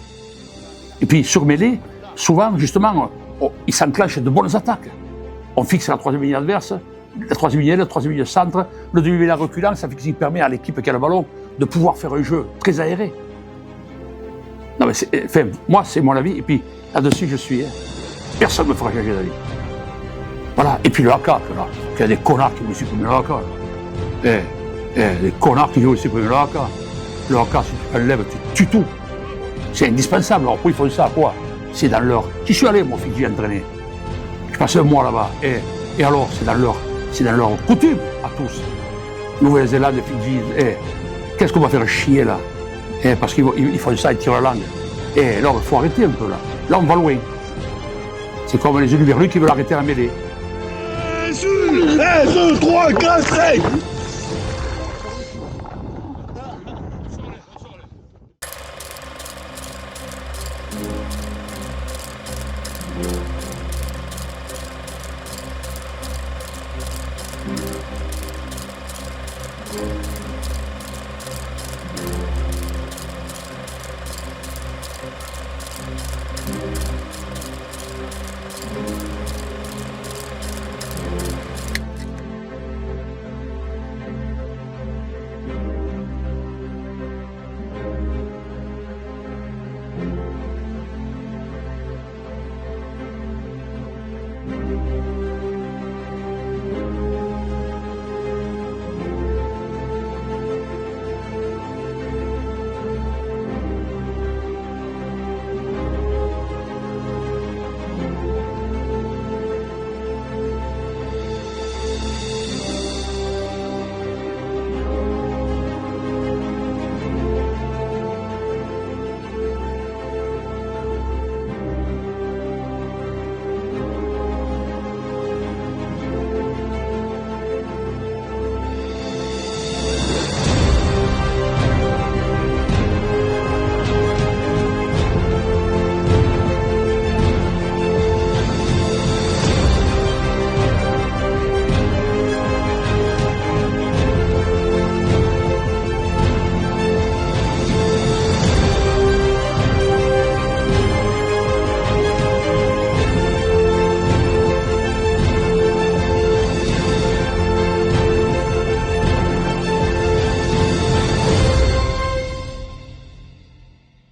Et puis, sur mêlée, souvent, justement, il s'enclenche de bonnes attaques. On fixe la troisième ligne adverse, la troisième ligne, le troisième ligne centre, le demi-mêlée reculant, ça fait que ça permet à l'équipe qui a le ballon de pouvoir faire un jeu très aéré. Non, mais moi, c'est mon avis, et puis là-dessus, je suis. Personne ne me fera changer d'avis. Voilà, et puis le haka, qu'il y a des connards qui veulent supprimer le haka. Des connards qui veulent supprimer le haka. Le haka, si tu enlèves, tu tues tout. C'est indispensable. Alors pourquoi ils font ça à quoi? C'est dans leur... J'y suis allé, moi, Fidji, entraîné. Je passais un mois là-bas. Et alors, c'est dans leur coutume, à tous. Nouvelle-Zélande, Fidji. Qu'est-ce qu'on va faire chier, là? Parce qu'ils font ça, ils tirent la langue. Là, il faut arrêter un peu, là. Là, on va loin. C'est comme les Huluberlus qui veulent arrêter la mêlée. 1, 2, 3, 4, 5.